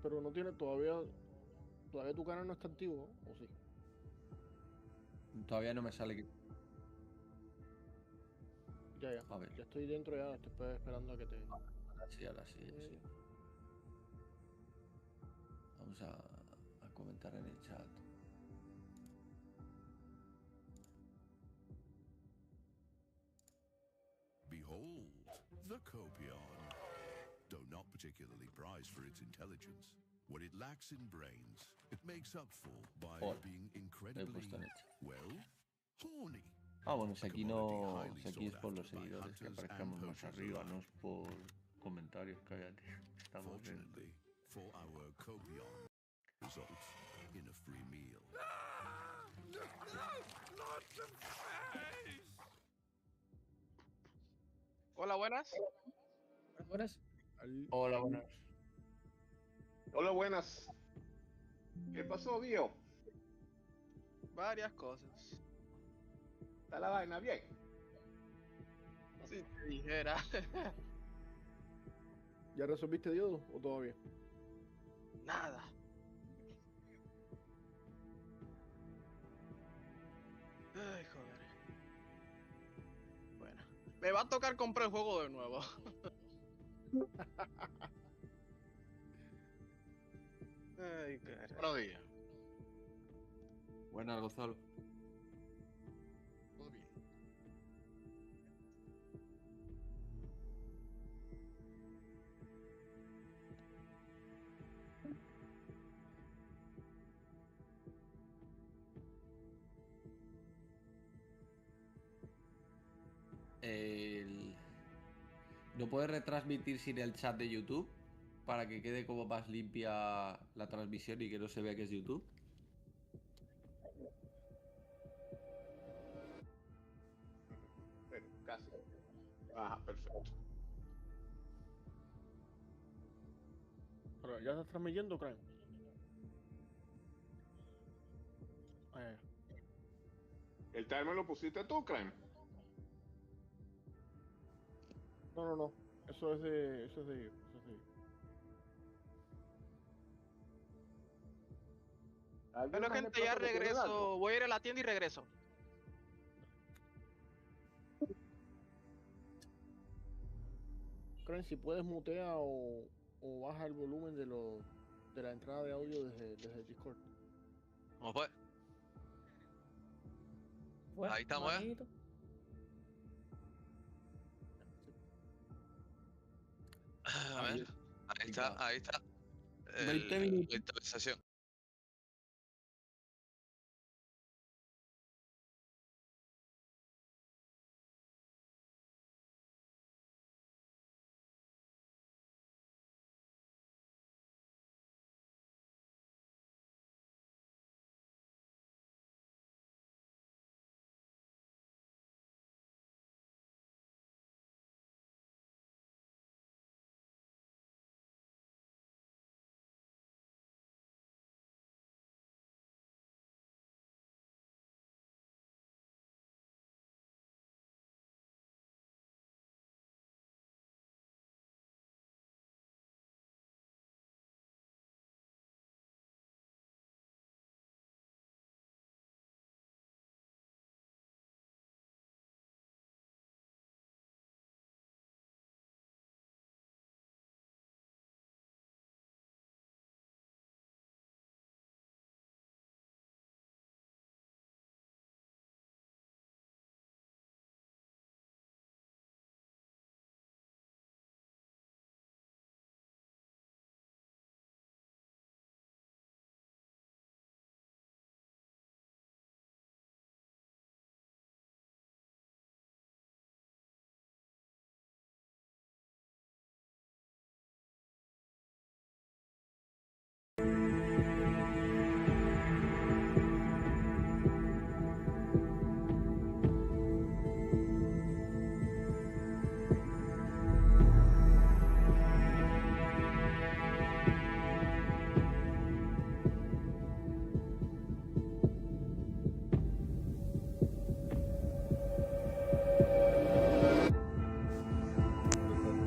Pero no tiene todavía tu canal no está activo, ¿o sí? Todavía no me sale que... Ya. A ver. Ya estoy dentro ya, estoy esperando a que te... Ahora sí. Vamos a comentar en el chat. Behold, the Copion. Though not particularly prized for its intelligence, what it lacks in brains, it makes up for by being incredibly, well, horny. Bueno, si aquí no... Si aquí es por los seguidores que aparezcamos más arriba, no es por comentarios, cállate. Estamos en... For our Copion results in a free meal. Hola, buenas. Buenas. Hola, buenas. Hola, buenas. ¿Qué pasó, Dio? Varias cosas. ¿Está la vaina bien? Si te dijera. ¿Ya resolviste Dios o todavía? Nada. Ay, joder. Bueno, me va a tocar comprar el juego de nuevo. Ay, caray. Buenos días. Buenas, Gonzalo. Todo bien. ¿No puedes retransmitir sin el chat de YouTube? Para que quede como más limpia la transmisión y que no se vea que es YouTube. Bueno, casi. Ajá, perfecto. Pero ya estás transmitiendo, Crane. ¿El timer lo pusiste tú, Crane? No. Eso es de ellos. Bueno, gente, ya regreso. Voy a ir a la tienda y regreso. Crane, si puedes mutea o baja el volumen de la entrada de audio desde el Discord. ¿Cómo fue? Ahí estamos, manito. A ver. Ahí está. 20 minutos. La actualización.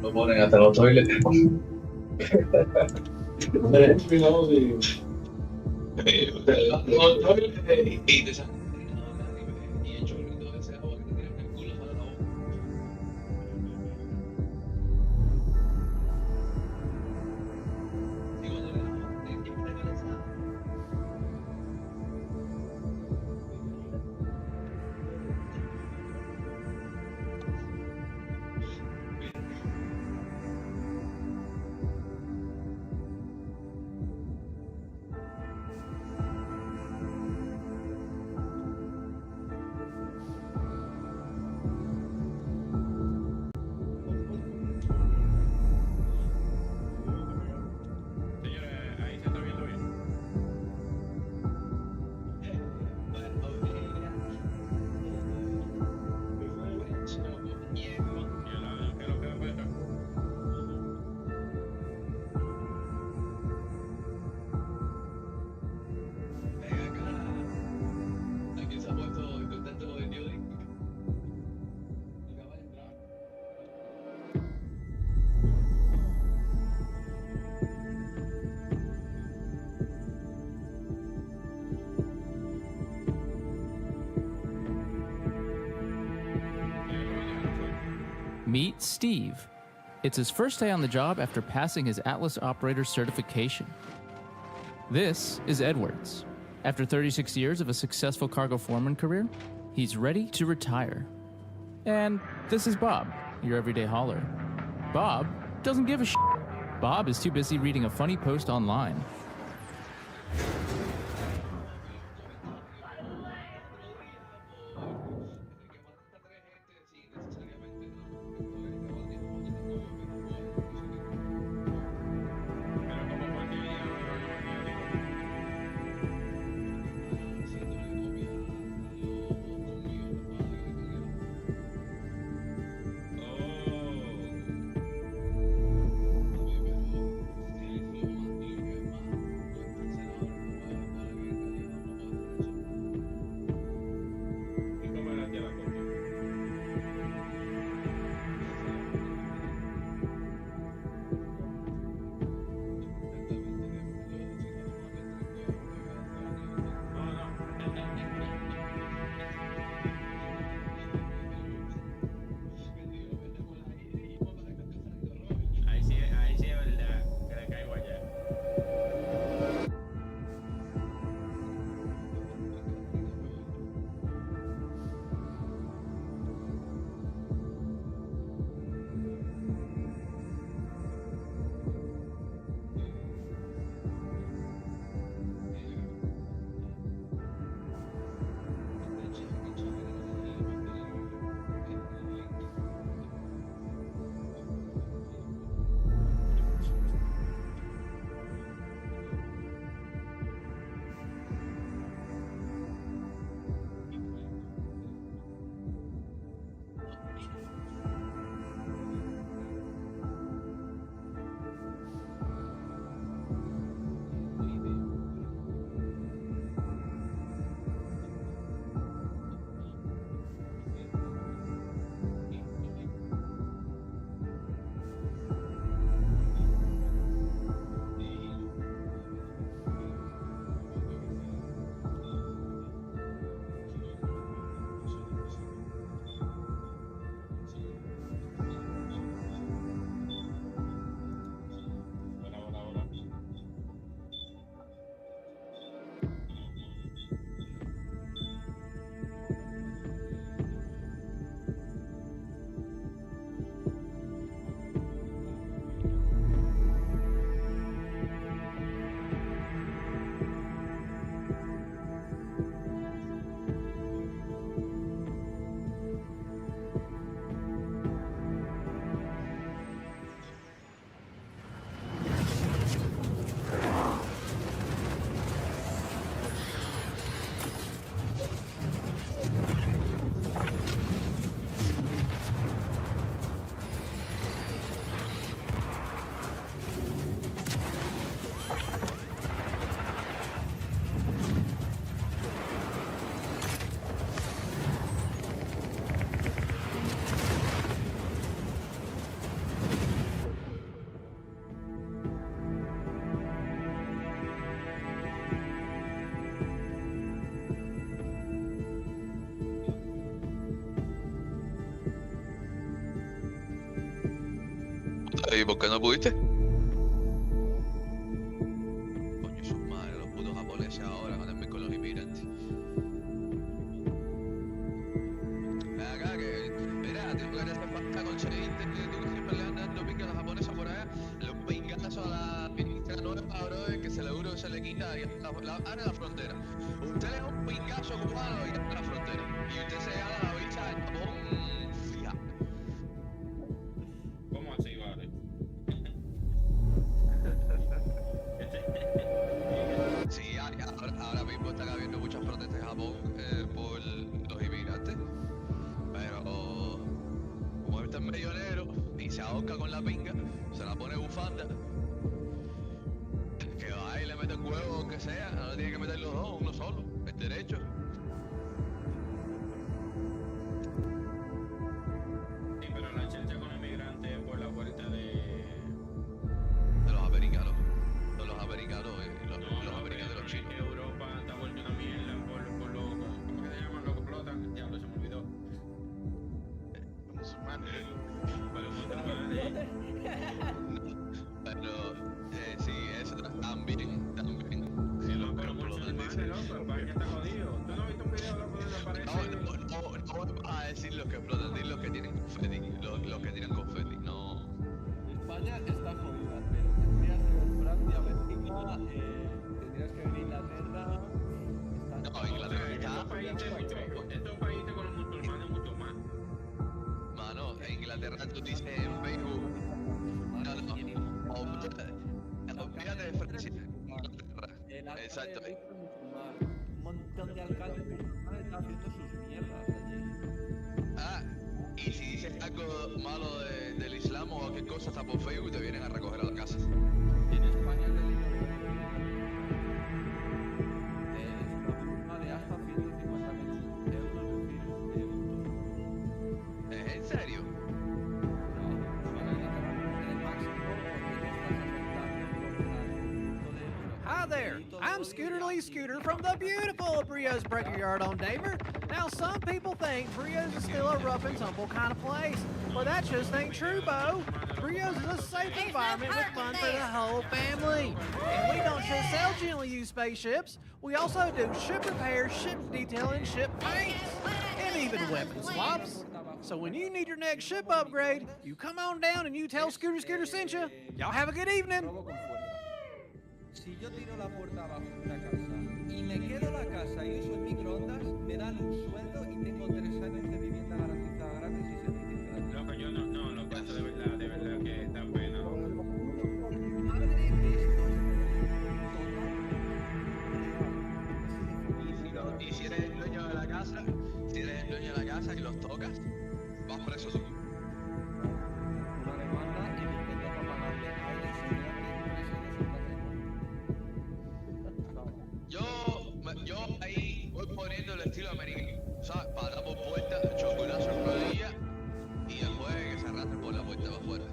Lo ponen hasta los toiles. Meet Steve. It's his first day on the job after passing his Atlas operator certification. This is Edwards. After 36 years of a successful cargo foreman career, he's ready to retire. And this is Bob, your everyday hauler. Bob doesn't give a shit. Bob is too busy reading a funny post online. por qué no pudiste? Coño, sus madres, los putos japoneses ahora van a ver con los inmigrantes. Ven acá, que. Mira, tengo que te hace falta conseguirte, que tú que siempre le andas dando pique a los japoneses por allá, los pingazos a la ministra nueva, bro, que seguro se le quita y abre la frontera. Usted le da un pingazo cubano y abre la frontera. Y usted se gana la visa de Japón, fija. ¿Cómo así, vale? Sí, ahora mismo están habiendo muchas protestas en Japón por los inmigrantes, pero como este es millonero y se ahorca con la pinga, se la pone bufanda, que va y le mete el huevo, aunque sea, no le tiene que meter los dos, uno solo, es derecho. Sí, pero la chelcha con inmigrantes es por la vuelta de los americanos. Los americanos, los americanos de los es chinos. que Europa está vuelta una mierda por los, ¿cómo que se llaman? Los que explotan. Diablo, se me olvidó. Por los musulmanes. Pero, sí, eso también. Sí, loco, pero musulmanes, loco, España está jodido. ¿Tú no has visto un video, loco, donde aparece? No vas a decir los que explotan, di los que tienen confeti, los que tiran confeti, no. España está jodida, pero tendrías que ver Francia, Bélgica, tendrías que ver Inglaterra. No, Inglaterra está. Estos países con los musulmanes mucho más. Mano, en Inglaterra tú dices en Facebook. Olvídate de Francia. Inglaterra. Exacto. Un montón de alcaldes musulmanes están haciendo sus mierdas allí. Ah, y si dices algo malo del Islam o cualquier cosa, está por Facebook y te vienen a recoger a la casa. En España el delito es una multa de hasta 150.000 euros, es decir, ¿Es en serio? Hi there, I'm Scooter Lee Scooter from the beautiful Brio's Breaker Yard on Daver. Now, some people think Brio's is still a rough and tumble kind of place. Well, that just ain't true, Bo. Brio's is a safe environment with fun for the whole family. And we don't just sell gently used spaceships. We also do ship repairs, ship detailing, ship paints, and even weapon swaps. So when you need your next ship upgrade, you come on down and you tell Scooter sent you. Y'all have a good evening. Si yo tiro la puerta abajo de una casa y me quedo la casa y uso el microondas, me dan un sueldo y tengo 3 años de vivienda garantizada gratis y servicios gratis. Loco, yo no, lo pienso de verdad que está pena. Madre, Y si eres el dueño de la casa, y los tocas, vas preso tú. una demanda y me intento pagarle a ellos y me dan 3 años en cárcel. Yo ahí voy poniendo el estilo americano, ¿sabes? Para por puerta, chocolazo en rodilla y después que se arrastre por la puerta para afuera.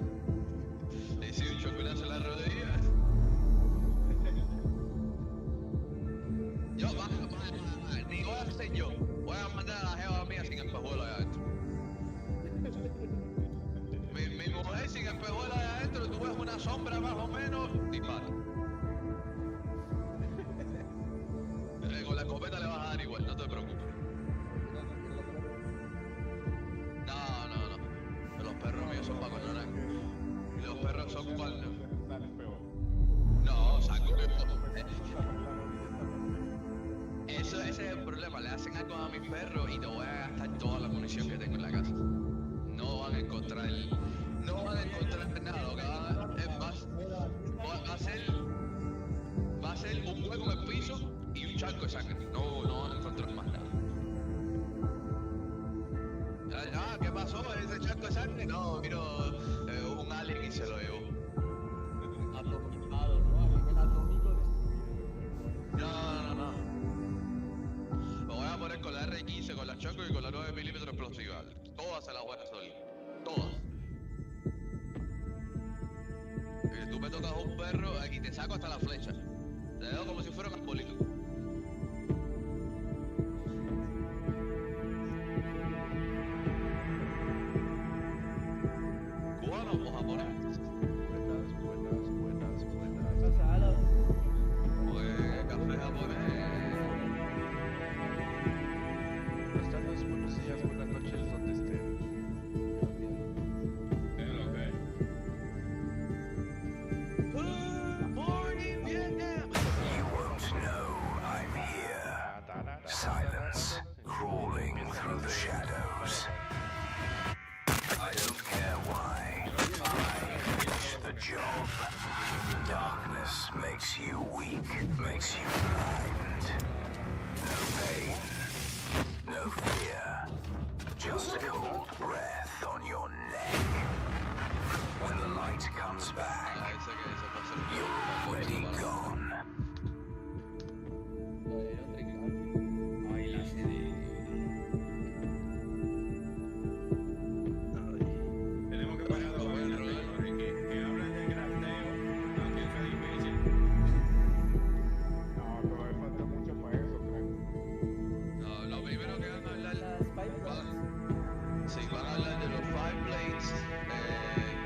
Le hice un chocolazo en la rodilla. Yo, ni voy a hacer yo. Voy a mandar a la jeva mía sin espejuelo allá adentro. Mi mujer sin espejuelo allá adentro, tú ves una sombra más o menos, dispara. Con la escopeta le vas a dar igual, no te preocupes. No. Los perros míos son para cuando los perros son cuando. No, saco que ese es el problema, le hacen algo a mi perro y te voy a gastar toda la munición que tengo en la casa. No van a encontrar nada, lo que va a ser un hueco en el piso y un charco de sangre. No van a encontrar más nada. ¿Qué pasó? ¿Ese charco de sangre? No, vino un alien y se lo llevó. Atomizado, ¿no? A nivel atómico destruido. No. Me voy a poner con la R15, con la Choco y con la 9 milímetros explosiva. Todas se las voy a salir. Todas. Y tú me tocas un perro, aquí te saco hasta la flecha. Te dejo como si fuera un arbolito. ¿Cubano o japonés? makes you weak, makes you blind. No pain, no fear, just a cold breath on your neck. When the light comes back, you're already gone. Tenemos que pagar dos vainas, Ricky, que hablan de crafteo, aunque eso es difícil. No, todavía falta mucho para eso, creo. No, lo primero que van a hablar. Sí, van a hablar de los fireplates,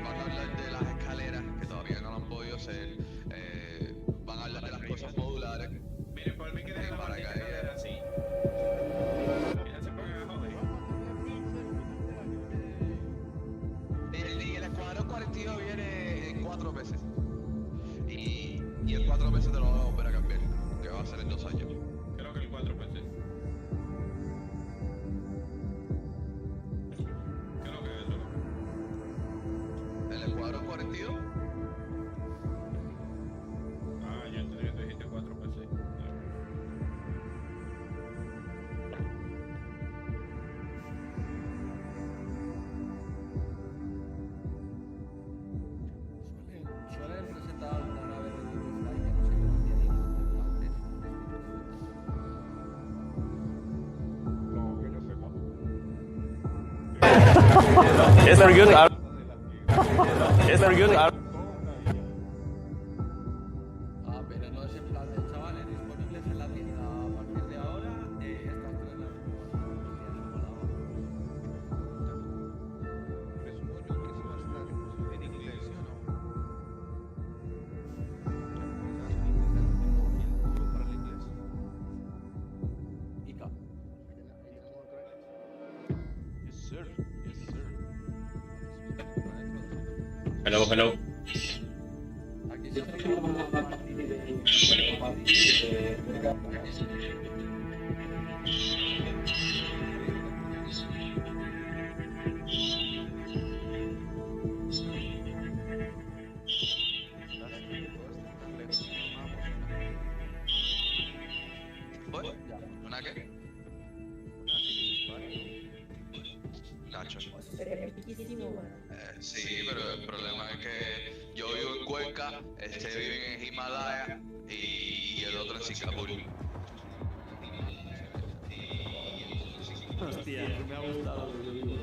van a hablar de las escaleras, que todavía no lo han podido hacer. Van a hablar de las cosas modulares. Miren, por mí que dejen la Para partida caer. así. Mira, se pongan a joder. Y el escuadrón 42 viene 4 veces. Y el 4 veces te lo van a volver a cambiar, que va a ser en 2 años. Creo que el 4 PC. Creo que eso. El escuadrón 42. Ah, yo entendí que tú dijiste 4 PC. Suelen presentar alguna nave de Fly que no se conocía ni antes. No, que yo sepa. Yes, very good. Yes, very good. Ah, pero no es en plan de chavales disponibles en la tienda a partir de ahora. Estas 3 las Hello, hello. Aquí se ¿Una qué? Nacho. Sí, pero el problema es que yo vivo en Cuenca, viven en Himalaya y el otro en Singapur. Hostia, me ha gustado lo que yo digo.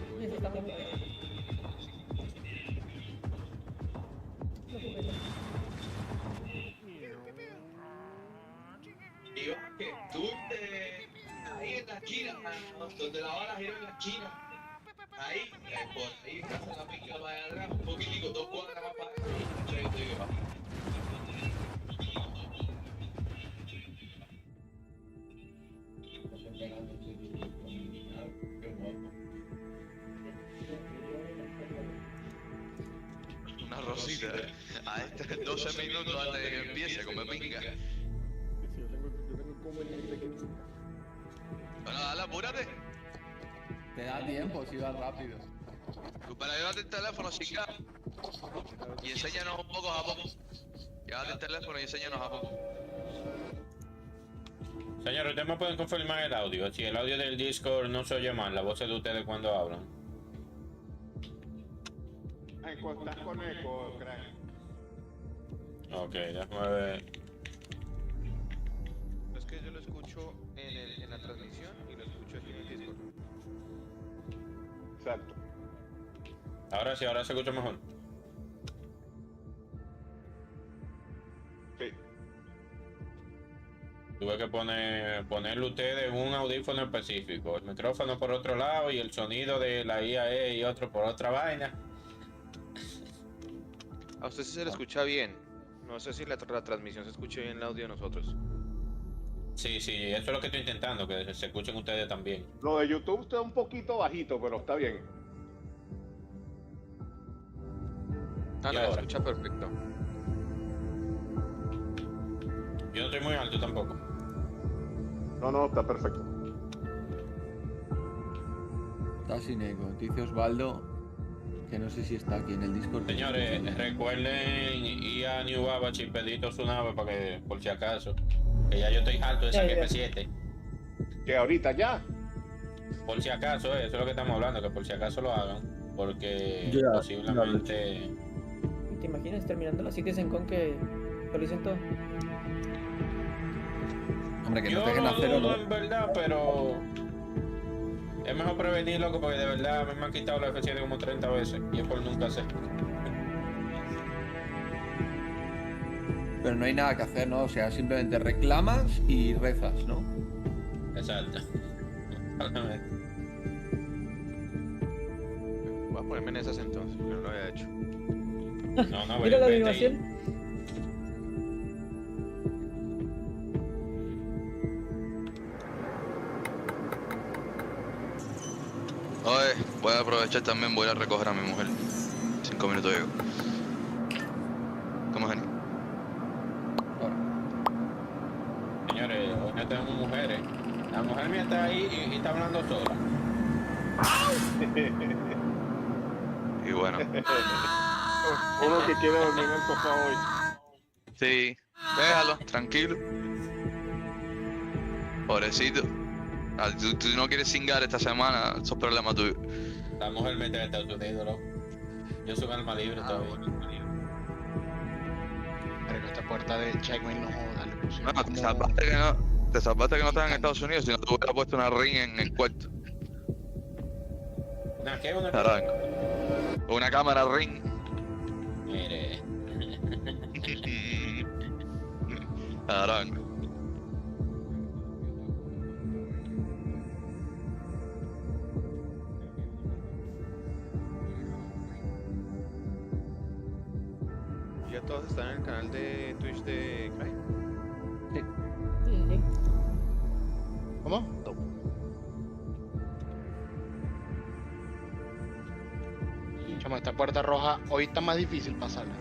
Y que tú ahí en la esquina, donde la bala gira en la esquina, ahí, por ahí pasa la pica para allá atrás, un poquitico, 2 cuadras más para allá. Una rosita, a 12 minutos antes de que empiece a comer pinga. Bueno, dale, apúrate. Te da tiempo si vas rápido. Para llévate el teléfono, chica. Y enséñanos un poco Japón. Llévate el teléfono y enséñanos Japón. Señor, ¿ustedes me pueden confirmar el audio? Si el audio del Discord no se oye mal, la voz de ustedes cuando hablan. Estás con eco, crack. Ok, déjame ver. Es que yo lo escucho en la transmisión y lo escucho aquí en el Discord. Exacto. Ahora sí, ahora se escucha mejor. Sí. Tuve que ponerle ustedes un audífono específico, el micrófono por otro lado y el sonido de la IAE y otro por otra vaina. A usted sí se le escucha bien. No sé si la transmisión se escuche bien el audio de nosotros. Sí, eso es lo que estoy intentando, que se escuchen ustedes también. Lo de YouTube está un poquito bajito, pero está bien. Ah, no, se escucha perfecto. Yo no estoy muy alto tampoco. No, está perfecto. Está sin eco, dice Osvaldo. Que no sé si está aquí en el Discord. Señores, recuerden ir a New Babbage y pedir su nave para que, por si acaso. Que ya yo estoy harto de esa GP7. Que ahorita ya. Por si acaso, eso es lo que estamos hablando, que por si acaso lo hagan. Porque Ya, posiblemente. ¿Te imaginas terminando la Citizen Con que actualicen todo? Hombre, que Yo no peguen a cero, dudo ¿no? en verdad, pero es mejor prevenir, loco, porque de verdad me han quitado la F7 como 30 veces y es por nunca hacer. Pero no hay nada que hacer, ¿no? O sea, simplemente reclamas y rezas, ¿no? Exacto. Voy a ponerme en esas entonces, que no lo había hecho. No, Mira la vete animación. Oye, voy a aprovechar también, voy a ir a recoger a mi mujer. 5 minutos llego. ¿Cómo es, Jenny? Señores, hoy no tenemos mujeres. La mujer mía está ahí y está hablando sola. Y bueno. Uno que quiere dormir en el sofá hoy. Sí, déjalo, tranquilo. Pobrecito. Tú no quieres cingar esta semana, esos problemas tuyos. La mujer mete en Estados Unidos, loco. Yo soy un alma libre todavía. Pero esta puerta del checkmate no joda. No, te salvaste que no. Te salvaste que no estás en Estados Unidos, si no te hubiera puesto una ring en el cuarto. ¿Una qué? ¿Una qué? Naranjo. Una cámara ring. Mire. Naranjo. ¿Ya todos están en el canal de Twitch de Cry? Sí. ¿Cómo? Chama, esta puerta roja hoy está más difícil pasarla.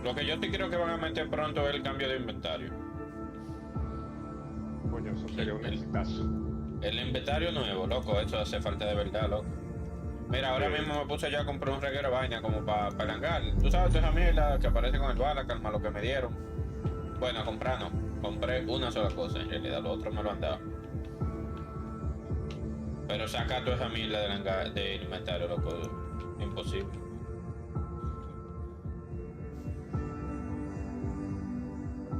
Lo que yo sí creo que van a meter pronto es el cambio de inventario. Coño, eso sería un exitazo. El inventario nuevo, loco, eso hace falta de verdad, loco. Mira, ahora mismo me puse yo a comprar un reguero de vaina como para langar. Tú sabes, toda esa mierda que aparece con el bala, calma lo que me dieron. Bueno, a comprar no. Compré una sola cosa, en realidad, lo otro me lo han dado. Pero saca toda esa mierda del inventario, loco. Imposible.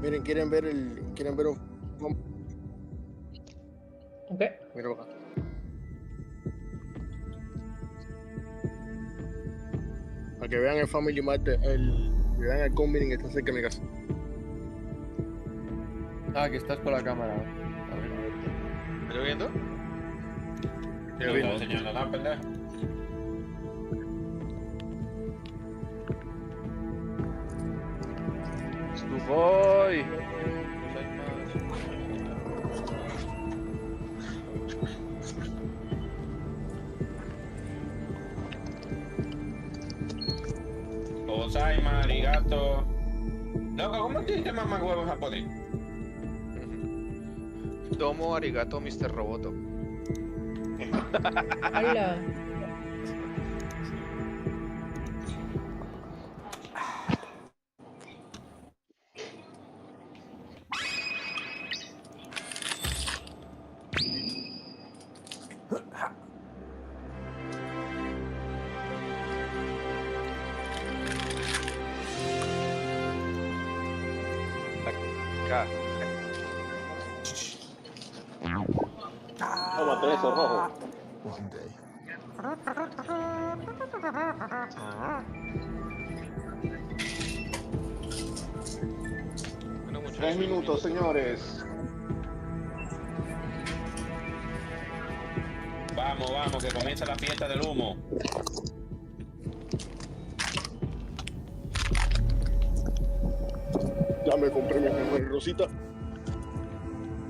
Miren, quieren ver un... Ok. Míralo acá. Para que vean el Family Mart, vean el Combinin que está cerca de mi casa. Ah, que estás con la cámara. A ver. ¿Me lo viendo? No estoy enseñando nada, pendejo. Voy. Osaima, arigato. Loco, ¿cómo te dice mamá huevo en japonés? Tomo arigato, Mr. Roboto. ¡Hala! Acá. Tómate eso, rojo. Bueno, muchachos, 3 minutos, señores. Vamos, que comienza la fiesta del humo. Ya me compré mi mejor rosita.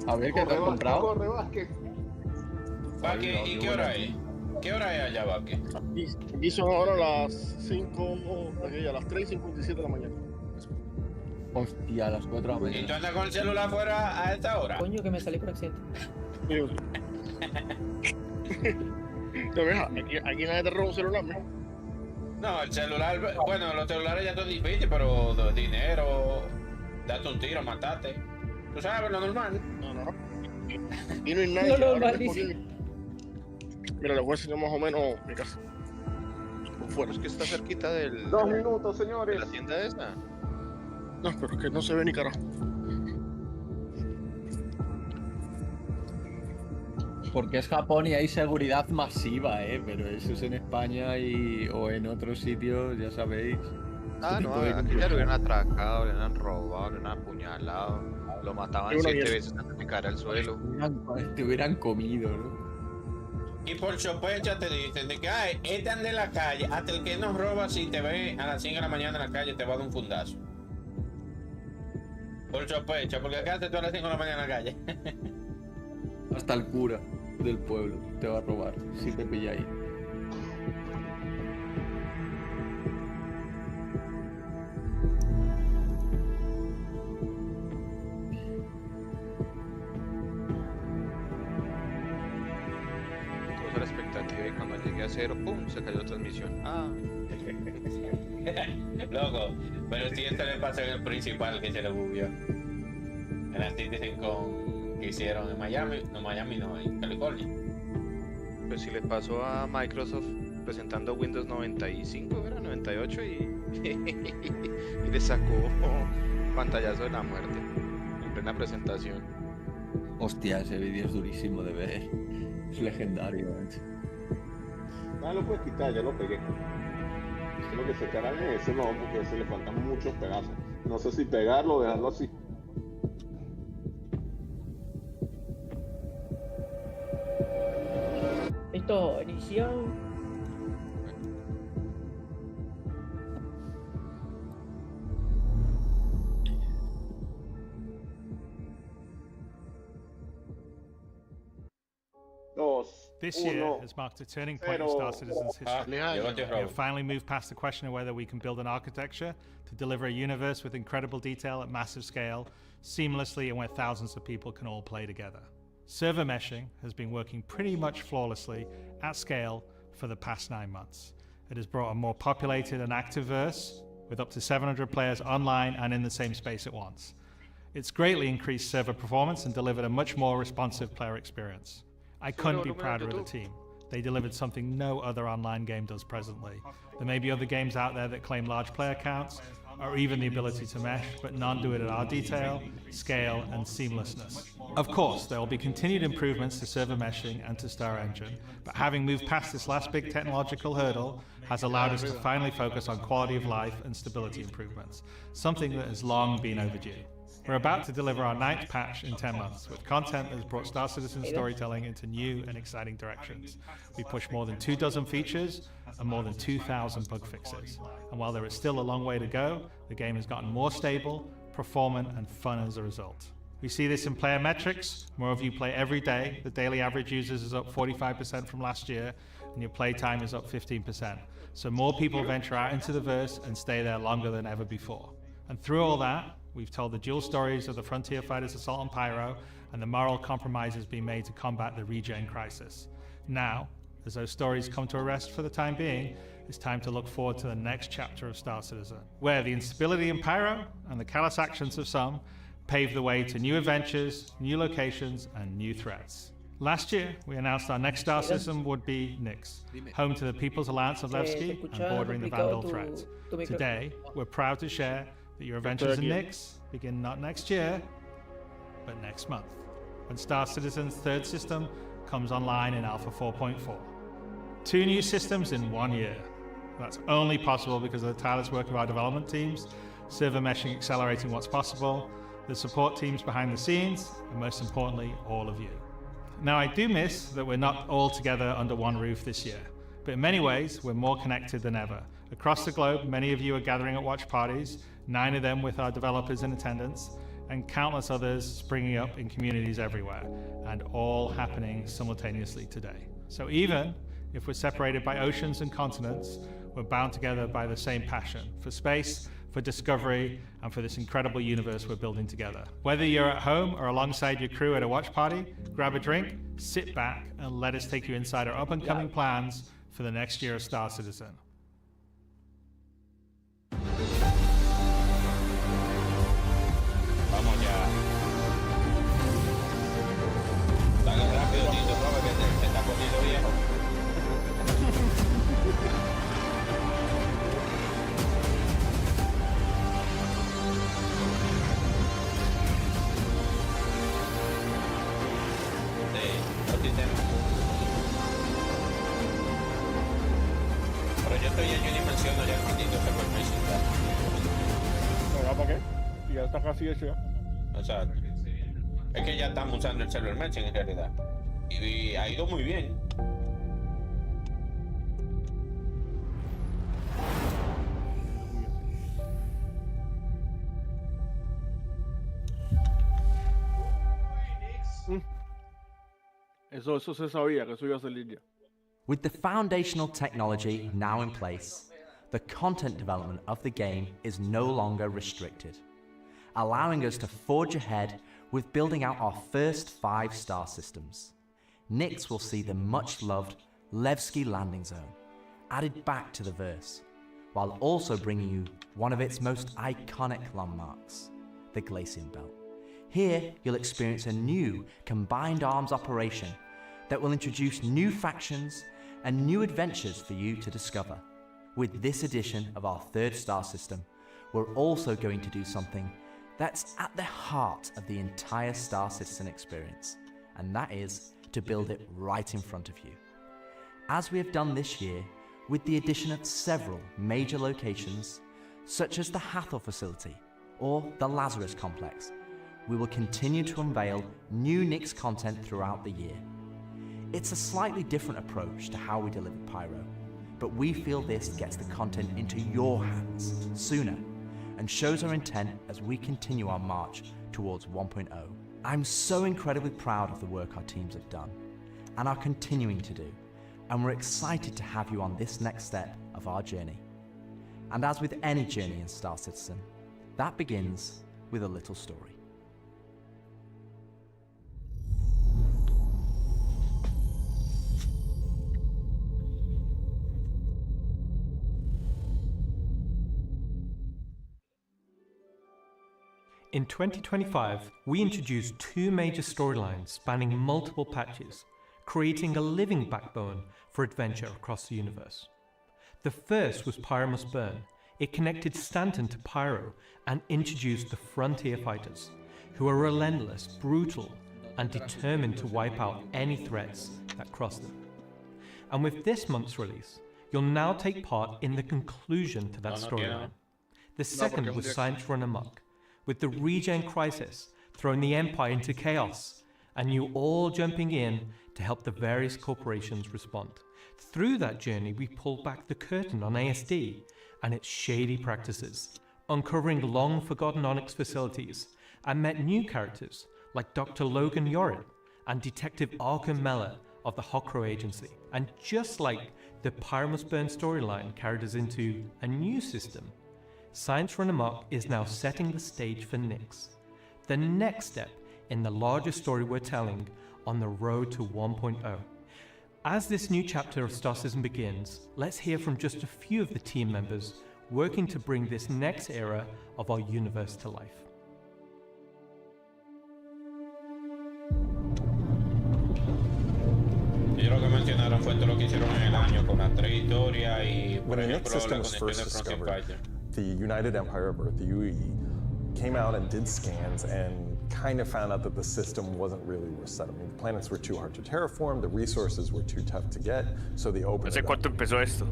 A ver, ¿qué te has comprado? Corre, Vázquez. Vázquez, ¿y qué hora es? ¿Qué hora es allá, Vázquez? Aquí son ahora las 5, a las 3:57 de la mañana. Hostia, a las 4 de la ¿Y tú mañana. andas con el celular afuera a esta hora? Coño, que me salí por accidente. No, mira, aquí nadie te roba un celular, mira. No, el celular, bueno, los celulares ya son difíciles, pero dinero, date un tiro, matate. Tú sabes lo normal. No. Y no hay nadie. Lo Ahora normal, mismo dice. Mira, les voy a enseñar más o menos mi casa. Por fuera. Es que está cerquita del... 2 minutos, de señores. la tienda esa. No, pero es que no se ve ni carajo. Porque es Japón y hay seguridad masiva, pero eso es en España o en otros sitios, ya sabéis. Ah, no, aquí ya lo hubieran atracado, le hubieran robado, le hubieran apuñalado, lo mataban 7 veces antes de caer al suelo. Te hubieran comido, ¿no? Y por sospecha te dicen de que están de la calle, hasta el que nos roba si te ve a las 5 de la mañana en la calle te va a dar un fundazo. Por sospecha, porque acá haces tú a las 5 de la mañana en la calle. Hasta el cura del pueblo te va a robar si te pilla ahí. Puso la expectativa y cuando llegué a 0, ¡pum! Se cayó la transmisión. Ah. Loco, pero si esto le pasa en el principal que se le bugueó. En la CitizenCon que hicieron en Miami, no, en California. Pues si le pasó a Microsoft presentando Windows 95, era 98 y le sacó pantallazo de la muerte en plena presentación. Hostia, ese vídeo es durísimo de ver. Es legendario, No lo puedes quitar, ya lo pegué. Lo que se quedará en ese no, porque se le faltan muchos pedazos. No sé si pegarlo o dejarlo así. Esto, edición. This year has marked a turning point in Star Citizen's history. We have finally moved past the question of whether we can build an architecture to deliver a universe with incredible detail at massive scale, seamlessly and where thousands of people can all play together. Server meshing has been working pretty much flawlessly at scale for the past 9 months. It has brought a more populated and active verse with up to 700 players online and in the same space at once. It's greatly increased server performance and delivered a much more responsive player experience. I couldn't be prouder of the team. They delivered something no other online game does presently. There may be other games out there that claim large player counts, or even the ability to mesh, but none do it at our detail, scale, and seamlessness. Of course, there will be continued improvements to server meshing and to Star Engine, but having moved past this last big technological hurdle has allowed us to finally focus on quality of life and stability improvements, something that has long been overdue. We're about to deliver our 9th patch in 10 months, with content that has brought Star Citizen storytelling into new and exciting directions. We pushed more than 24 features and more than 2,000 bug fixes. And while there is still a long way to go, the game has gotten more stable, performant, and fun as a result. We see this in player metrics. More of you play every day. The daily average users is up 45% from last year, and your playtime is up 15%. So more people venture out into the verse and stay there longer than ever before. And through all that, we've told the dual stories of the Frontier Fighters Assault on Pyro and the moral compromises being made to combat the regen crisis. Now, as those stories come to a rest for the time being, it's time to look forward to the next chapter of Star Citizen, where the instability in Pyro and the callous actions of some pave the way to new adventures, new locations, and new threats. Last year, we announced our next star system would be Nyx, home to the People's Alliance of Levski and bordering the Vandal threat. Today, we're proud to share that your adventures in Nyx begin not next year, but next month, when Star Citizen's third system comes online in Alpha 4.4. 2 new systems in 1 year. That's only possible because of the tireless work of our development teams, server meshing accelerating what's possible, the support teams behind the scenes, and most importantly, all of you. Now, I do miss that we're not all together under one roof this year, but in many ways, we're more connected than ever. Across the globe, many of you are gathering at watch parties, 9 of them with our developers in attendance, and countless others springing up in communities everywhere, and all happening simultaneously today. So even if we're separated by oceans and continents, we're bound together by the same passion for space, for discovery, and for this incredible universe we're building together. Whether you're at home or alongside your crew at a watch party, grab a drink, sit back, and let us take you inside our up-and-coming plans for the next year of Star Citizen. Vamos ya. Dale rápido, Tito, Robert, que te está poniendo viejo. Pero yo estoy en dimensión, ya el Tito se puede presentar. ¿Para qué? Y ya está casi hecho ya. Exacto. Es que ya estamos usando el server matching en realidad. Y ha ido muy bien. Eso se sabía que eso iba a salir ya. With the foundational technology now in place, the content development of the game is no longer restricted, allowing us to forge ahead with building out our first 5 star systems. Nyx will see the much-loved Levski landing zone added back to the verse, while also bringing you one of its most iconic landmarks, the Glacian Belt. Here, you'll experience a new combined arms operation that will introduce new factions and new adventures for you to discover. With this edition of our 3rd star system, we're also going to do something that's at the heart of the entire Star Citizen experience, and that is to build it right in front of you. As we have done this year, with the addition of several major locations, such as the Hathor facility or the Lazarus complex, we will continue to unveil new Nyx content throughout the year. It's a slightly different approach to how we deliver Pyro, but we feel this gets the content into your hands sooner and shows our intent as we continue our march towards 1.0. I'm so incredibly proud of the work our teams have done and are continuing to do, and we're excited to have you on this next step of our journey. And as with any journey in Star Citizen, that begins with a little story. In 2025, we introduced 2 major storylines spanning multiple patches, creating a living backbone for adventure across the universe. The first was Pyro Must Burn. It connected Stanton to Pyro and introduced the Frontier Fighters, who are relentless, brutal, and determined to wipe out any threats that cross them. And with this month's release, you'll now take part in the conclusion to that storyline. The second was Science Run Amok, with the Regen Crisis throwing the Empire into chaos, and you all jumping in to help the various corporations respond. Through that journey, we pulled back the curtain on ASD and its shady practices, uncovering long-forgotten Onyx facilities, and met new characters like Dr. Logan Yorin and Detective Arkham Mella of the Hokro Agency. And just like the Pyro Must Burn storyline carried us into a new system, Science Run Amok is now setting the stage for Nyx, the next step in the larger story we're telling on the road to 1.0. As this new chapter of Star Citizen begins, let's hear from just a few of the team members working to bring this next era of our universe to life. Ellos lo que mencionaron fue todo lo que hicieron en el año con las 3 historias y por When the ejemplo Nyx system la was conexión first de Frontier discovered, Fighter. the United Empire of Earth, the UE, came out and did scans and kind of found out that the system wasn't really worth settling. The planets were too hard to terraform, the resources were too tough to get, so they opened ¿Hace cuánto empezó esto?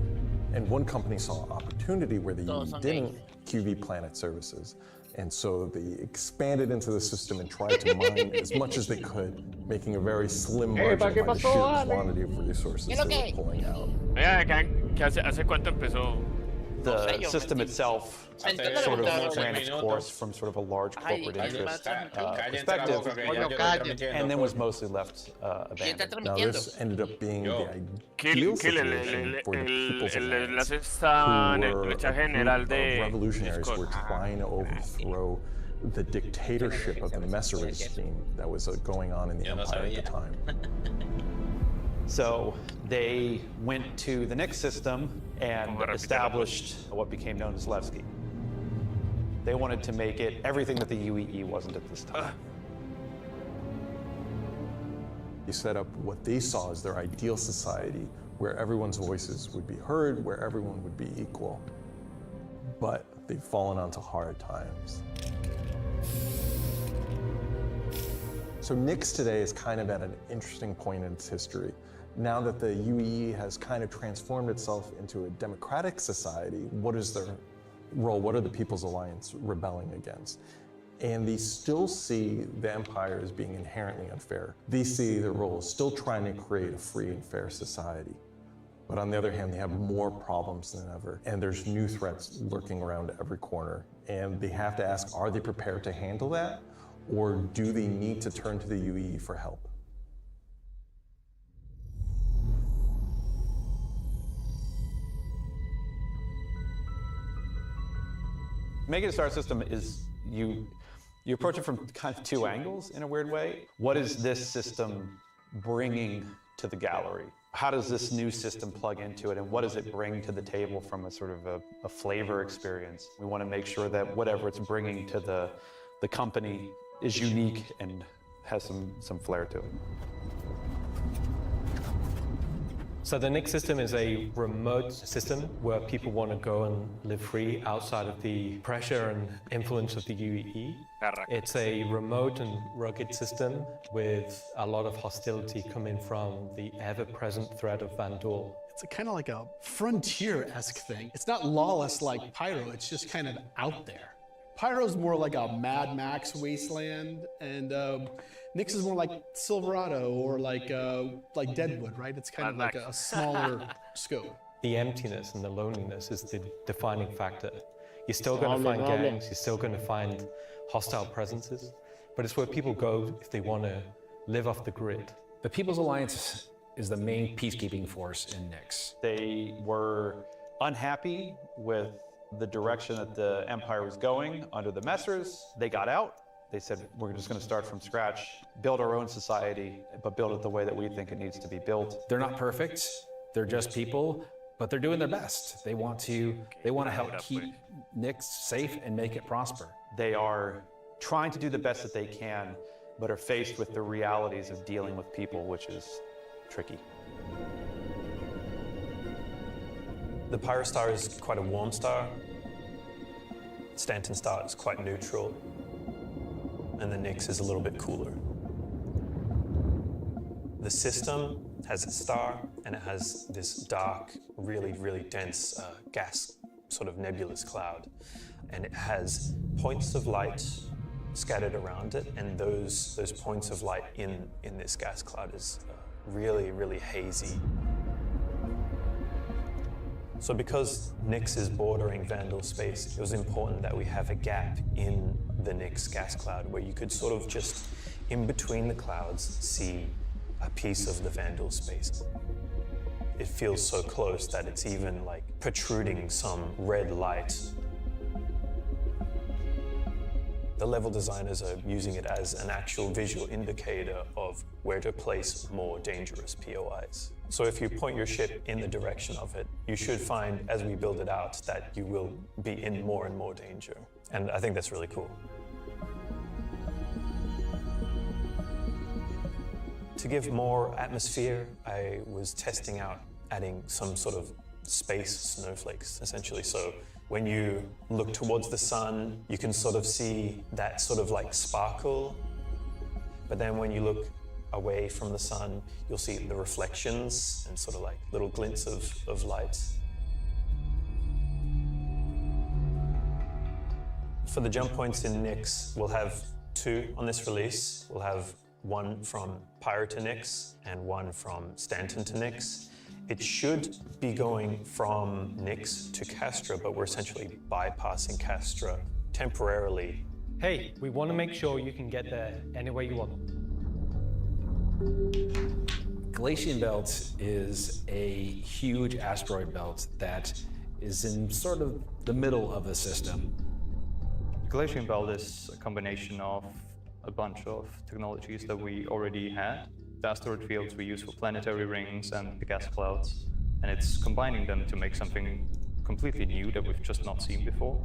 And one company saw opportunity where the UE didn't, QV Planet Services. And so they expanded into the system and tried to mine as much as they could, making a very slim margin by the sheer quantity of resources they were pulling out. Oiga, ¿hace cuánto empezó? the system itself sort of ran its course from sort of a large corporate interest perspective, and then was mostly left abandoned. Now this ended up being the ideal situation for the People's Alliance, who were revolutionaries who were trying to overthrow the dictatorship of the Messer regime that was going on in the empire at the time. So they went to the Nix system and established what became known as Levski. They wanted to make it everything that the UEE wasn't at this time. They set up what they saw as their ideal society, where everyone's voices would be heard, where everyone would be equal. But they've fallen onto hard times. So Nix today is kind of at an interesting point in its history. Now that the UEE has kind of transformed itself into a democratic society, what is their role? What are the People's Alliance rebelling against? And they still see the empire as being inherently unfair. They see their role as still trying to create a free and fair society. But on the other hand, they have more problems than ever, and there's new threats lurking around every corner. And they have to ask, are they prepared to handle that? Or do they need to turn to the UEE for help? Making a star system is you approach it from kind of two angles in a weird way. What is this system bringing to the gallery? How does this new system plug into it, and what does it bring to the table from a sort of a flavor experience? We want to make sure that whatever it's bringing to the company is unique and has some flair to it. So the Nix system is a remote system where people want to go and live free outside of the pressure and influence of the UEE. It's a remote and rugged system with a lot of hostility coming from the ever-present threat of Vanduul. It's kind of like a frontier-esque thing. It's not lawless like Pyro, it's just kind of out there. Pyro's more like a Mad Max wasteland, and Nix is more like Silverado or like Deadwood, right? It's kind of like a smaller scope. The emptiness and the loneliness is the defining factor. You're still going to find gangs, you're still going to find hostile presences, but it's where people go if they want to live off the grid. The People's Alliance is the main peacekeeping force in Nix. They were unhappy with the direction that the empire was going under the Messers. They got out. They said, we're just going to start from scratch, build our own society, but build it the way that we think it needs to be built. They're not perfect. They're just people, but they're doing their best. They want to help keep Nix safe and make it prosper. They are trying to do the best that they can, but are faced with the realities of dealing with people, which is tricky. The Pyro star is quite a warm star. Stanton star is quite neutral. And the Nix is a little bit cooler. The system has a star, and it has this dark, really, really dense gas, sort of nebulous cloud. And it has points of light scattered around it, and those points of light in this gas cloud is really, really hazy. So because Nix is bordering Vanduul space, it was important that we have a gap in the Nix gas cloud where you could sort of just, in between the clouds, see a piece of the Vanduul space. It feels so close that it's even like protruding some red light. The level designers are using it as an actual visual indicator of where to place more dangerous POIs. So if you point your ship in the direction of it, you should find, as we build it out, that you will be in more and more danger. And I think that's really cool. To give more atmosphere, I was testing out adding some sort of space snowflakes, essentially. So when you look towards the sun, you can sort of see that sort of like sparkle. But then when you look away from the sun, you'll see the reflections and sort of like little glints of light. For the jump points in Nix, we'll have 2 on this release. We'll have one from Pyro to Nix and one from Stanton to Nix. It should be going from Nyx to Castra, but we're essentially bypassing Castra temporarily. Hey, we want to make sure you can get there any way you want. Galatian Belt is a huge asteroid belt that is in sort of the middle of the system. Galatian Belt is a combination of a bunch of technologies that we already had. The asteroid fields we use for planetary rings and the gas clouds, and it's combining them to make something completely new that we've just not seen before.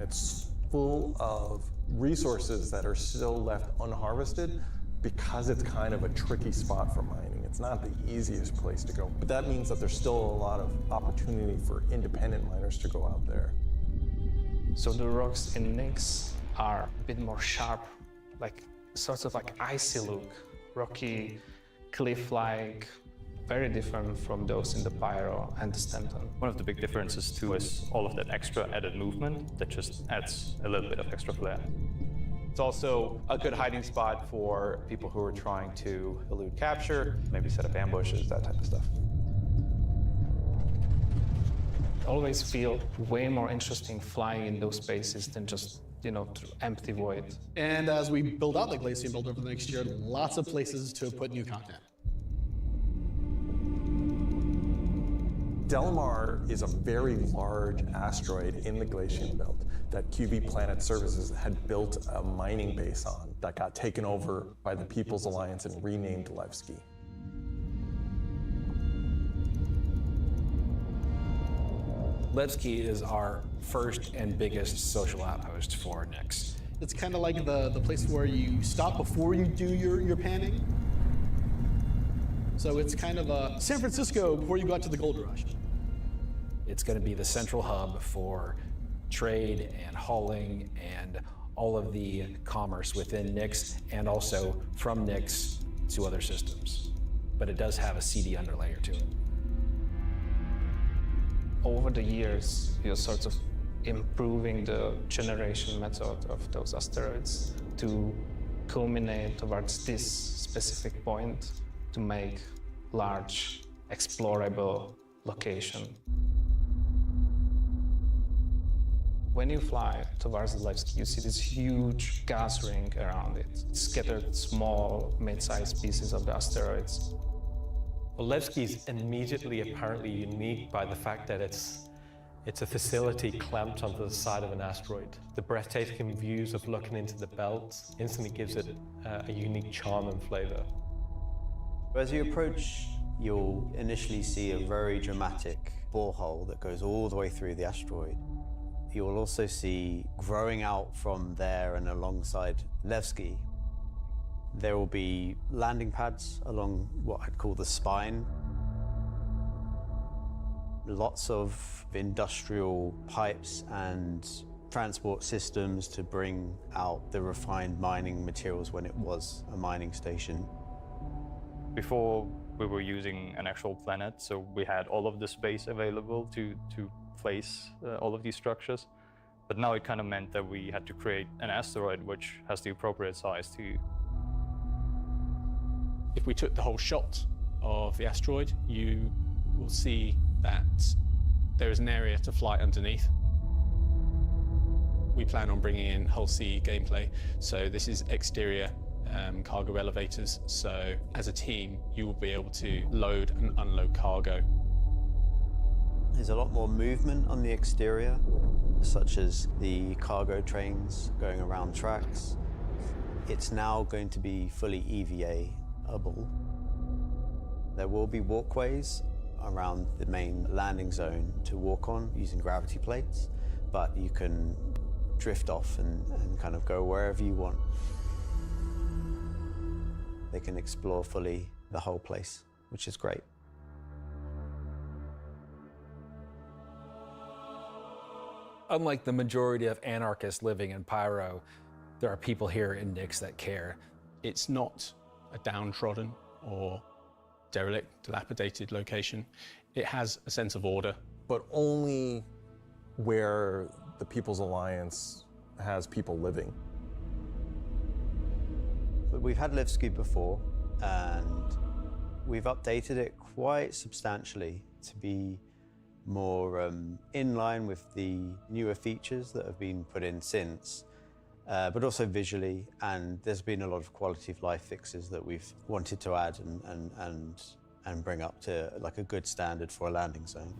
It's full of resources that are still left unharvested because it's kind of a tricky spot for mining. It's not the easiest place to go, but that means that there's still a lot of opportunity for independent miners to go out there. So the rocks in Nyx are a bit more sharp, like sorts of like icy look, rocky, cliff-like, very different from those in the Pyro and the Stanton. One of the big differences too is all of that extra added movement that just adds a little bit of extra flair. It's also a good hiding spot for people who are trying to elude capture, maybe set up ambushes, that type of stuff. I always feel way more interesting flying in those spaces than just, through empty void. And as we build out the Glacian Belt over the next year, lots of places to put new content. Delamar is a very large asteroid in the Glacian Belt that QV Planet Services had built a mining base on that got taken over by the People's Alliance and renamed Levski. Levski is our first and biggest social outpost for Nyx. It's kind of like the place where you stop before you do your panning. So it's kind of San Francisco before you go out to the gold rush. It's going to be the central hub for trade and hauling and all of the commerce within Nyx and also from Nyx to other systems. But it does have a seedy underlayer to it. Over the years, you're sort of improving the generation method of those asteroids to culminate towards this specific point to make large, explorable location. When you fly towards the Levski, you see this huge gas ring around it, scattered small, mid-sized pieces of the asteroids. Well, Levski is immediately apparently unique by the fact that it's a facility clamped onto the side of an asteroid. The breathtaking views of looking into the belt instantly gives it a unique charm and flavor. As you approach, you'll initially see a very dramatic borehole that goes all the way through the asteroid. You'll also see, growing out from there and alongside Levski, there will be landing pads along what I'd call the spine. Lots of industrial pipes and transport systems to bring out the refined mining materials when it was a mining station. Before, we were using an actual planet, so we had all of the space available to place all of these structures. But now it kind of meant that we had to create an asteroid which has the appropriate size to. If we took the whole shot of the asteroid, you will see that there is an area to fly underneath. We plan on bringing in whole sea gameplay, so this is exterior cargo elevators, so as a team you will be able to load and unload cargo. There's a lot more movement on the exterior, such as the cargo trains going around tracks. It's now going to be fully EVA-able. There will be walkways around the main landing zone to walk on using gravity plates, but you can drift off and kind of go wherever you want. They can explore fully the whole place, which is great. Unlike the majority of anarchists living in Pyro, there are people here in Nyx that care. It's not a downtrodden or derelict, dilapidated location. It has a sense of order. But only where the People's Alliance has people living. We've had Levski before, and We've updated it quite substantially to be more in line with the newer features that have been put in since, but also visually, and there's been a lot of quality of life fixes that we've wanted to add and bring up to like a good standard for a landing zone.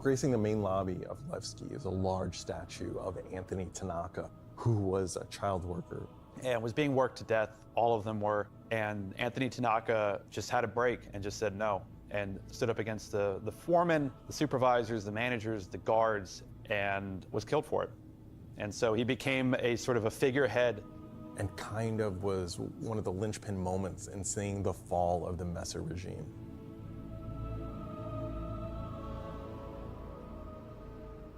Gracing the main lobby of Levski is a large statue of Anthony Tanaka, who was a child worker. And was being worked to death, all of them were. And Anthony Tanaka just had a break and just said no, and stood up against the foremen, the supervisors, the managers, the guards, and was killed for it. And so he became a sort of a figurehead. And kind of was one of the linchpin moments in seeing the fall of the Messer regime.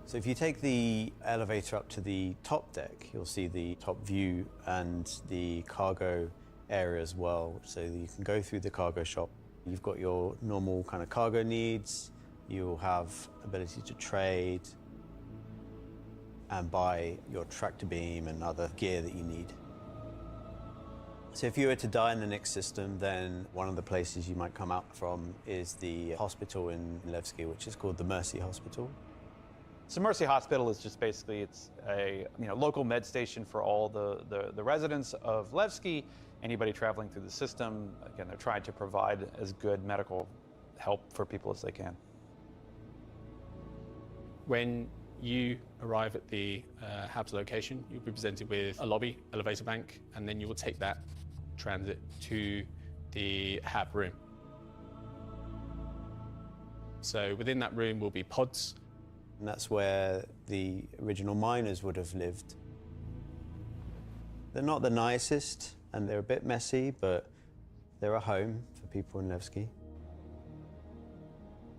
So if you take the elevator up to the top deck, you'll see the top view and the cargo area as well. So you can go through the cargo shop. You've got your normal kind of cargo needs. You'll have ability to trade and buy your tractor beam and other gear that you need. So if you were to die in the Nix system, then one of the places you might come out from is the hospital in Levski, which is called the Mercy Hospital. So Mercy Hospital is just basically, it's a local med station for all the residents of Levski, anybody traveling through the system. Again, they're trying to provide as good medical help for people as they can. When you arrive at the HAB's location, you'll be presented with a lobby, elevator bank, and then you will take that transit to the HAB room. So within that room will be pods. And that's where the original miners would have lived. They're not the nicest, and they're a bit messy, but they're a home for people in Levski.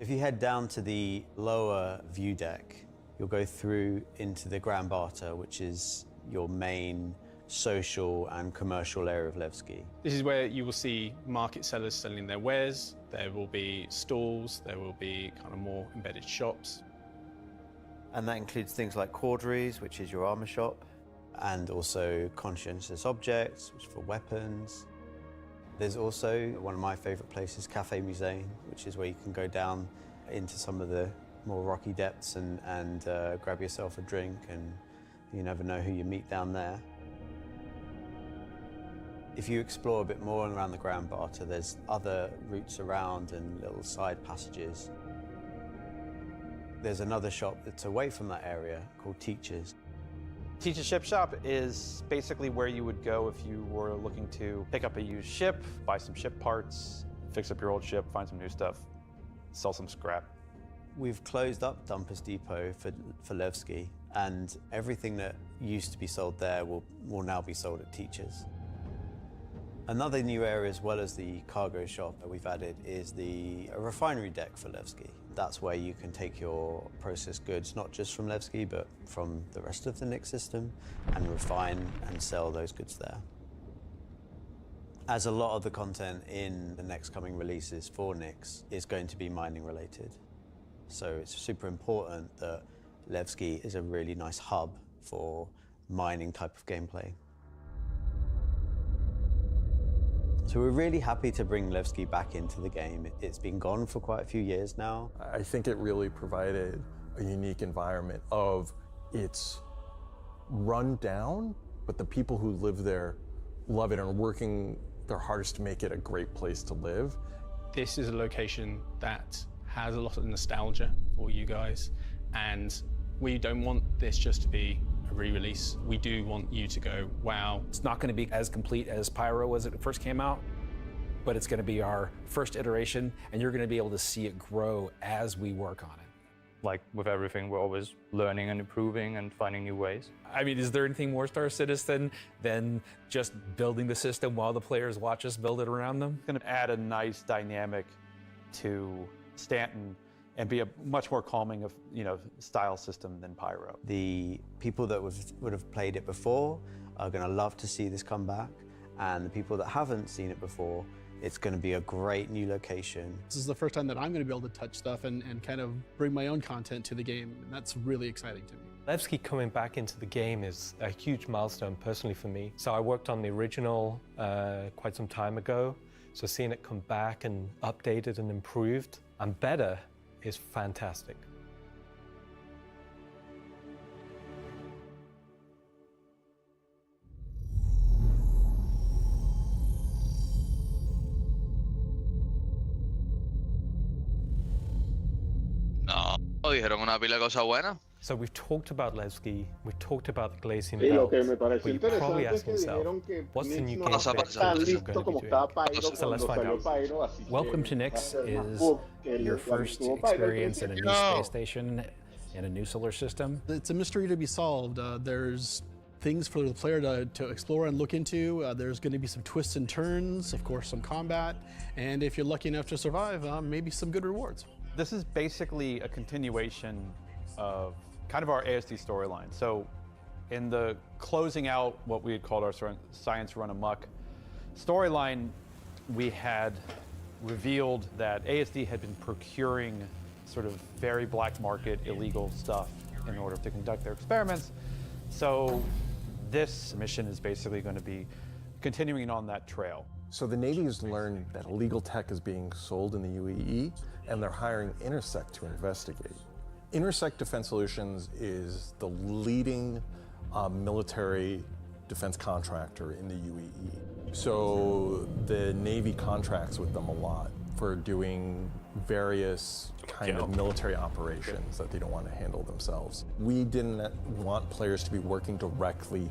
If you head down to the lower view deck, you'll go through into the Grand Barter, which is your main social and commercial area of Levski. This is where you will see market sellers selling their wares. There will be stalls, there will be kind of more embedded shops. And that includes things like Corderies, which is your armor shop, and also conscientious objects, which is for weapons. There's also one of my favorite places, Cafe Musée, which is where you can go down into some of the more rocky depths and grab yourself a drink, and you never know who you meet down there. If you explore a bit more around the Grand Barter, there's other routes around and little side passages. There's another shop that's away from that area called Teachers. Teach's Ship Shop is basically where you would go if you were looking to pick up a used ship, buy some ship parts, fix up your old ship, find some new stuff, sell some scrap. We've closed up Dumpers Depot for Levski, and everything that used to be sold there will now be sold at Teachers. Another new area, as well as the cargo shop that we've added, is the refinery deck for Levski. That's where you can take your processed goods, not just from Levski, but from the rest of the Nix system, and refine and sell those goods there. As a lot of the content in the next coming releases for Nix is going to be mining related. So it's super important that Levski is a really nice hub for mining type of gameplay. So we're really happy to bring Levski back into the game. It's been gone for quite a few years now. I think it really provided a unique environment of it's run down, but the people who live there love it and are working their hardest to make it a great place to live. This is a location that has a lot of nostalgia for you guys, and we don't want this just to be a re-release. We do want you to go, wow. It's not going to be as complete as Pyro was when it first came out, but it's going to be our first iteration, and you're going to be able to see it grow as we work on it. Like with everything, we're always learning and improving and finding new ways. I mean, is there anything more Star Citizen than just building the system while the players watch us build it around them? It's going to add a nice dynamic to Stanton and be a much more calming of, style system than Pyro. The people that would have played it before are going to love to see this come back, and the people that haven't seen it before, it's going to be a great new location. This is the first time that I'm going to be able to touch stuff and kind of bring my own content to the game, and that's really exciting to me. Levski coming back into the game is a huge milestone personally for me. So I worked on the original quite some time ago. So seeing it come back and updated and improved and better is fantastic. No, dijeron una pila de cosas buenas. So we've talked about Levski, we've talked about the Glacian Sí, lo Belt, que me pareció but you're probably interesante es asking que yourself, dijeron que what's the new Nix game no está fix tan that you're listo going to como be estaba doing? Pyro So let's cuando find salió out. Pyro, así Welcome que to va a Nix ser más is bug que your cuando first estuvo Pyro al experience in a new principio. space station in a new solar system. It's a mystery to be solved. There's things for the player to explore and look into. There's going to be some twists and turns, of course, some combat, and if you're lucky enough to survive, maybe some good rewards. This is basically a continuation of kind of our ASD storyline. So in the closing out what we had called our Science Run Amok storyline, we had revealed that ASD had been procuring sort of very black market illegal stuff in order to conduct their experiments. So this mission is basically going to be continuing on that trail. So the Navy has learned that illegal tech is being sold in the UAE, and they're hiring Intersect to investigate. Intersect Defense Solutions is the leading military defense contractor in the UAE. So the Navy contracts with them a lot for doing various kind of military operations that they don't want to handle themselves. We didn't want players to be working directly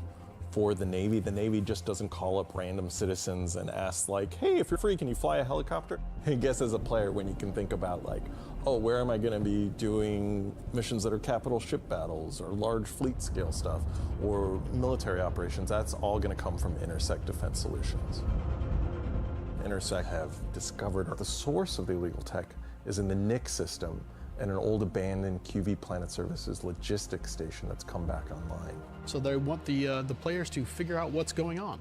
for the Navy. The Navy just doesn't call up random citizens and ask like, hey, if you're free, can you fly a helicopter? I guess as a player, when you can think about like, oh, where am I gonna be doing missions that are capital ship battles or large fleet scale stuff or military operations, that's all gonna come from Intersect Defense Solutions. Intersect have discovered the source of the illegal tech is in the Nix system and an old abandoned QV Planet Services logistics station that's come back online. So they want the players to figure out what's going on.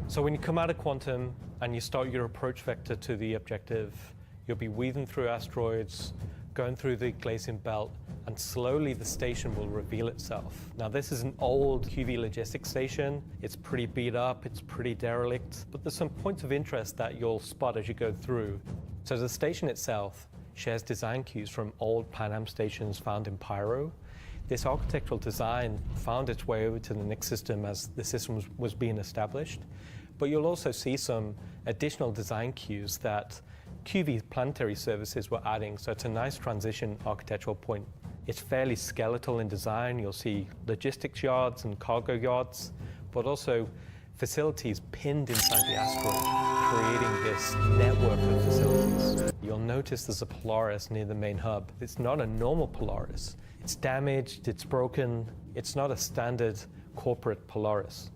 So when you come out of Quantum and you start your approach vector to the objective, you'll be weaving through asteroids, going through the Glacian Belt, and slowly the station will reveal itself. Now this is an old QV logistics station. It's pretty beat up, it's pretty derelict, but there's some points of interest that you'll spot as you go through. So the station itself shares design cues from old Pan Am stations found in Pyro. This architectural design found its way over to the Nix system as the system was being established. But you'll also see some additional design cues that QV Planetary Services were adding, so it's a nice transition architectural point. It's fairly skeletal in design. You'll see logistics yards and cargo yards, but also facilities pinned inside the asteroid, creating this network of facilities. You'll notice there's a Polaris near the main hub. It's not a normal Polaris. It's damaged, it's broken. It's not a standard corporate Polaris.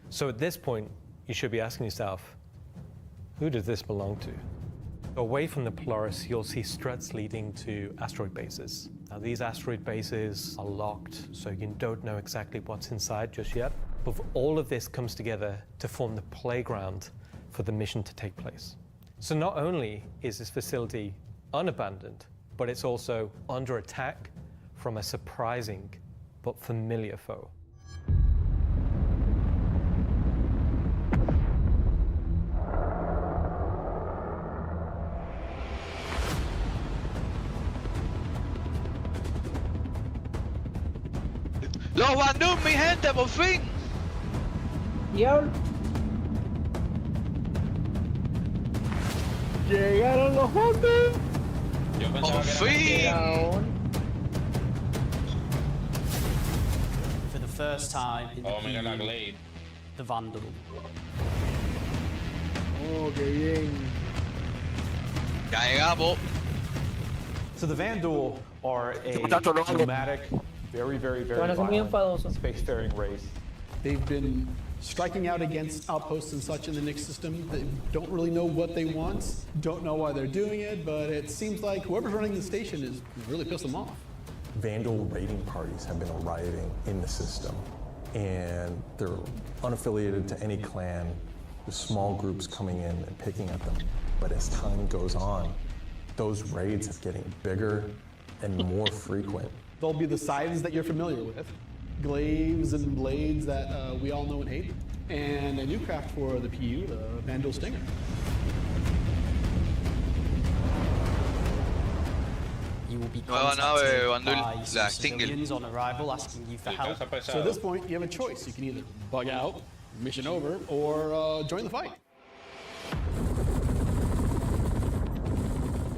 So at this point, you should be asking yourself, who does this belong to? Away from the Polaris, you'll see struts leading to asteroid bases. Now, these asteroid bases are locked, so you don't know exactly what's inside just yet. But all of this comes together to form the playground for the mission to take place. So not only is this facility unabandoned, but it's also under attack from a surprising but familiar foe. ¡Los Bandung, mi gente, por fin! Diablo. Llegaron los Bandung. Yo pensaba ¡Por que era fin! For the first time in Oh, mira la Glade. the Vandal. Oh, qué bien. Ya llegamos. So the Vandal are a nomadic, very Van a ser muy violent enfadosos. spacefaring race. They've been striking out against outposts and such in the Nix system. They don't really know what they want, don't know why they're doing it, but it seems like whoever's running the station is really pissed them off. Vandal raiding parties have been arriving in the system, and they're unaffiliated to any clan. There's small groups coming in and picking at them. But as time goes on, those raids are getting bigger and more frequent. They'll be the scythes that you're familiar with, glaives and blades that we all know and hate. and a new craft for the PU, the Vandal Stinger. You will be Nueva nave, contacted Bandul, by la some Stinger. civilians on arrival asking you for help. So at this point, you have a choice. You can either bug out, mission over, or join the fight.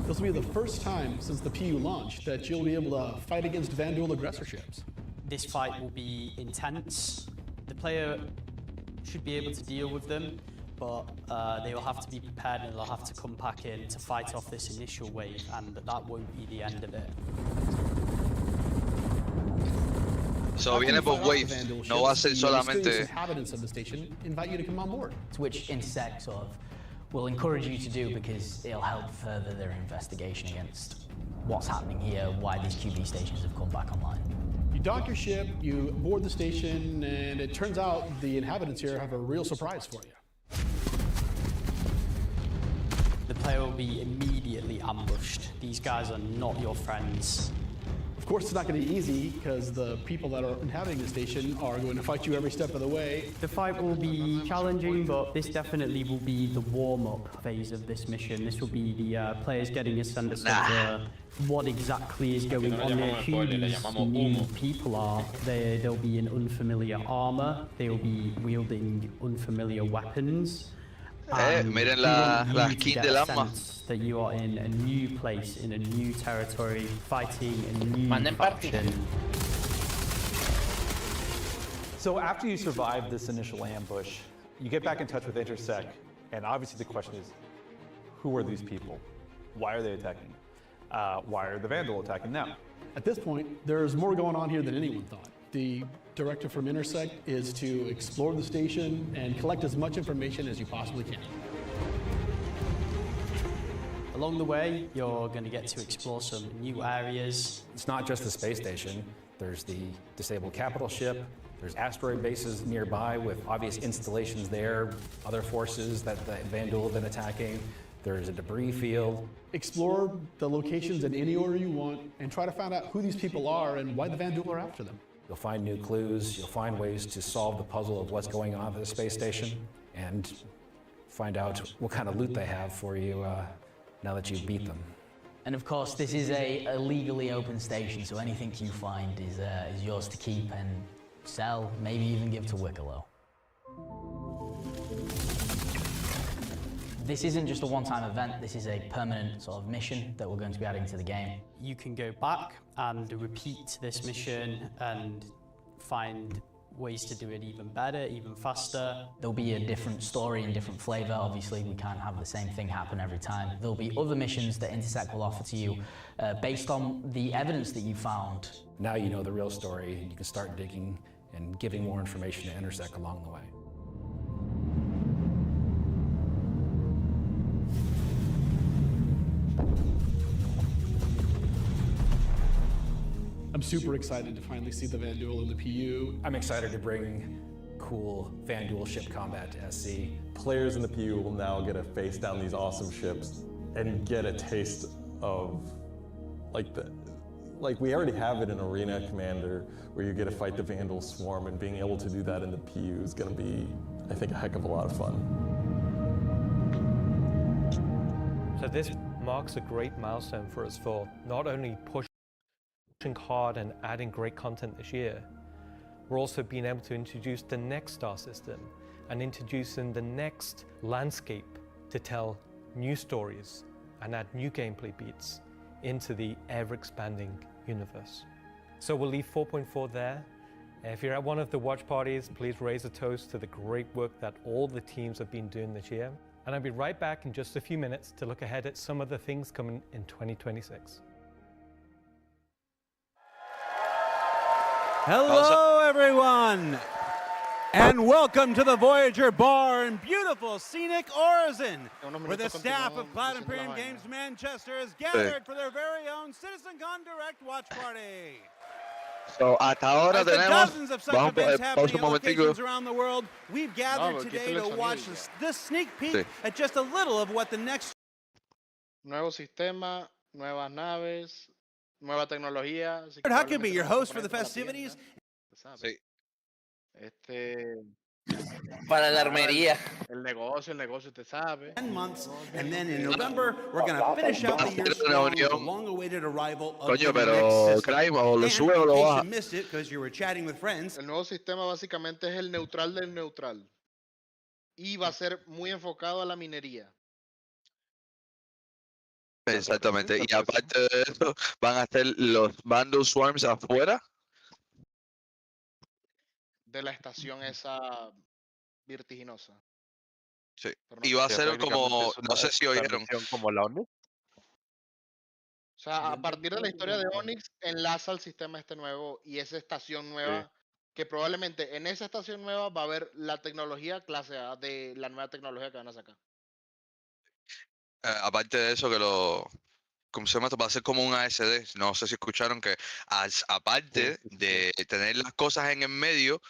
This will be the first time since the PU launch that you'll be able to fight against Vandal aggressor ships. This fight will be intense. The player should be able to deal with them, but they will have to be prepared and they'll have to come back in to fight off this initial wave, and that won't be the end of it. So viene por waves, no va a ser solamente. Inhabitants of the station invite you to come on board. Which Intersect sort of will encourage you to do because it'll help further their investigation against what's happening here, why these QV stations have come back online. You dock your ship, you board the station, and it turns out the inhabitants here have a real surprise for you. The player will be immediately ambushed. These guys are not your friends. Of course, it's not going to be easy because the people that are inhabiting the station are going to fight you every step of the way. The fight will be challenging, but this definitely will be the warm-up phase of this mission. This will be the players getting a sense of what exactly is going on here, who these new people are. They'll be in unfamiliar armor. They'll be wielding unfamiliar weapons. Miren la skin del alma. That you are in a new place, in a new territory, fighting a new faction. So after you survive this initial ambush, you get back in touch with Intersect, and obviously the question is, who are these people? Why are they attacking? Why are the Vandal attacking now? At this point, there's more going on here than anyone thought. The directive from Intersect is to explore the station and collect as much information as you possibly can. Along the way, you're going to get to explore some new areas. It's not just the space station. There's the disabled capital ship. There's asteroid bases nearby with obvious installations there, other forces that the Vandal have been attacking. There's a debris field. Explore the locations in any order you want and try to find out who these people are and why the Vandal are after them. You'll find new clues. You'll find ways to solve the puzzle of what's going on at the space station and find out what kind of loot they have for you now that you've beat them. And of course, this is a legally open station, so anything you find is yours to keep and sell, maybe even give to Wicklow. This isn't just a one-time event, this is a permanent sort of mission that we're going to be adding to the game. You can go back and repeat this mission and find ways to do it even better, even faster. There'll be a different story and different flavor. Obviously, we can't have the same thing happen every time. There'll be other missions that Intersect will offer to you based on the evidence that you found. Now you know the real story, and you can start digging and giving more information to Intersect along the way. I'm super excited to finally see the Vandal and the PU. I'm excited to bring cool Vandal ship combat to SC. Players in the PU will now get to face down these awesome ships and get a taste of like we already have it in Arena Commander, where you get to fight the Vandal swarm, and being able to do that in the PU is going to be, I think, a heck of a lot of fun. So this marks a great milestone for us for not only pushing hard and adding great content this year, we're also being able to introduce the next star system and introducing the next landscape to tell new stories and add new gameplay beats into the ever-expanding universe. So we'll leave 4.4 there. If you're at one of the watch parties, please raise a toast to the great work that all the teams have been doing this year. And I'll be right back in just a few minutes to look ahead at some of the things coming in 2026. Hello, everyone, and welcome to the Voyager Bar in beautiful scenic Orison, where the staff of Cloud Imperium Games Manchester is gathered for their very own CitizenCon Direct watch party. So, hasta ahora As the tenemos, dozens of such vamos events pausa happening un in momentico. locations around the world, we've gathered No, today quítale el to watch sonido this sneak peek Sí. at just a little of what the next Nuevo sistema, nuevas naves, nueva tecnología. así que Huckabee, probablemente your los host for the componentes de la festivities. tienda, se sabe. Para la armería. El negocio, usted sabe. 10 months, and then in November, we're going to finish out the year strong with the long-awaited arrival of Coño, the pero Nix system. Crime, o lo And sube o in lo case baja. you missed it because you were chatting with friends, El nuevo sistema básicamente es el neutral del neutral. Y va a ser muy enfocado a la minería. Exactamente. Y aparte de eso, van a hacer los Bundle Swarms afuera. De la estación esa vertiginosa. Sí. Y va a ser como, no sé si una oyeron. misión como la ONU. O sea, a partir de la historia de Onyx, enlaza al sistema este nuevo y esa estación nueva, que probablemente en esa estación nueva va a haber la tecnología clase A de la nueva tecnología que van a sacar. Aparte de eso, que ¿cómo se llama? Va a ser como un ASD. No sé si escucharon que aparte de tener las cosas en el medio,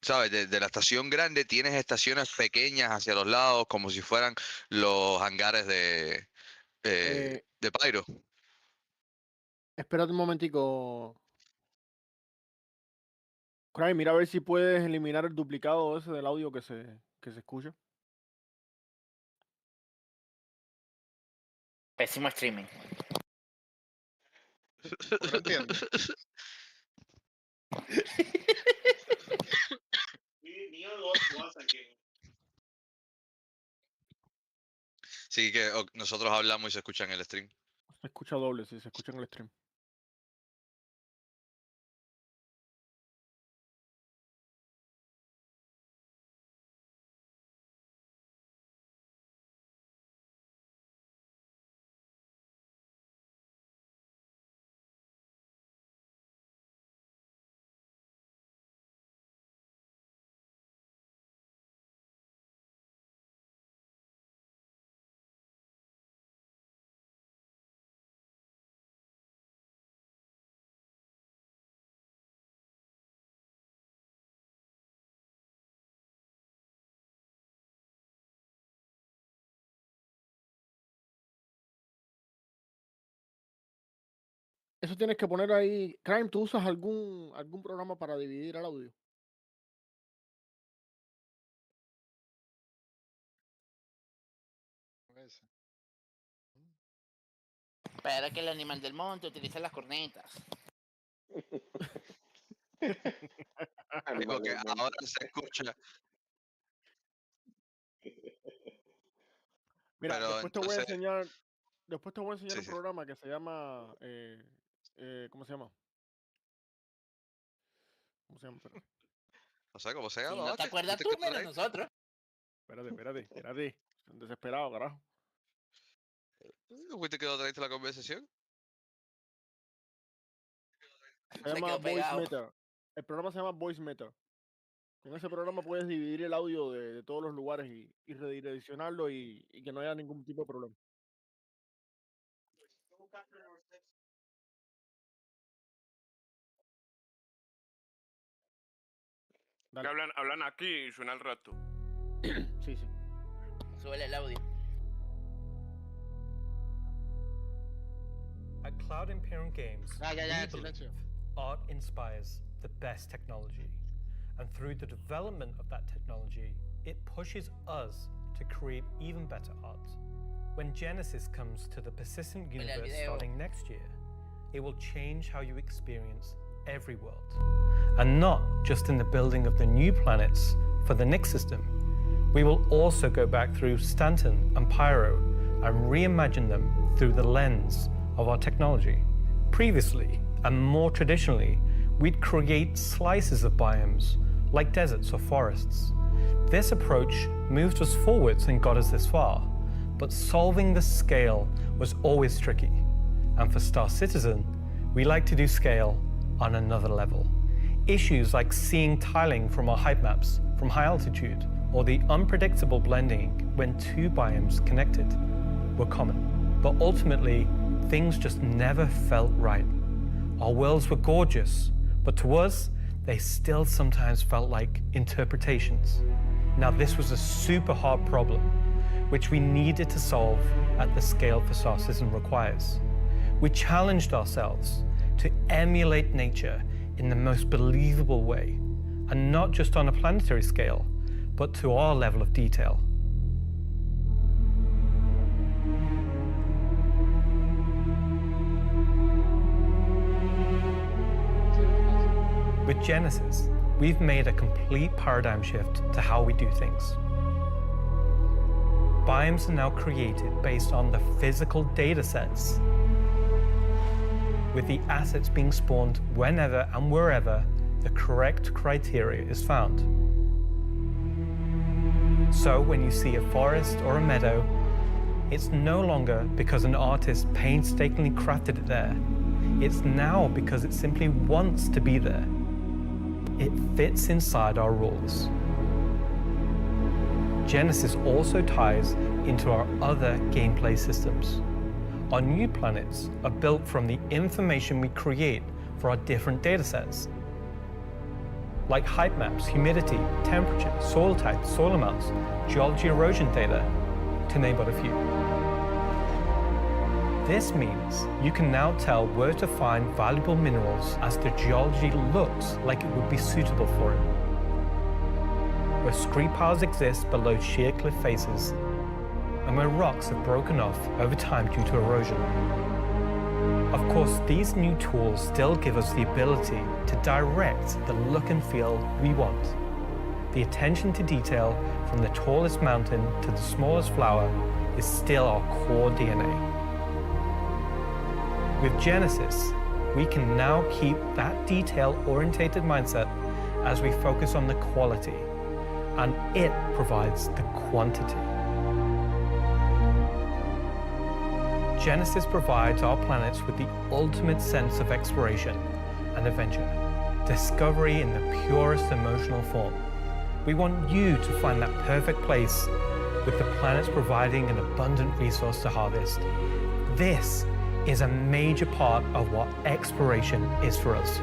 ¿sabes? De la estación grande, tienes estaciones pequeñas hacia los lados, como si fueran los hangares de Pyro. Espérate un momentico. Crime, mira a ver si puedes eliminar el duplicado ese del audio que se escucha. Pésimo streaming. No entiendo. Sí, que nosotros hablamos y se escucha en el stream. Se escucha doble, sí, se escucha en el stream. Eso tienes que poner ahí. Crime, ¿tú usas algún programa para dividir el audio? Para que el animal del monte utilice las cornetas. Digo que ahora se escucha. Mira, Pero después te voy a entonces, enseñar un sí. programa que se llama ¿cómo se llama? ¿Cómo se llama? Espérate. No sé cómo se Si llama. no te acuerdas tú, menos nosotros. Espérate. Estoy desesperado, carajo. ¿Fuiste que no traíste la conversación? Se llama Voice Meter. El programa se llama Voice Meter. Con ese programa puedes dividir el audio de todos los lugares y redireccionarlo y que no haya ningún tipo de problema. Que hablan aquí y suena al rato. Sí. Súbele el audio. At Cloud Imperium Games, ya, we silencio. believe art inspires the best technology. And through the development of that technology, it pushes us to create even better art. When Genesis comes to the persistent universe starting next year, it will change how you experience every world. And not just in the building of the new planets for the Nix system. We will also go back through Stanton and Pyro and reimagine them through the lens of our technology. Previously, and more traditionally, we'd create slices of biomes, like deserts or forests. This approach moved us forwards and got us this far, but solving the scale was always tricky. And for Star Citizen, we like to do scale on another level. Issues like seeing tiling from our height maps from high altitude, or the unpredictable blending when two biomes connected, were common. But ultimately, things just never felt right. Our worlds were gorgeous, but to us, they still sometimes felt like interpretations. Now, this was a super hard problem, which we needed to solve at the scale for Star Citizen requires. We challenged ourselves to emulate nature in the most believable way, and not just on a planetary scale, but to our level of detail. With Genesis, we've made a complete paradigm shift to how we do things. Biomes are now created based on the physical data sets, with the assets being spawned whenever and wherever the correct criteria is found. So when you see a forest or a meadow, it's no longer because an artist painstakingly crafted it there. It's now because it simply wants to be there. It fits inside our rules. Genesis also ties into our other gameplay systems. Our new planets are built from the information we create for our different datasets, like height maps, humidity, temperature, soil type, soil amounts, geology erosion data, to name but a few. This means you can now tell where to find valuable minerals as the geology looks like it would be suitable for it. Where scree piles exist below sheer cliff faces, and where rocks have broken off over time due to erosion. Of course, these new tools still give us the ability to direct the look and feel we want. The attention to detail from the tallest mountain to the smallest flower is still our core DNA. With Genesis, we can now keep that detail-orientated mindset as we focus on the quality, and it provides the quantity. Genesis provides our planets with the ultimate sense of exploration and adventure, discovery in the purest emotional form. We want you to find that perfect place, with the planets providing an abundant resource to harvest. This is a major part of what exploration is for us.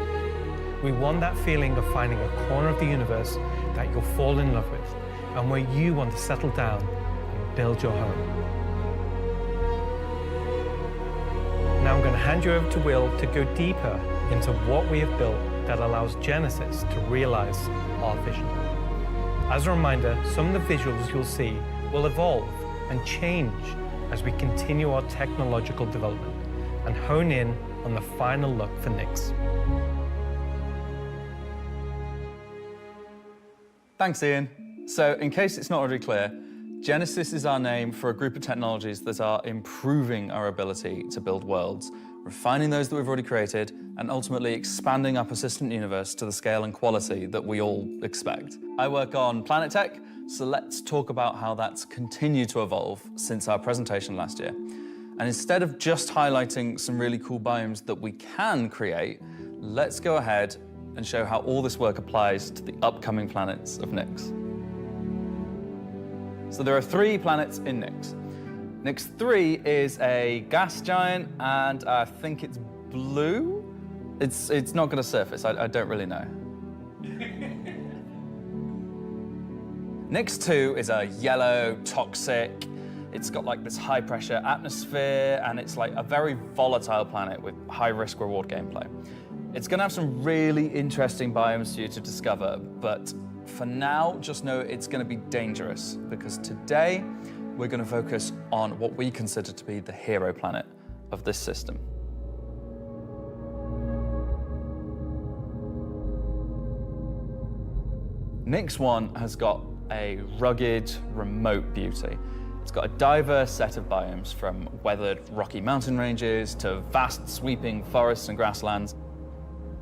We want that feeling of finding a corner of the universe that you'll fall in love with, and where you want to settle down and build your home. Now I'm going to hand you over to Will to go deeper into what we have built that allows Genesis to realize our vision. As a reminder, some of the visuals you'll see will evolve and change as we continue our technological development and hone in on the final look for Nyx. Thanks, Ian. So, in case it's not already clear, Genesis is our name for a group of technologies that are improving our ability to build worlds, refining those that we've already created, and ultimately expanding our persistent universe to the scale and quality that we all expect. I work on planet tech, so let's talk about how that's continued to evolve since our presentation last year. And instead of just highlighting some really cool biomes that we can create, let's go ahead and show how all this work applies to the upcoming planets of Nyx. So there are 3 planets in Nyx. Nyx 3 is a gas giant, and I think it's blue. It's not going to surface, I don't really know. Nyx 2 is a yellow, toxic, it's got like this high pressure atmosphere, and it's like a very volatile planet with high risk reward gameplay. It's gonna have some really interesting biomes for you to discover, but for now, just know it's gonna be dangerous, because today we're gonna focus on what we consider to be the hero planet of this system. Nyx 1 has got a rugged, remote beauty. It's got a diverse set of biomes, from weathered rocky mountain ranges to vast sweeping forests and grasslands,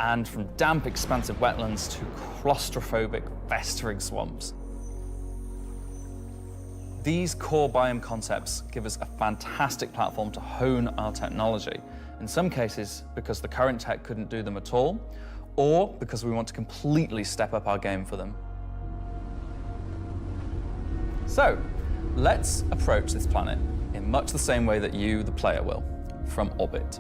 and from damp expansive wetlands to claustrophobic festering swamps. These core biome concepts give us a fantastic platform to hone our technology, in some cases because the current tech couldn't do them at all, or because we want to completely step up our game for them. So, let's approach this planet in much the same way that you, the player, will, from orbit.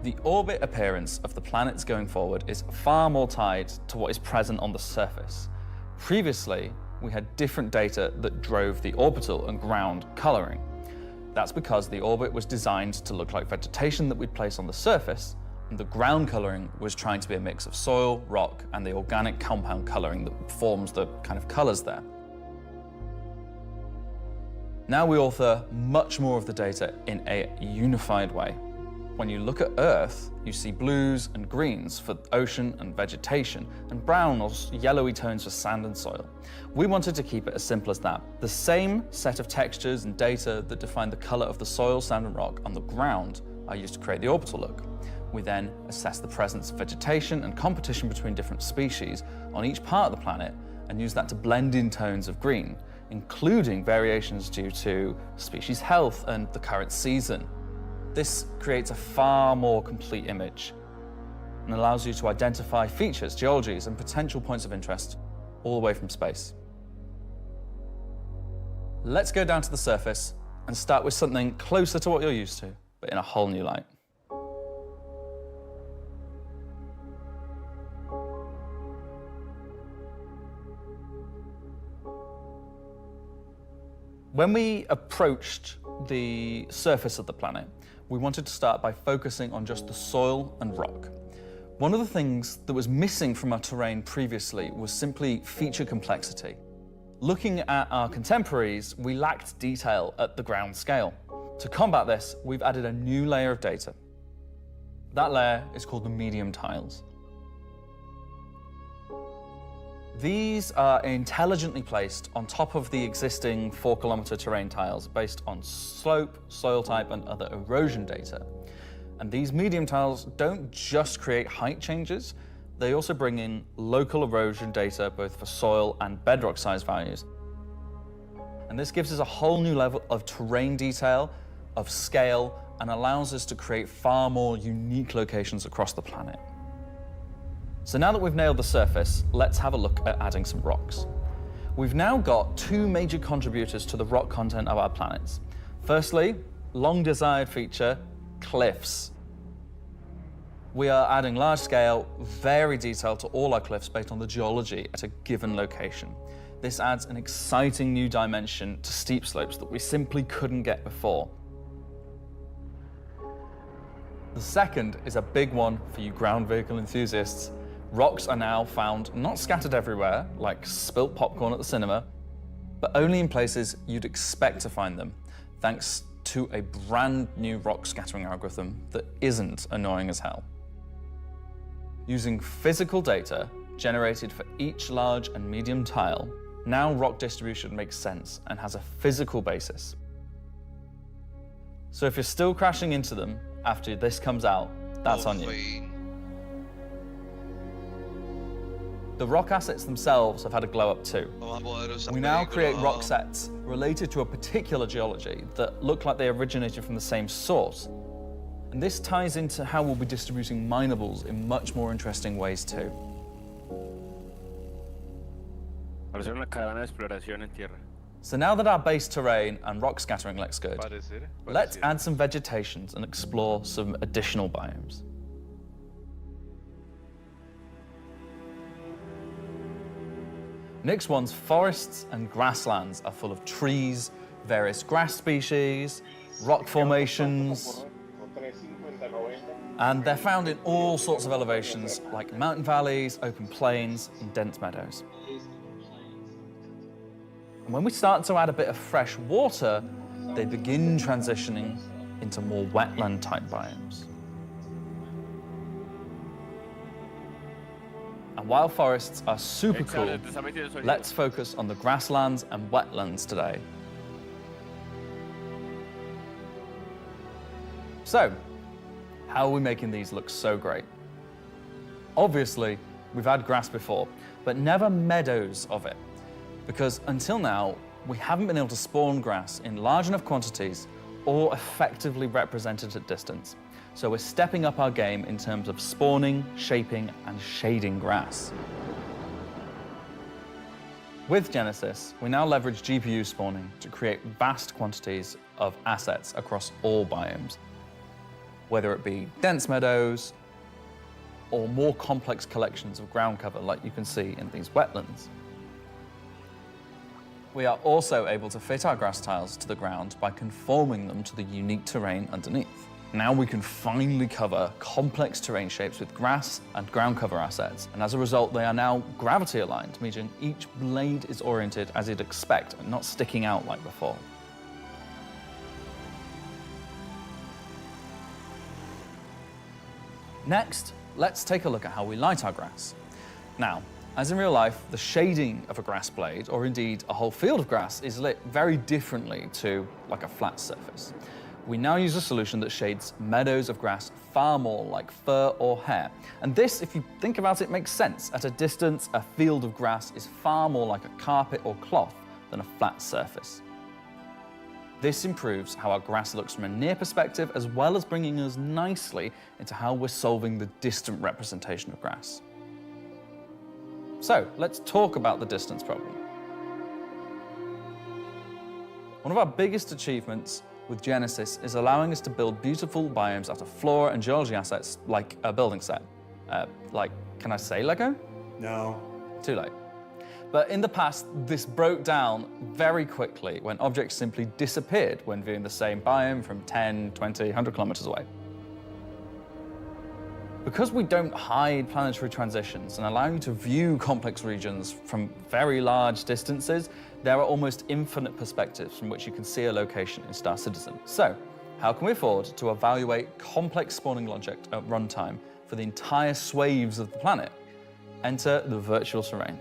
The orbit appearance of the planets going forward is far more tied to what is present on the surface. Previously, we had different data that drove the orbital and ground coloring. That's because the orbit was designed to look like vegetation that we'd place on the surface, The ground coloring was trying to be a mix of soil, rock, and the organic compound coloring that forms the kind of colors there. Now we author much more of the data in a unified way. When you look at Earth, you see blues and greens for ocean and vegetation, and brown or yellowy tones for sand and soil. We wanted to keep it as simple as that. The same set of textures and data that define the color of the soil, sand, and rock on the ground are used to create the orbital look. We then assess the presence of vegetation and competition between different species on each part of the planet and use that to blend in tones of green, including variations due to species health and the current season. This creates a far more complete image and allows you to identify features, geologies, and potential points of interest all the way from space. Let's go down to the surface and start with something closer to what you're used to, but in a whole new light. When we approached the surface of the planet, we wanted to start by focusing on just the soil and rock. One of the things that was missing from our terrain previously was simply feature complexity. Looking at our contemporaries, we lacked detail at the ground scale. To combat this, we've added a new layer of data. That layer is called the medium tiles. These are intelligently placed on top of the existing 4-kilometer terrain tiles based on slope, soil type, and other erosion data. And these medium tiles don't just create height changes, they also bring in local erosion data both for soil and bedrock size values. And this gives us a whole new level of terrain detail, of scale, and allows us to create far more unique locations across the planet. So now that we've nailed the surface, let's have a look at adding some rocks. We've now got two major contributors to the rock content of our planets. Firstly, long desired feature, cliffs. We are adding large scale, very detailed to all our cliffs based on the geology at a given location. This adds an exciting new dimension to steep slopes that we simply couldn't get before. The second is a big one for you ground vehicle enthusiasts. Rocks are now found not scattered everywhere, like spilt popcorn at the cinema, but only in places you'd expect to find them, thanks to a brand new rock scattering algorithm that isn't annoying as hell. Using physical data generated for each large and medium tile, now rock distribution makes sense and has a physical basis. So if you're still crashing into them after this comes out, that's on you. The rock assets themselves have had a glow up too. We now create rock sets related to a particular geology that look like they originated from the same source. And this ties into how we'll be distributing minables in much more interesting ways too. So now that our base terrain and rock scattering looks good, let's add some vegetations and explore some additional biomes. Nyx One's forests and grasslands are full of trees, various grass species, rock formations, and they're found in all sorts of elevations like mountain valleys, open plains, and dense meadows. And when we start to add a bit of fresh water, they begin transitioning into more wetland-type biomes. And while forests are super cool, let's focus on the grasslands and wetlands today. So, how are we making these look so great? Obviously, we've had grass before, but never meadows of it. Because until now, we haven't been able to spawn grass in large enough quantities or effectively represented at distance. So we're stepping up our game in terms of spawning, shaping, and shading grass. With Genesis, we now leverage GPU spawning to create vast quantities of assets across all biomes, whether it be dense meadows or more complex collections of ground cover like you can see in these wetlands. We are also able to fit our grass tiles to the ground by conforming them to the unique terrain underneath. Now we can finally cover complex terrain shapes with grass and ground cover assets, and as a result they are now gravity aligned, meaning each blade is oriented as you'd expect and not sticking out like before. Next, let's take a look at how we light our grass. Now, as in real life, the shading of a grass blade, or indeed a whole field of grass, is lit very differently to like a flat surface. We now use a solution that shades meadows of grass far more like fur or hair. And this, if you think about it, makes sense. At a distance, a field of grass is far more like a carpet or cloth than a flat surface. This improves how our grass looks from a near perspective, as well as bringing us nicely into how we're solving the distant representation of grass. So, let's talk about the distance problem. One of our biggest achievements with Genesis is allowing us to build beautiful biomes out of flora and geology assets like a building set. Can I say Lego? No. Too late. But in the past, this broke down very quickly when objects simply disappeared when viewing the same biome from 10, 20, 100 kilometers away. Because we don't hide planetary transitions and allow you to view complex regions from very large distances, there are almost infinite perspectives from which you can see a location in Star Citizen. So, how can we afford to evaluate complex spawning logic at runtime for the entire swathes of the planet? Enter the virtual terrain.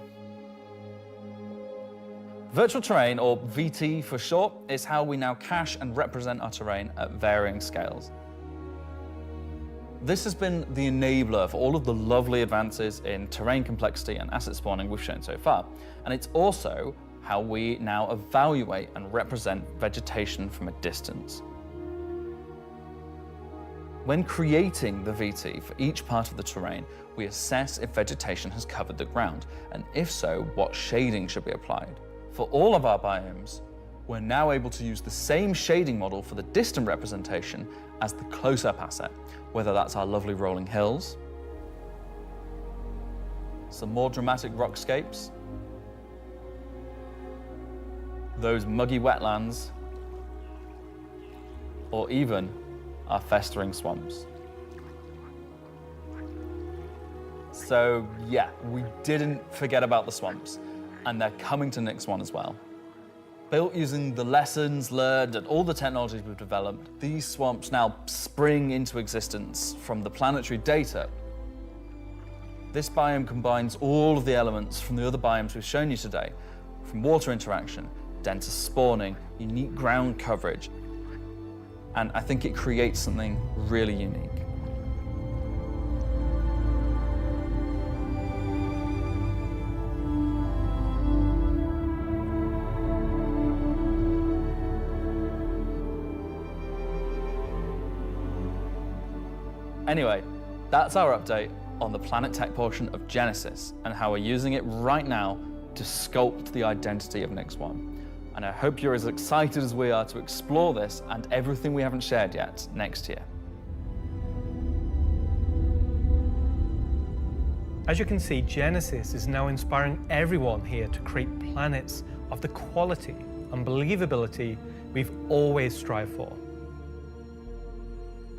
Virtual terrain, or VT for short, is how we now cache and represent our terrain at varying scales. This has been the enabler for all of the lovely advances in terrain complexity and asset spawning we've shown so far. And it's also how we now evaluate and represent vegetation from a distance. When creating the VT for each part of the terrain, we assess if vegetation has covered the ground, and if so, what shading should be applied. For all of our biomes, we're now able to use the same shading model for the distant representation as the close-up asset, whether that's our lovely rolling hills, some more dramatic rockscapes, those muggy wetlands, or even our festering swamps. So yeah, we didn't forget about the swamps, and they're coming to Nyx 1 as well. Built using the lessons learned and all the technologies we've developed, these swamps now spring into existence from the planetary data. This biome combines all of the elements from the other biomes we've shown you today, from water interaction, denser spawning, unique ground coverage, and I think it creates something really unique. Anyway, that's our update on the Planet Tech portion of Genesis and how we're using it right now to sculpt the identity of Nyx 1. And I hope you're as excited as we are to explore this and everything we haven't shared yet next year. As you can see, Genesis is now inspiring everyone here to create planets of the quality and believability we've always strived for.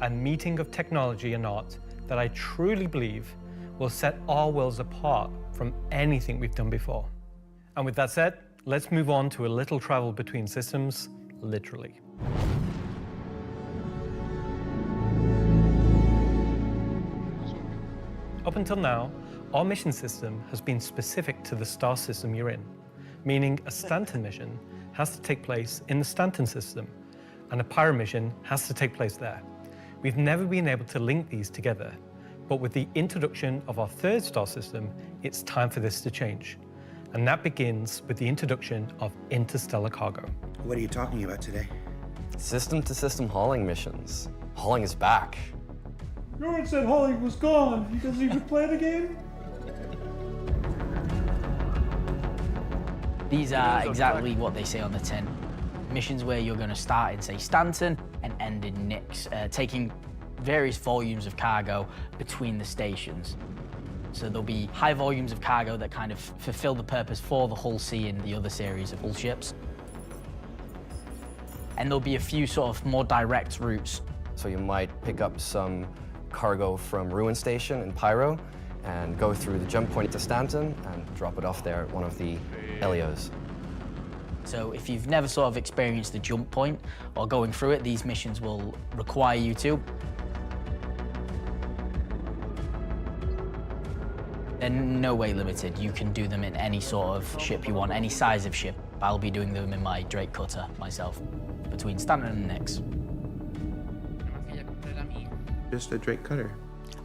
A meeting of technology and art that I truly believe will set our worlds apart from anything we've done before. And with that said, let's move on to a little travel between systems, literally. Up until now, our mission system has been specific to the star system you're in, meaning a Stanton mission has to take place in the Stanton system, and a Pyro mission has to take place there. We've never been able to link these together, but with the introduction of our third star system, it's time for this to change. And that begins with the introduction of interstellar cargo. What are you talking about today? System-to-system hauling missions. Hauling is back. No one said hauling was gone. He doesn't even play the game. These are exactly what they say on the tin. Missions where you're going to start in, say, Stanton and end in Nyx, taking various volumes of cargo between the stations. So there'll be high volumes of cargo that kind of fulfill the purpose for the Hull C and the other series of Hull ships. And there'll be a few sort of more direct routes So you might pick up some cargo from Ruin Station in Pyro and go through the jump point to Stanton and drop it off there at one of the LEOs. So if you've never sort of experienced the jump point or going through it, these missions will require you to. They're no way limited. You can do them in any sort of ship you want, any size of ship. I'll be doing them in my Drake cutter myself, between Stanton and Nyx. Just a Drake cutter.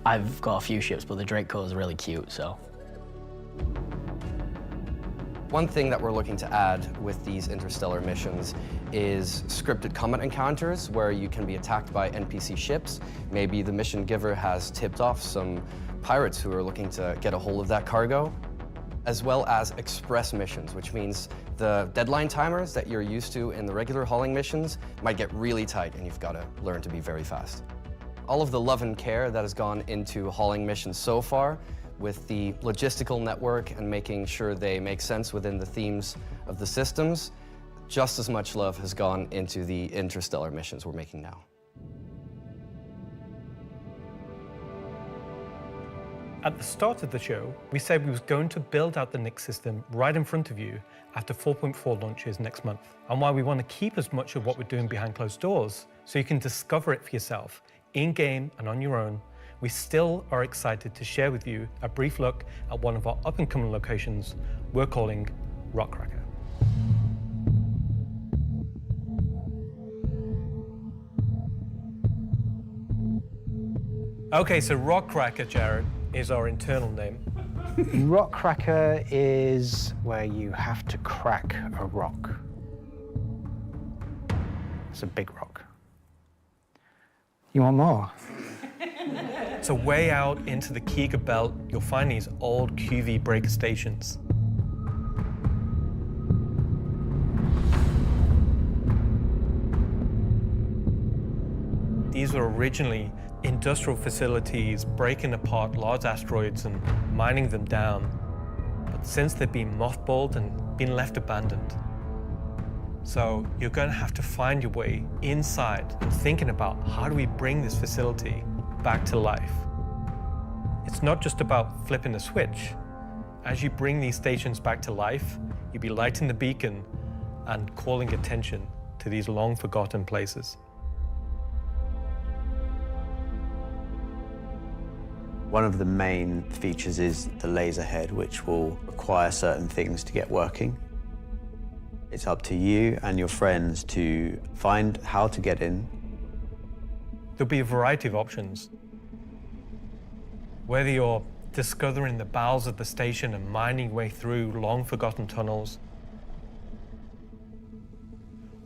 I've got a few ships, but the Drake cutter is really cute, so. One thing that we're looking to add with these interstellar missions is scripted combat encounters where you can be attacked by NPC ships. Maybe the mission giver has tipped off some pirates who are looking to get a hold of that cargo, as well as express missions, which means the deadline timers that you're used to in the regular hauling missions might get really tight and you've got to learn to be very fast. All of the love and care that has gone into hauling missions so far, with the logistical network and making sure they make sense within the themes of the systems, just as much love has gone into the interstellar missions we're making now. At the start of the show, we said we was going to build out the Nyx system right in front of you after 4.4 launches next month, and why we want to keep as much of what we're doing behind closed doors so you can discover it for yourself, in-game and on your own. We still are excited to share with you a brief look at one of our up-and-coming locations we're calling Rockcracker. Okay, so Rockcracker, Jared, is our internal name. Rockcracker is where you have to crack a rock. It's a big rock. You want more? So way out into the Keegar Belt, you'll find these old QV breaker stations. These were originally industrial facilities breaking apart large asteroids and mining them down. But since they've been mothballed and been left abandoned. So you're going to have to find your way inside and thinking about how do we bring this facility back to life. It's not just about flipping a switch. As you bring these stations back to life, you'll be lighting the beacon and calling attention to these long forgotten places. One of the main features is the laser head, which will require certain things to get working. It's up to you and your friends to find how to get in. There'll be a variety of options. Whether you're discovering the bowels of the station and mining your way through long-forgotten tunnels,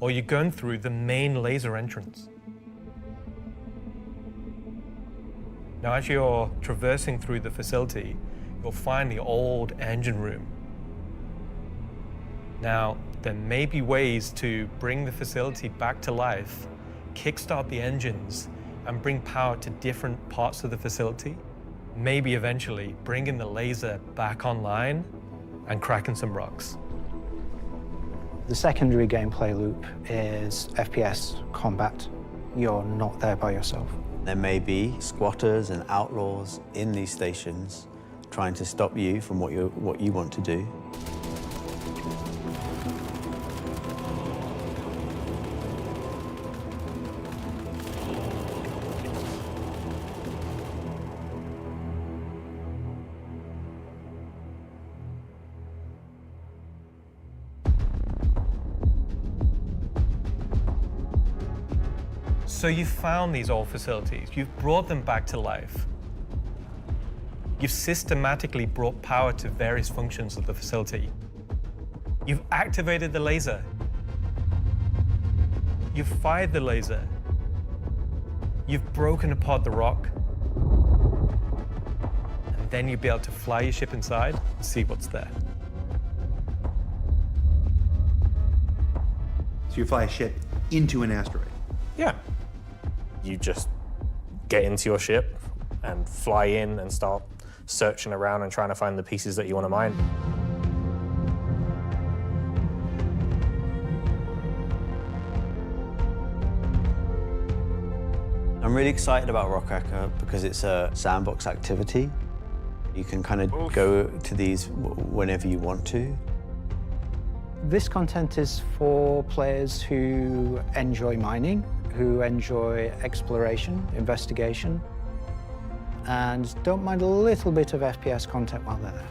or you're going through the main laser entrance. Now, as you're traversing through the facility, you'll find the old engine room. Now, there may be ways to bring the facility back to life, kickstart the engines, and bring power to different parts of the facility. Maybe eventually bringing the laser back online and cracking some rocks. The secondary gameplay loop is FPS combat. You're not there by yourself. There may be squatters and outlaws in these stations trying to stop you from what you want to do. So you've found these old facilities, you've brought them back to life. You've systematically brought power to various functions of the facility. You've activated the laser. You've fired the laser. You've broken apart the rock. And then you'll be able to fly your ship inside and see what's there. So you fly a ship into an asteroid? Yeah. You just get into your ship and fly in and start searching around and trying to find the pieces that you want to mine. I'm really excited about Rockcracker because it's a sandbox activity. You can kind of go to these whenever you want to. This content is for players who enjoy mining, who enjoy exploration, investigation, and don't mind a little bit of FPS content while they're there.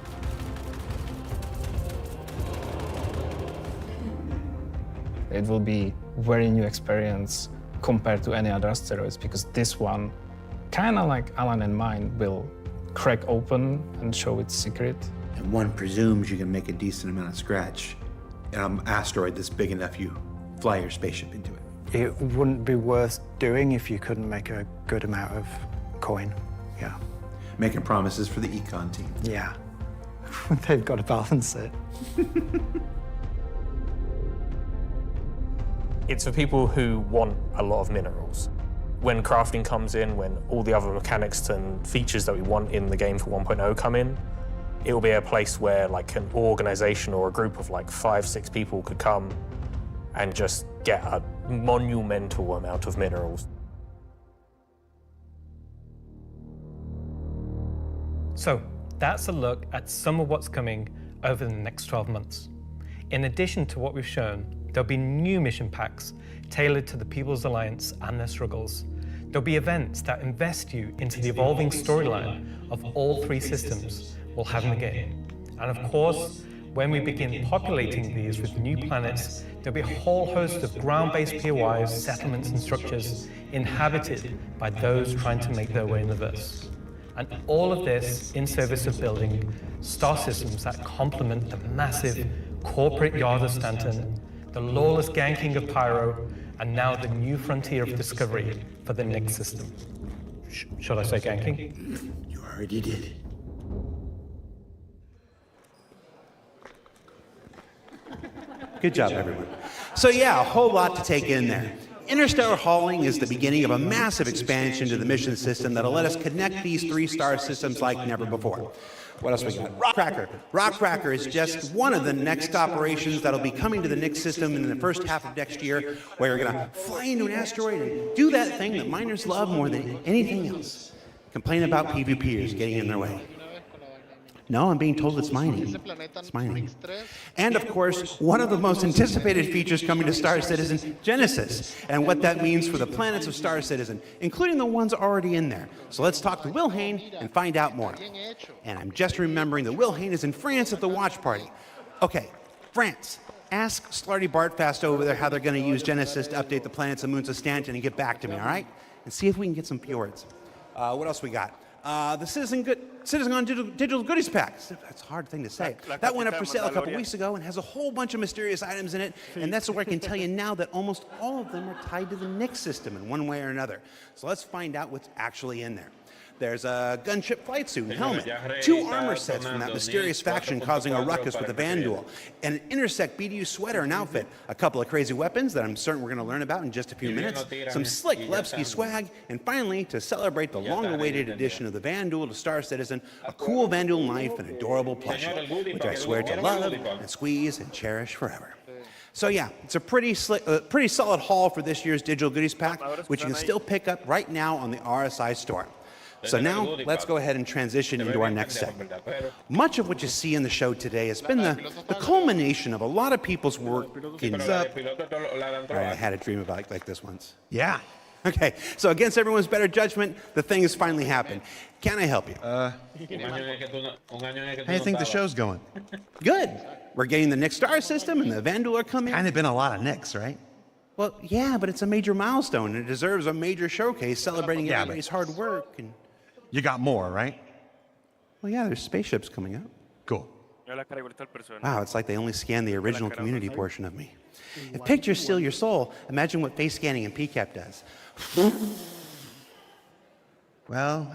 It will be a very new experience compared to any other asteroids, because this one, kind of like Alan and mine, will crack open and show its secret. And one presumes you can make a decent amount of scratch on an asteroid that's big enough you fly your spaceship into it. It wouldn't be worth doing if you couldn't make a good amount of coin, yeah. Making promises for the econ team. Yeah, they've got to balance it. It's for people who want a lot of minerals. When crafting comes in, when all the other mechanics and features that we want in the game for 1.0 come in, it will be a place where like an organization or a group of like 5-6 people could come and just get a monumental amount of minerals. So that's a look at some of what's coming over the next 12 months. In addition to what we've shown, there'll be new mission packs tailored to the People's Alliance and their struggles. There'll be events that invest you into the evolving storyline of all 3 systems we'll have in the game. And of course, when we begin populating these with new planets, there'll be a whole host of ground-based POIs, settlements and structures inhabited by those trying to make their way in the verse. And all of this in service of building star systems that complement the massive corporate yard of Stanton, the lawless ganking of Pyro, and now the new frontier of discovery for the Nyx system. Should I say ganking? You already did. Good job, everyone. So yeah, a whole lot to take in there. Interstellar hauling is the beginning of a massive expansion to the mission system that'll let us connect these 3-star systems like never before. What else we got? Rockcracker. Rockcracker is just one of the next operations that'll be coming to the Nyx system in the first half of next year, where you're gonna fly into an asteroid and do that thing that miners love more than anything else. Complain about PvPers getting in their way. No, I'm being told it's mining. It's mining. And of course, one of the most anticipated features coming to Star Citizen, Genesis, and what that means for the planets of Star Citizen, including the ones already in there. So let's talk to Will Hain and find out more. And I'm just remembering that Will Hain is in France at the watch party. Okay, France. Ask Slarty Bartfast over there how they're going to use Genesis to update the planets and moons of Stanton and get back to me, all right? And see if we can get some fjords. What else we got? The Citizen on Digital Goodies Pack. That's a hard thing to say. That went up for sale a couple weeks ago and has a whole bunch of mysterious items in it. And that's where I can tell you now that almost all of them are tied to the Nyx system in one way or another. So let's find out what's actually in there. There's a gunship flight suit and helmet, 2 armor sets from that mysterious faction causing a ruckus with the Van Duel, and an Intersect BDU sweater and outfit, a couple of crazy weapons that I'm certain we're going to learn about in just a few minutes, some slick Levski swag, and finally, to celebrate the long-awaited addition of the Van Duel to Star Citizen, a cool Van Duel knife and adorable plushie, which I swear to love and squeeze and cherish forever. So yeah, it's a pretty solid haul for this year's Digital Goodies Pack, which you can still pick up right now on the RSI store. So now, let's go ahead and transition into our next segment. Much of what you see in the show today has been the culmination of a lot of people's work in... I had a dream about like this once. Yeah. Okay, so against everyone's better judgment, the thing has finally happened. Can I help you? How do you think the show's going? Good. We're getting the Nyx star system and the Van Duel are coming. Kind of been a lot of Nyx, right? Well, yeah, but it's a major milestone and it deserves a major showcase celebrating everybody's hard work. And you got more, right? Well, yeah, there's spaceships coming up. Cool. Wow, it's like they only scanned the original community portion of me. If pictures steal your soul, imagine what face scanning and PCAP does. Well,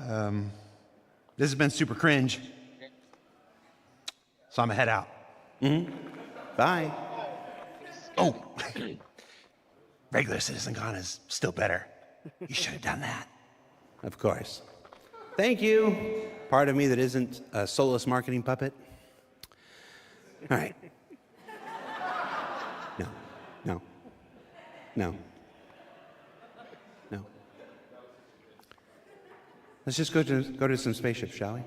this has been super cringe. So I'm gonna head out. Bye. Oh, regular Citizen Con is still better. You should have done that. Of course. Thank you. Part of me that isn't a soulless marketing puppet. All right. No. Let's just go to some spaceships, shall we?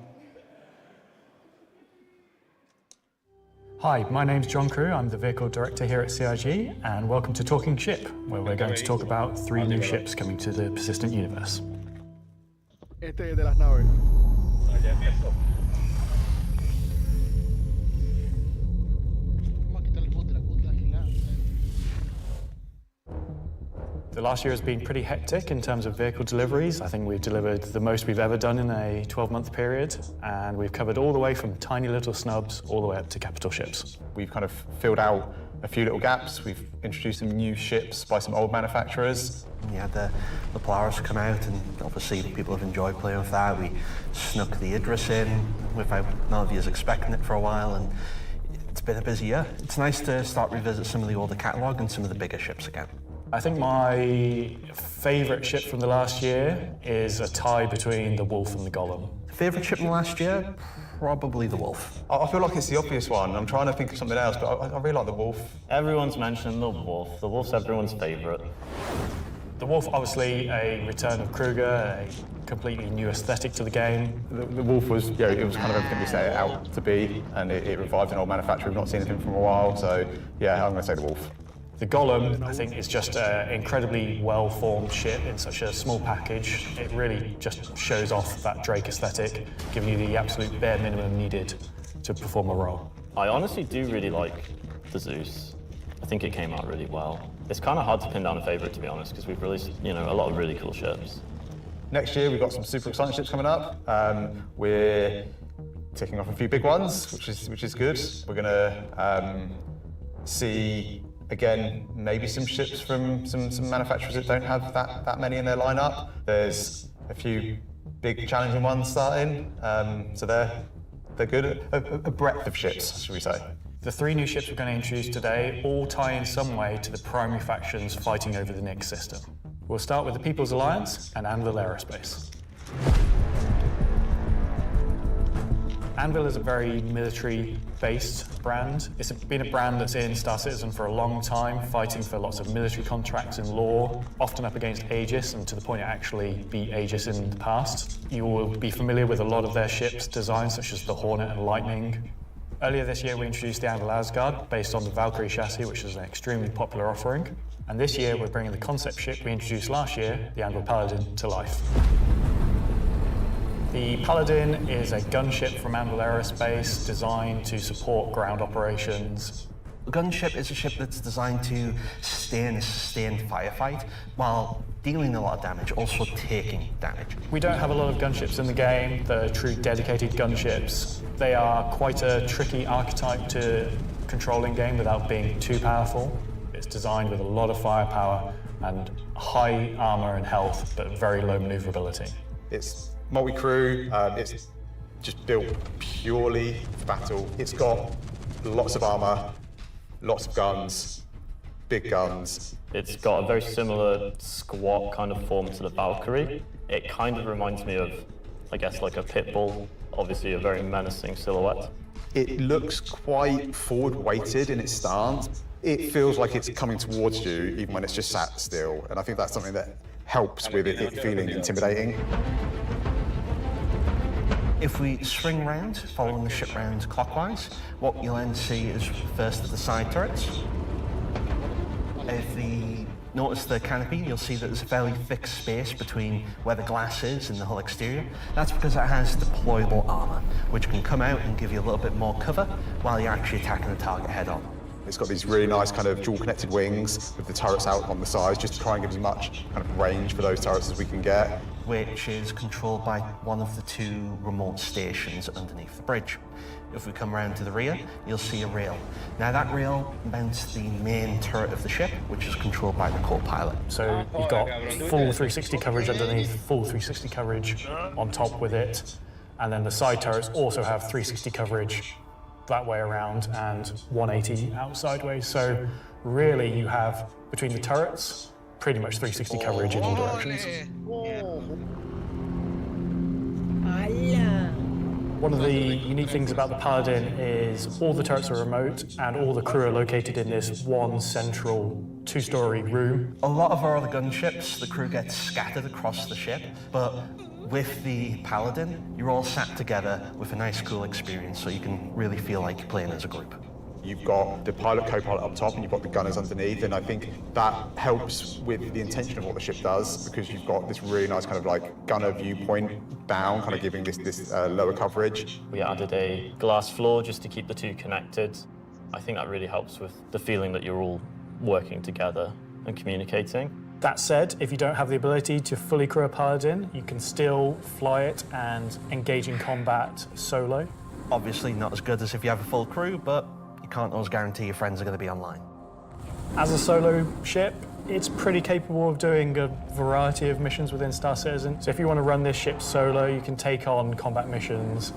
Hi, my name's John Crew. I'm the vehicle director here at CIG, and welcome to Talking Ship, where we're going to talk about 3 new ships coming to the persistent universe. Este es de las naves. The last year has been pretty hectic in terms of vehicle deliveries. I think we've delivered the most we've ever done in a 12-month period, and we've covered all the way from tiny little snubs all the way up to capital ships. We've kind of filled out a few little gaps. We've introduced some new ships by some old manufacturers. We had the Polaris come out, and obviously people have enjoyed playing with that. We snuck the Idris in without none of you expecting it for a while, and it's been a busy year. It's nice to start revisit some of the older catalogue and some of the bigger ships again. I think my favourite ship from the last year is a tie between the Wolf and the Golem. Favourite ship from last year? Probably the Wolf. I feel like it's the obvious one. I'm trying to think of something else, but I really like the Wolf. Everyone's mentioned the Wolf. The Wolf's everyone's favourite. The Wolf, obviously, a return of Kruger, a completely new aesthetic to the game. The Wolf was, it was kind of everything we set it out to be, and it revived an old manufacturer. We've not seen anything from a while, so yeah, I'm going to say the Wolf. The Golem, I think, is just an incredibly well-formed ship in such a small package. It really just shows off that Drake aesthetic, giving you the absolute bare minimum needed to perform a role. I honestly do really like the Zeus. I think it came out really well. It's kind of hard to pin down a favourite, to be honest, because we've released, a lot of really cool ships. Next year, we've got some super exciting ships coming up. We're ticking off a few big ones, which is good. We're going to see, again, maybe some ships from some manufacturers that don't have that many in their lineup. There's a few big challenging ones starting, so they're good. A breadth of ships, should we say. The 3 new ships we're going to introduce today all tie in some way to the primary factions fighting over the Nyx system. We'll start with the People's Alliance and Anvil Aerospace. Anvil is a very military-based brand. It's been a brand that's in Star Citizen for a long time, fighting for lots of military contracts in lore, often up against Aegis, and to the point it actually beat Aegis in the past. You will be familiar with a lot of their ships' designs, such as the Hornet and Lightning. Earlier this year, we introduced the Anvil Asgard, based on the Valkyrie chassis, which is an extremely popular offering. And this year, we're bringing the concept ship we introduced last year, the Anvil Paladin, to life. The Paladin is a gunship from Anvil Aerospace designed to support ground operations. A gunship is a ship that's designed to stay in a sustained firefight while dealing a lot of damage, also taking damage. We don't have a lot of gunships in the game, the true dedicated gunships. They are quite a tricky archetype to control in game without being too powerful. It's designed with a lot of firepower and high armor and health, but very low maneuverability. It's multi-crew, it's just built purely for battle. It's got lots of armor, lots of guns, big guns. It's got a very similar squat kind of form to the Valkyrie. It kind of reminds me of, I guess, like a pit bull, obviously a very menacing silhouette. It looks quite forward-weighted in its stance. It feels like it's coming towards you, even when it's just sat still. And I think that's something that helps with it feeling intimidating. If we swing round, following the ship round clockwise, what you'll then see is first of the side turrets. If you notice the canopy, you'll see that there's a fairly fixed space between where the glass is and the hull exterior. That's because it has deployable armor, which can come out and give you a little bit more cover while you're actually attacking the target head on. It's got these really nice kind of dual connected wings with the turrets out on the sides, just to try and give as much kind of range for those turrets as we can get. Which is controlled by one of the 2 remote stations underneath the bridge. If we come around to the rear, you'll see a rail. Now that rail mounts the main turret of the ship, which is controlled by the co-pilot. So you've got full 360 coverage underneath, full 360 coverage on top with it, and then the side turrets also have 360 coverage that way around and 180 out sideways. So really you have, between the turrets, pretty much 360 coverage in all directions. One of the unique things about the Paladin is all the turrets are remote and all the crew are located in this one central 2-story room. A lot of our other gunships, the crew gets scattered across the ship, but With the Paladin, you're all sat together with a nice, cool experience, so you can really feel like you're playing as a group. You've got the pilot, co-pilot up top, and you've got the gunners underneath, and I think that helps with the intention of what the ship does, because you've got this really nice kind of like gunner viewpoint down, kind of giving this lower coverage. We added a glass floor just to keep the two connected. I think that really helps with the feeling that you're all working together and communicating. That said, if you don't have the ability to fully crew a Paladin, you can still fly it and engage in combat solo. Obviously not as good as if you have a full crew, but you can't always guarantee your friends are going to be online. As a solo ship, it's pretty capable of doing a variety of missions within Star Citizen. So if you want to run this ship solo, you can take on combat missions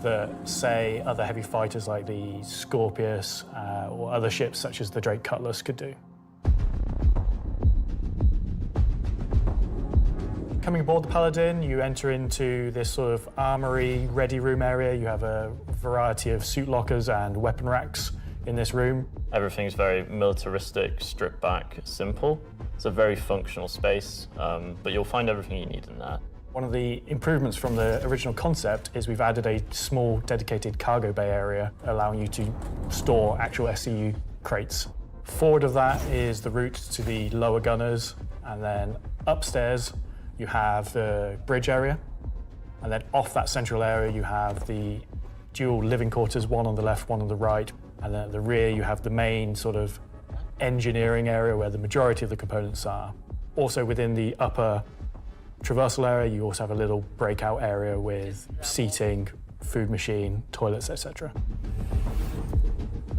that, say, other heavy fighters like the Scorpius or other ships such as the Drake Cutlass could do. Coming aboard the Paladin, you enter into this sort of armory, ready room area. You have a variety of suit lockers and weapon racks in this room. Everything's very militaristic, stripped back, simple. It's a very functional space, but you'll find everything you need in there. One of the improvements from the original concept is we've added a small dedicated cargo bay area, allowing you to store actual SCU crates. Forward of that is the route to the lower gunners, and then upstairs you have the bridge area, and then off that central area you have the dual living quarters, one on the left, one on the right, and then at the rear you have the main sort of engineering area where the majority of the components are. Also within the upper traversal area you also have a little breakout area with seating, food machine, toilets, etc.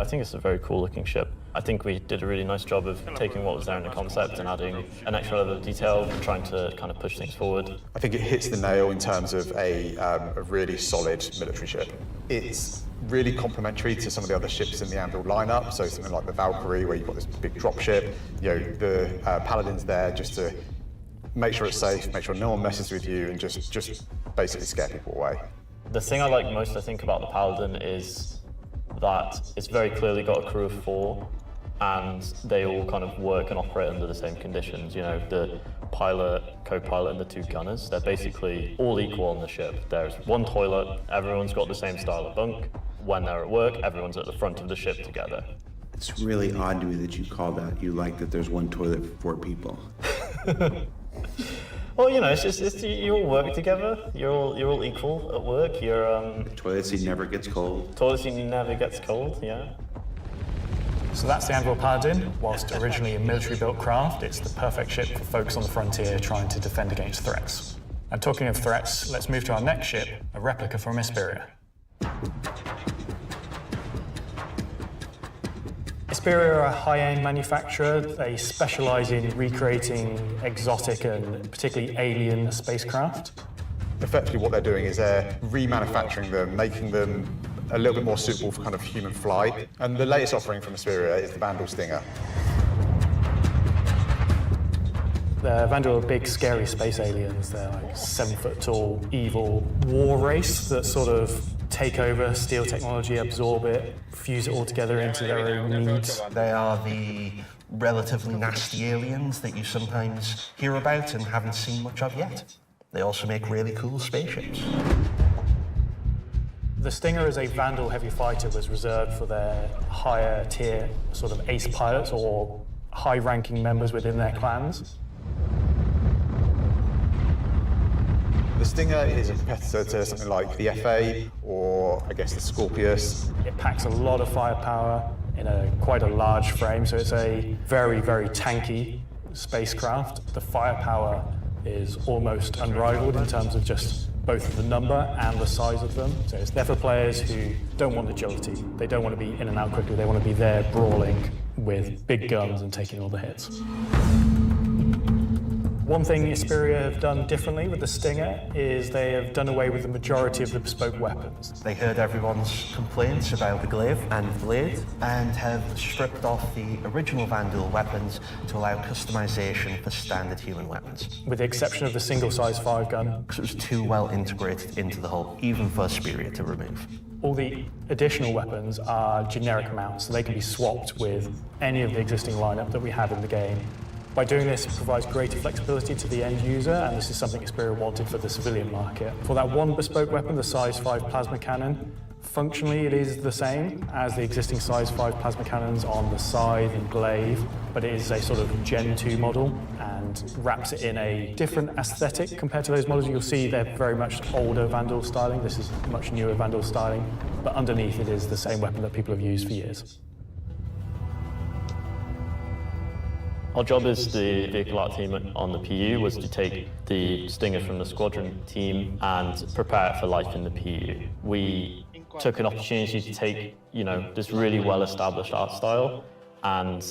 I think it's a very cool looking ship. I think we did a really nice job of taking what was there in the concept and adding an extra level of detail and trying to kind of push things forward. I think it hits the nail in terms of a really solid military ship. It's really complementary to some of the other ships in the Anvil lineup, so something like the Valkyrie, where you've got this big drop ship. You know, the Paladin's there just to make sure it's safe, make sure no one messes with you, and just basically scare people away. The thing I like most, I think, about the Paladin is that it's very clearly got a crew of 4, and they all kind of work and operate under the same conditions. You know, the pilot, co-pilot, and the 2 gunners, they're basically all equal on the ship. There's one toilet, everyone's got the same style of bunk. When they're at work, everyone's at the front of the ship together. It's really odd to me that you call that, you like that there's one toilet for 4 people. Well, you know, it's just you all work together. You're all equal at work. Toilet seat never gets cold. Toilet seat never gets cold. Yeah. So that's the Anvil Paladin. Whilst originally a military-built craft, it's the perfect ship for folks on the frontier trying to defend against threats. And talking of threats, let's move to our next ship, a replica from Hesperia. Hesperia are a high-end manufacturer. They specialise in recreating exotic and particularly alien spacecraft. Effectively what they're doing is they're remanufacturing them, making them a little bit more suitable for kind of human flight. And the latest offering from Hesperia is the Vandal Stinger. The Vandal are big, scary space aliens. They're like 7 foot tall, evil war race that sort of take over, steal technology, absorb it, fuse it all together into their own needs. They are the relatively nasty aliens that you sometimes hear about and haven't seen much of yet. They also make really cool spaceships. The Stinger as a Vandal heavy fighter was reserved for their higher tier sort of ace pilots or high-ranking members within their clans. The Stinger is a competitor to something like the FA or, I guess, the Scorpius. It packs a lot of firepower in quite a large frame, so it's a very, very tanky spacecraft. The firepower is almost unrivaled in terms of just both the number and the size of them. So it's there for players who don't want agility. They don't want to be in and out quickly. They want to be there brawling with big guns and taking all the hits. One thing Hesperia have done differently with the Stinger is they have done away with the majority of the bespoke weapons. They heard everyone's complaints about the glaive and the blade and have stripped off the original Vandal weapons to allow customization for standard human weapons. With the exception of the single-size 5-gun. Because it was too well integrated into the whole, even for Hesperia to remove. All the additional weapons are generic mounts, so they can be swapped with any of the existing lineup that we have in the game. By doing this, it provides greater flexibility to the end user, and this is something Xperia wanted for the civilian market. For that one bespoke weapon, the Size 5 plasma cannon, functionally it is the same as the existing Size 5 plasma cannons on the Scythe and Glaive, but it is a sort of Gen 2 model and wraps it in a different aesthetic compared to those models. You'll see they're very much older Vandal styling. This is much newer Vandal styling, but underneath it is the same weapon that people have used for years. Our job as the vehicle art team on the PU was to take the Stinger from the squadron team and prepare it for life in the PU. We took an opportunity to take, this really well-established art style and,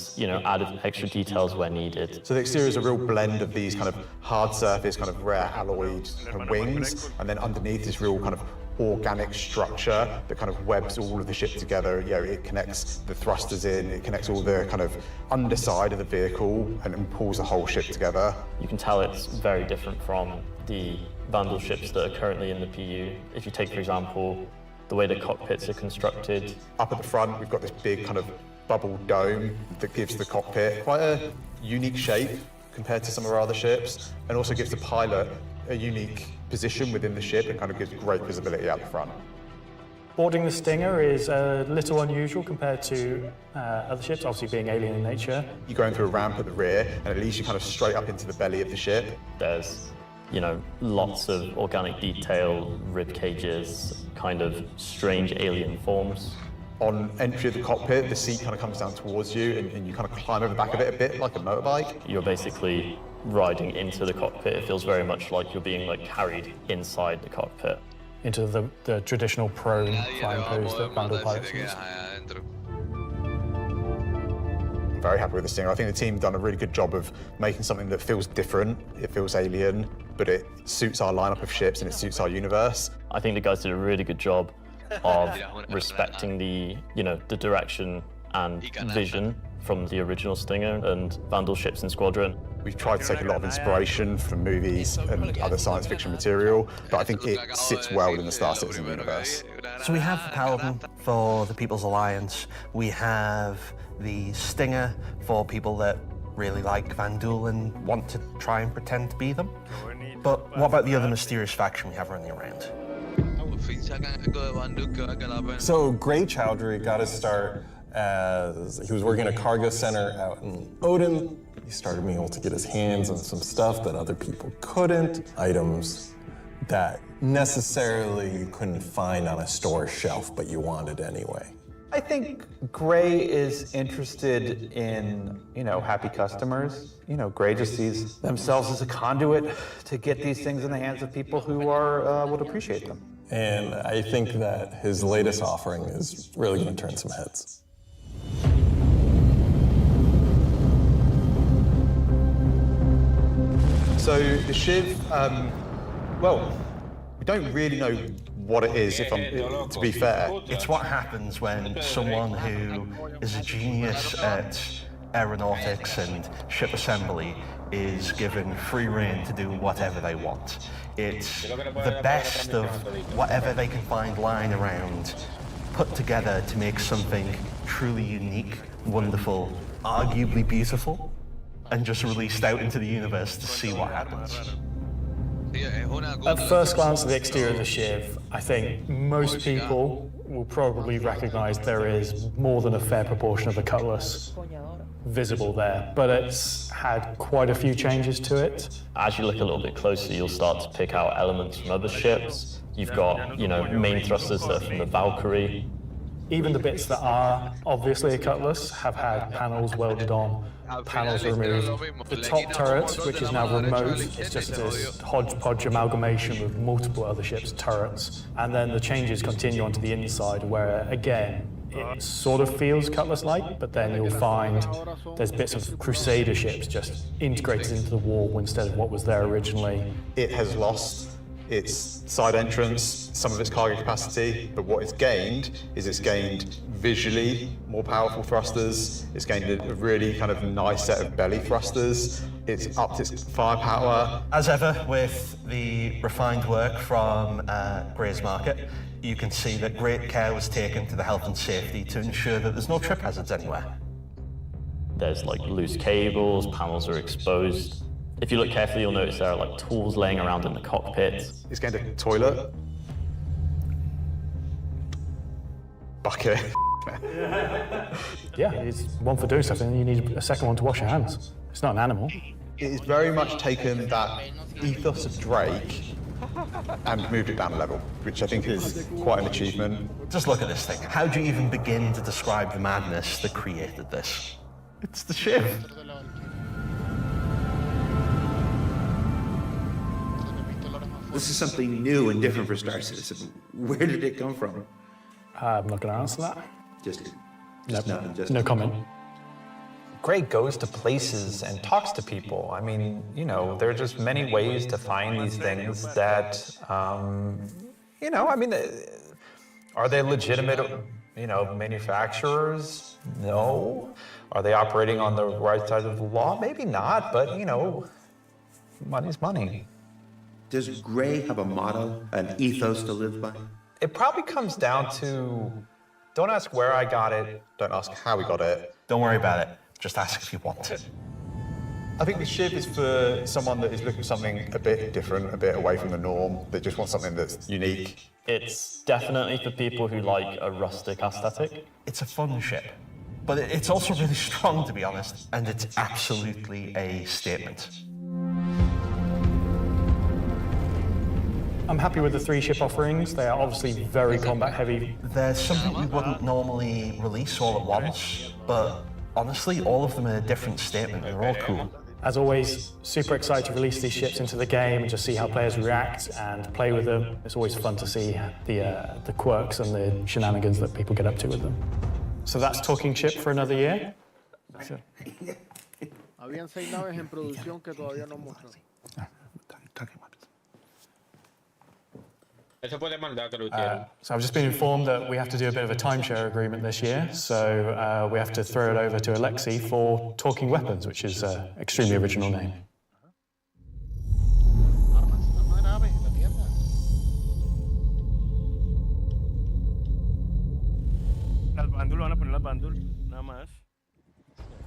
added extra details where needed. So the exterior is a real blend of these kind of hard surface, kind of rare alloyed kind of wings, and then underneath this real kind of organic structure that kind of webs all of the ship together. It connects the thrusters in, it connects all the kind of underside of the vehicle and pulls the whole ship together. You can tell it's very different from the Vandal ships that are currently in the PU. If you take, for example, the way the cockpits are constructed. Up at the front, we've got this big kind of bubble dome that gives the cockpit quite a unique shape compared to some of our other ships, and also gives the pilot a unique position within the ship and kind of gives great visibility out the front. Boarding the Stinger is a little unusual compared to other ships, obviously being alien in nature. You're going through a ramp at the rear, and it leads you kind of straight up into the belly of the ship. There's, lots of organic detail, rib cages, kind of strange alien forms. On entry of the cockpit, the seat kind of comes down towards you, and you kind of climb over the back of it a bit like a motorbike. You're basically riding into the cockpit. It feels very much like you're being carried inside the cockpit. Into the traditional prone flying pose that Vandal pilots use. I'm very happy with the Stinger. I think the team done a really good job of making something that feels different, it feels alien, but it suits our lineup of ships and it suits our universe. I think the guys did a really good job of respecting the direction and vision from the original Stinger and Vandal ships and Squadron. We've tried to take a lot of inspiration from movies and other science fiction material, but I think it sits well within the Star Citizen universe. So we have the Paladin for the People's Alliance. We have the Stinger for people that really like Vandal and want to try and pretend to be them. But what about the other mysterious faction we have running around? So Gray Chowdhury got his start as he was working at a cargo center out in Odin. He started being able to get his hands on some stuff that other people couldn't, items that necessarily you couldn't find on a store shelf, but you wanted anyway. I think Gray is interested in, happy customers. Gray just sees themselves as a conduit to get these things in the hands of people who would appreciate them. And I think that his latest offering is really going to turn some heads. So the Shiv, well, we don't really know what it is, to be fair. It's what happens when someone who is a genius at aeronautics and ship assembly is given free rein to do whatever they want. It's the best of whatever they can find lying around, put together to make something truly unique, wonderful, arguably beautiful, and just released out into the universe to see what happens. At first glance at the exterior of the Shiv, I think most people will probably recognize there is more than a fair proportion of the Cutlass visible there, but it's had quite a few changes to it. As you look a little bit closer, you'll start to pick out elements from other ships. You've got, main thrusters that are from the Valkyrie. Even the bits that are obviously a Cutlass have had panels welded on, panels removed. The top turret, which is now remote, is just this hodgepodge amalgamation with multiple other ships' turrets. And then the changes continue onto the inside, where again, it sort of feels Cutlass-like, but then you'll find there's bits of Crusader ships just integrated into the wall instead of what was there originally. It has lost its side entrance, some of its cargo capacity, but what it's gained is it's gained visually more powerful thrusters, it's gained a really kind of nice set of belly thrusters, it's upped its firepower. As ever with the refined work from Gray's Market, you can see that great care was taken to the health and safety to ensure that there's no trip hazards anywhere. There's like loose cables, panels are exposed. If you look carefully, you'll notice there are like tools laying around in the cockpit. He's going to toilet. Bucket. Yeah, it's one for doing something, and you need a second one to wash your hands. It's not an animal. It is very much taken that ethos of Drake and moved it down a level, which I think is quite an achievement. Just look at this thing. How do you even begin to describe the madness that created this? It's the ship. This is something new and different for Star Citizen. Where did it come from? I'm not going to answer that. Just nothing. No comment. Gray goes to places and talks to people. I mean, you know, there are just many ways to find these things that, you know, I mean, are they legitimate, you know, manufacturers? No. Are they operating on the right side of the law? Maybe not, but, you know, money's money. Does Gray have a motto, an ethos to live by? It probably comes down to, don't ask where I got it. Don't ask how we got it. Don't worry about it. Just ask if you want it. I think the ship is for someone that is looking for something a bit different, a bit away from the norm, that just wants something that's unique. It's definitely for people who like a rustic aesthetic. It's a fun ship, but it's also really strong, to be honest, and it's absolutely a statement. I'm happy with the 3 ship offerings. They are obviously very combat heavy. There's something we wouldn't normally release all at once, but honestly, all of them are a different statement. They're all cool. As always, super excited to release these ships into the game and just see how players react and play with them. It's always fun to see the quirks and the shenanigans that people get up to with them. So that's Talking Ship for another year. Habían 6 naves en producción que todavía no mostraron. So I've just been informed that we have to do a bit of a timeshare agreement this year, so we have to throw it over to Alexi for Talking Weapons, which is an extremely original name.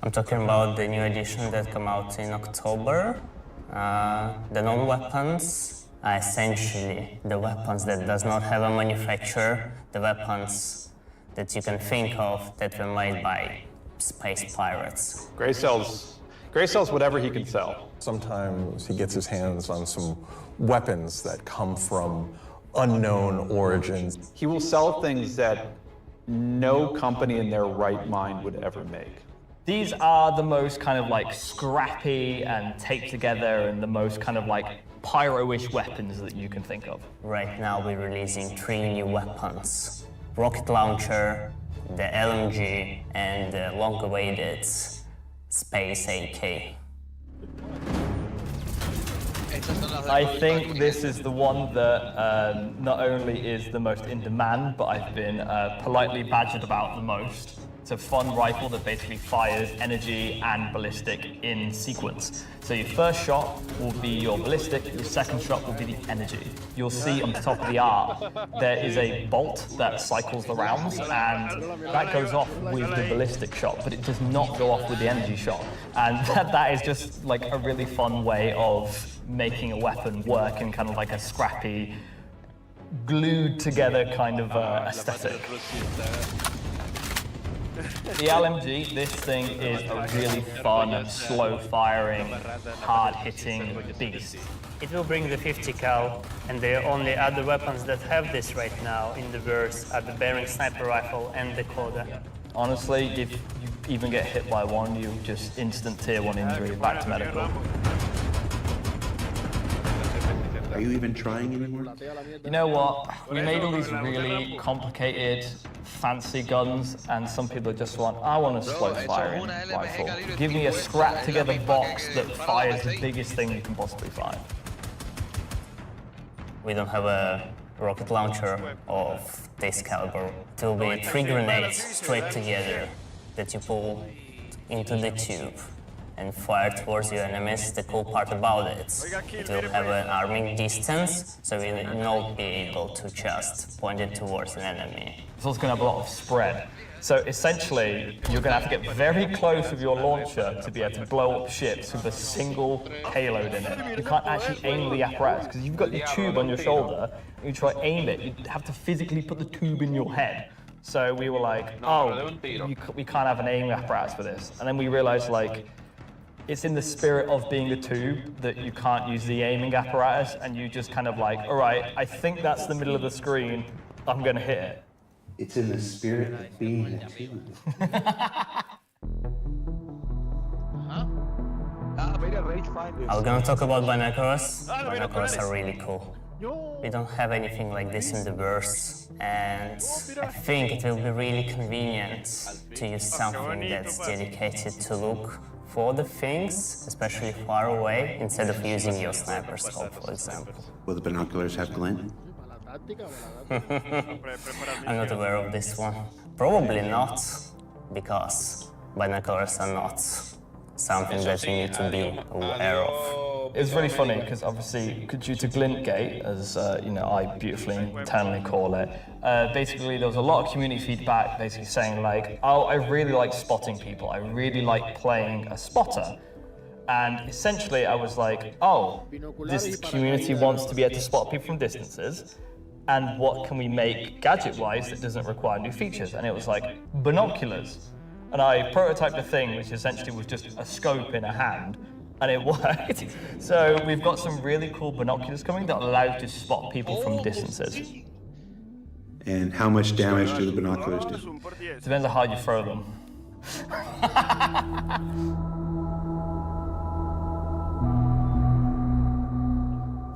I'm talking about the new edition that came out in October. The non-weapons are essentially the weapons that does not have a manufacturer, the weapons that you can think of that were made by space pirates. Gray sells whatever he can sell. Sometimes he gets his hands on some weapons that come from unknown origins. He will sell things that no company in their right mind would ever make. These are the most kind of like scrappy and taped together and the most kind of like pyro-ish weapons that you can think of. Right now we're releasing 3 new weapons. Rocket launcher, the LMG, and the long-awaited Space AK. I think this is the one that not only is the most in demand, but I've been politely badgered about the most. It's a fun rifle that basically fires energy and ballistic in sequence. So your first shot will be your ballistic, your second shot will be the energy. You'll see on the top of the art, there is a bolt that cycles the rounds, and that goes off with the ballistic shot, but it does not go off with the energy shot. And that is just like a really fun way of making a weapon work in kind of like a scrappy, glued together kind of aesthetic. The LMG, this thing is a really fun, slow-firing, hard-hitting beast. It will bring the 50 cal, and the only other weapons that have this right now in the verse are the Bearing sniper rifle and the Coda. Honestly, if you even get hit by one, you just instant tier 1 injury, back to medical. Are you even trying anymore? You know what? We made all these really complicated, fancy guns, and some people just want, I want a slow-firing rifle. Give me a scrap-together box that fires the biggest thing you can possibly fire. We don't have a rocket launcher of this caliber. It will be 3 grenades straight together that you pull into the tube. and fire towards your enemies. The cool part about it will have an arming distance, so you will not be able to just point it towards an enemy. It's also going to have a lot of spread. So essentially, you're going to have to get very close with your launcher to be able to blow up ships with a single payload in it. You can't actually aim the apparatus, because you've got your tube on your shoulder, and you try to aim it, you have to physically put the tube in your head. So we were like, oh, we can't have an aiming apparatus for this. And then we realized, like, it's in the spirit of being a tube that you can't use the aiming apparatus, and you just kind of like, all right, I think that's the middle of the screen, I'm going to hit it. It's in the spirit of being a tube. I'm gonna talk about binoculars. Binoculars are really cool. We don't have anything like this in the verse, and I think it will be really convenient to use something that's dedicated to look for the things, especially far away, instead of using your sniper scope, for example. Will the binoculars have glint? I'm not aware of this one. Probably not, because binoculars are not something that you need to be aware of. It's really funny because obviously, due to glint gate, as you know, I beautifully internally call it, basically there was a lot of community feedback basically saying like, oh, I really like spotting people. I really like playing a spotter. And essentially I was like, oh, this community wants to be able to spot people from distances. And what can we make gadget-wise that doesn't require new features? And it was like binoculars. And I prototyped a thing which essentially was just a scope in a hand, and it worked. So we've got some really cool binoculars coming that allow you to spot people from distances. And how much damage do the binoculars do? Depends on how you throw them.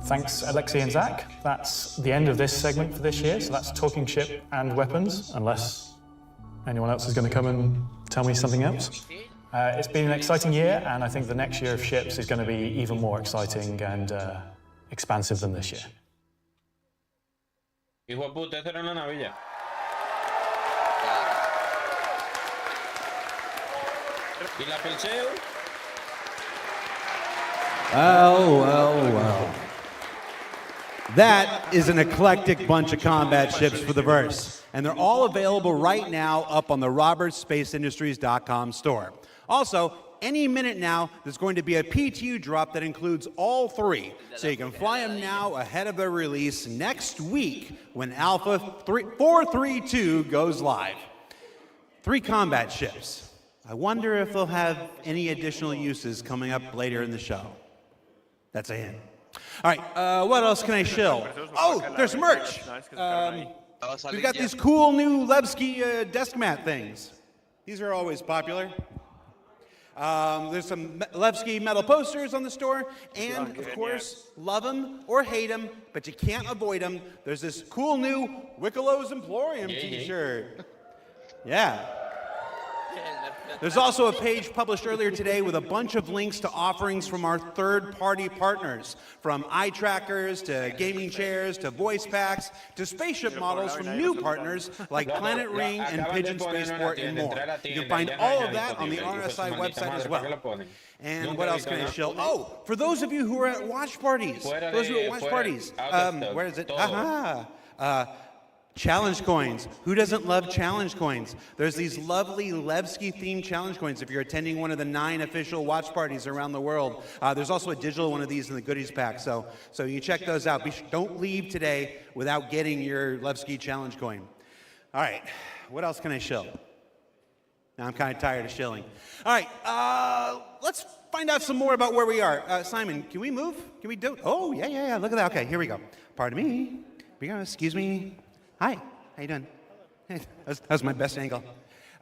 Thanks, Alexei and Zach. That's the end of this segment for this year, so that's talking ship and weapons, unless anyone else is going to come and tell me something else. It's been an exciting year, and I think the next year of ships is going to be even more exciting and expansive than this year. Hijo de puta, esa era una navilla. ¿Y la Perseo? Well. That is an eclectic bunch of combat ships for the verse, and they're all available right now up on the robertsspaceindustries.com store. Also, any minute now, there's going to be a PTU drop that includes all three, so you can fly them now ahead of their release next week when Alpha 432 goes live. 3 combat ships. I wonder if they'll have any additional uses coming up later in the show. That's a hint. All right, what else can I shill? Oh, there's merch. We've got these cool new Levski desk mat things. These are always popular. There's some Levski metal posters on the store, and of course, love them or hate them, but you can't avoid them. There's this cool new Wickelow's Emporium t-shirt. Yeah. There's also a page published earlier today with a bunch of links to offerings from our third-party partners, from eye trackers to gaming chairs to voice packs to spaceship models from new partners like Planet Ring and Pigeon Spaceport and more. You can find all of that on the RSI website as well. And what else can I show? Oh, for those of you who are at watch parties, where is it? Challenge coins. Who doesn't love challenge coins? There's these lovely Levski-themed challenge coins if you're attending one of the 9 official watch parties around the world. There's also a digital one of these in the goodies pack, so you check those out. Don't leave today without getting your Levski challenge coin. All right, what else can I shill? Now I'm kind of tired of shilling. All right, let's find out some more about where we are. Simon, can we move? Can we do it? Oh, yeah, look at that. Okay, here we go. Pardon me. Excuse me. Hi, how you doing? That was my best angle.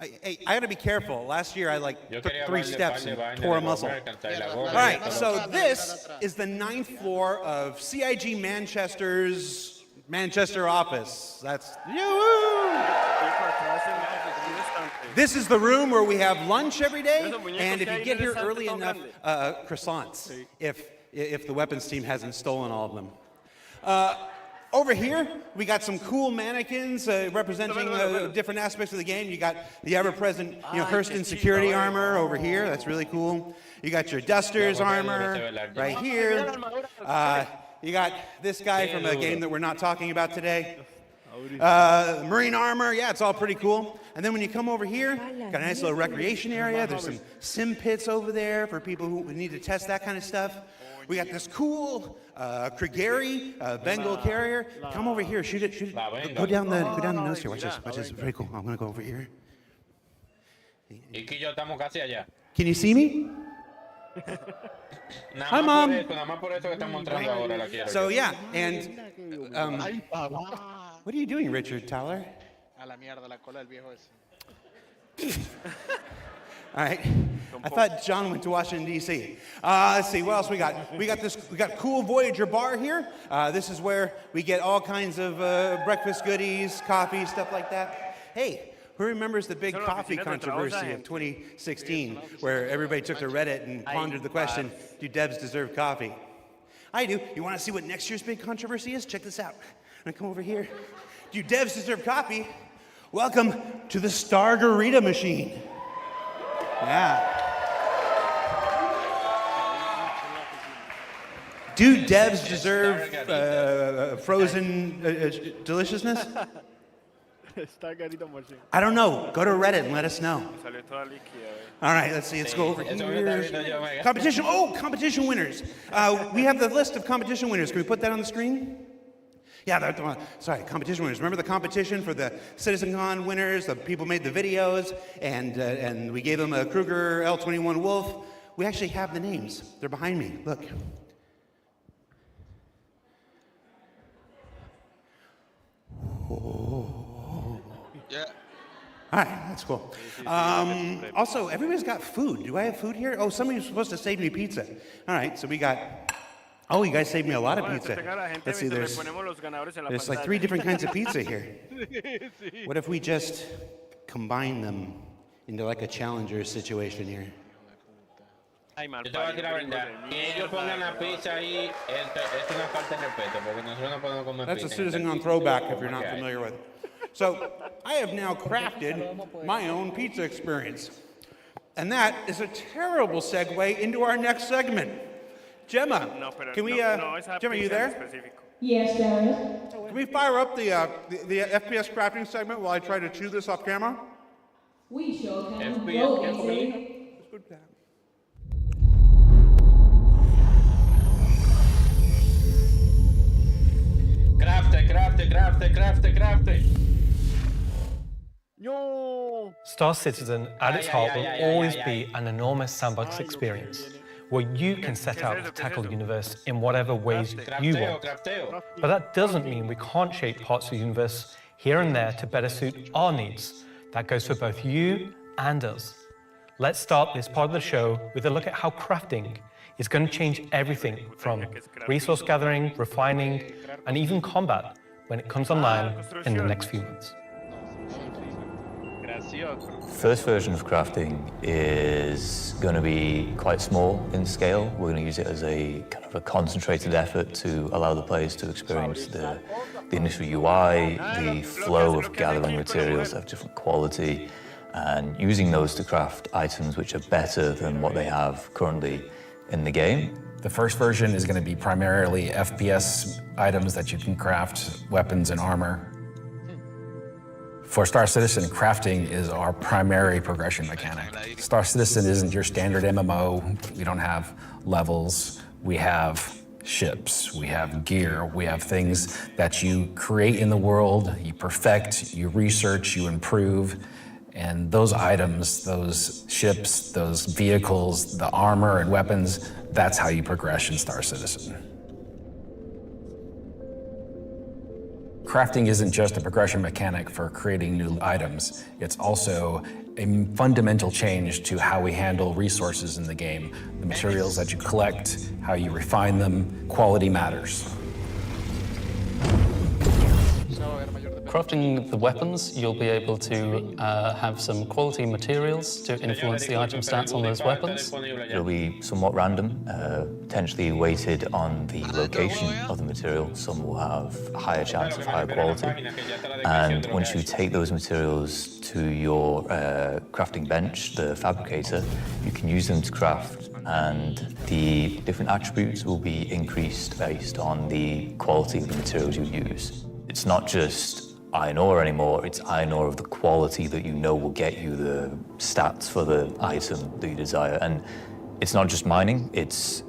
Hey, I gotta be careful. Last year I took 3 steps and tore a muscle. All right, so this is the 9th floor of CIG Manchester's Manchester office. That's This is the room where we have lunch every day, and if you get here early enough, croissants, if the weapons team hasn't stolen all of them. Over here, we got some cool mannequins representing different aspects of the game. You got the ever-present, Hurston security armor over here. That's really cool. You got your Duster's armor right here. You got this guy from a game that we're not talking about today. Marine armor, yeah, it's all pretty cool. And then when you come over here, got a nice little recreation area. There's some sim pits over there for people who need to test that kind of stuff. We got this cool Krigeri Bengal carrier. Come over here, shoot it. Go down the nose here. Watch this. Very cool. I'm gonna go over here. Can you see me? Hi, Mom. So yeah, and what are you doing, Richard Tyler? All right. I thought John went to Washington, D.C. Let's see, what else we got? We got cool Voyager bar here. This is where we get all kinds of breakfast goodies, coffee, stuff like that. Hey, who remembers the big coffee controversy of 2016, where everybody took to Reddit and pondered the question, do devs deserve coffee? I do. You want to see what next year's big controversy is? Check this out. I'm going to come over here. Do devs deserve coffee? Welcome to the Stargarita machine. Yeah. Do devs deserve frozen deliciousness? I don't know. Go to Reddit and let us know. All right, let's see. Let's go over here. Competition. Oh, competition winners. We have the list of competition winners. Can we put that on the screen? Yeah, sorry, competition winners. Remember the competition for the CitizenCon winners? The people made the videos, and we gave them a Kruger L21 Wolf. We actually have the names. They're behind me. Look. Oh. Yeah. All right, that's cool. Also, everybody's got food. Do I have food here? Oh, somebody's supposed to save me pizza. All right, so we got... Oh, you guys saved me a lot of pizza. Let's see, there's like 3 different kinds of pizza here. What if we just combine them into like a challenger situation here? Yo te voy a decir la verdad. Que ellos pongan la pizza ahí es una falta de respeto porque nosotros no podemos comer That's pizza. a CitizenCon throwback if you're not familiar with it. So I have now crafted my own pizza experience. And that is a terrible segue into our next segment. Gemma, can we, Gemma, are you there? Yes, there is. Can we fire up the FPS crafting segment while I try to chew this off camera? We sure can. Go, Anthony. Crafte. No. Star Citizen, at its heart, will always be an enormous sandbox experience, where you can set out to tackle the universe in whatever ways you want. But that doesn't mean we can't shape parts of the universe here and there to better suit our needs. That goes for both you and us. Let's start this part of the show with a look at how crafting is going to change everything from resource gathering, refining, and even combat when it comes online in the next few months. First version of crafting is going to be quite small in scale. We're going to use it as a kind of a concentrated effort to allow the players to experience the initial UI, the flow of gathering materials of different quality, and using those to craft items which are better than what they have currently in the game. The first version is going to be primarily FPS items that you can craft, weapons and armor. For Star Citizen, crafting is our primary progression mechanic. Star Citizen isn't your standard MMO. We don't have levels. We have ships, we have gear, we have things that you create in the world, you perfect, you research, you improve, and those items, those ships, those vehicles, the armor and weapons, that's how you progress in Star Citizen. Crafting isn't just a progression mechanic for creating new items, it's also a fundamental change to how we handle resources in the game. The materials that you collect, how you refine them, quality matters. Crafting the weapons, you'll be able to have some quality materials to influence the item stats on those weapons. It'll be somewhat random, potentially weighted on the location of the material. Some will have a higher chance of higher quality. And once you take those materials to your crafting bench, the fabricator, you can use them to craft, and the different attributes will be increased based on the quality of the materials you use. It's not just iron ore anymore, it's iron ore of the quality that you know will get you the stats for the item that you desire. And it's not just mining, it's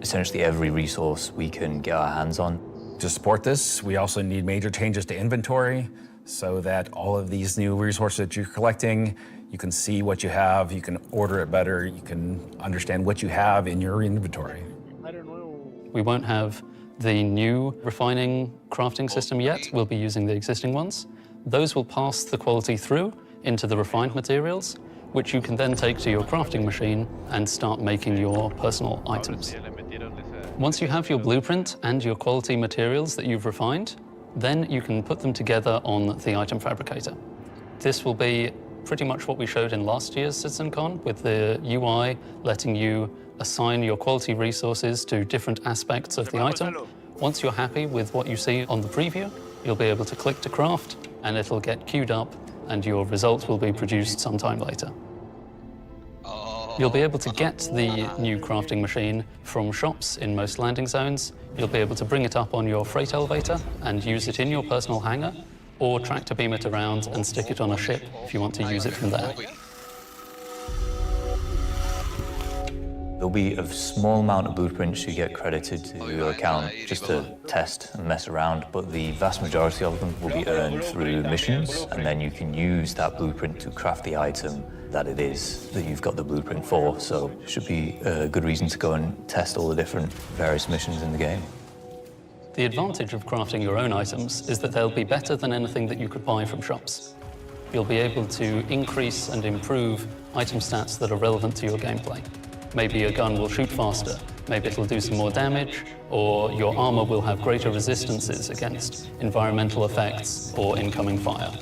essentially every resource we can get our hands on. To support this, we also need major changes to inventory so that all of these new resources that you're collecting, you can see what you have, you can order it better, you can understand what you have in your inventory. We won't have the new refining crafting system yet. We'll be using the existing ones. Those will pass the quality through into the refined materials, which you can then take to your crafting machine and start making your personal items. Once you have your blueprint and your quality materials that you've refined, then you can put them together on the item fabricator. This will be pretty much what we showed in last year's CitizenCon, with the UI letting you assign your quality resources to different aspects of the item. Once you're happy with what you see on the preview, you'll be able to click to craft, and it'll get queued up, and your result will be produced sometime later. You'll be able to get the new crafting machine from shops in most landing zones. You'll be able to bring it up on your freight elevator and use it in your personal hangar, or tractor beam it around and stick it on a ship if you want to use it from there. There'll be a small amount of blueprints you get credited to your account just to test and mess around, but the vast majority of them will be earned through missions, and then you can use that blueprint to craft the item that it is that you've got the blueprint for. So it should be a good reason to go and test all the different various missions in the game. The advantage of crafting your own items is that they'll be better than anything that you could buy from shops. You'll be able to increase and improve item stats that are relevant to your gameplay. Maybe your gun will shoot faster, maybe it'll do some more damage, or your armor will have greater resistances against environmental effects or incoming fire.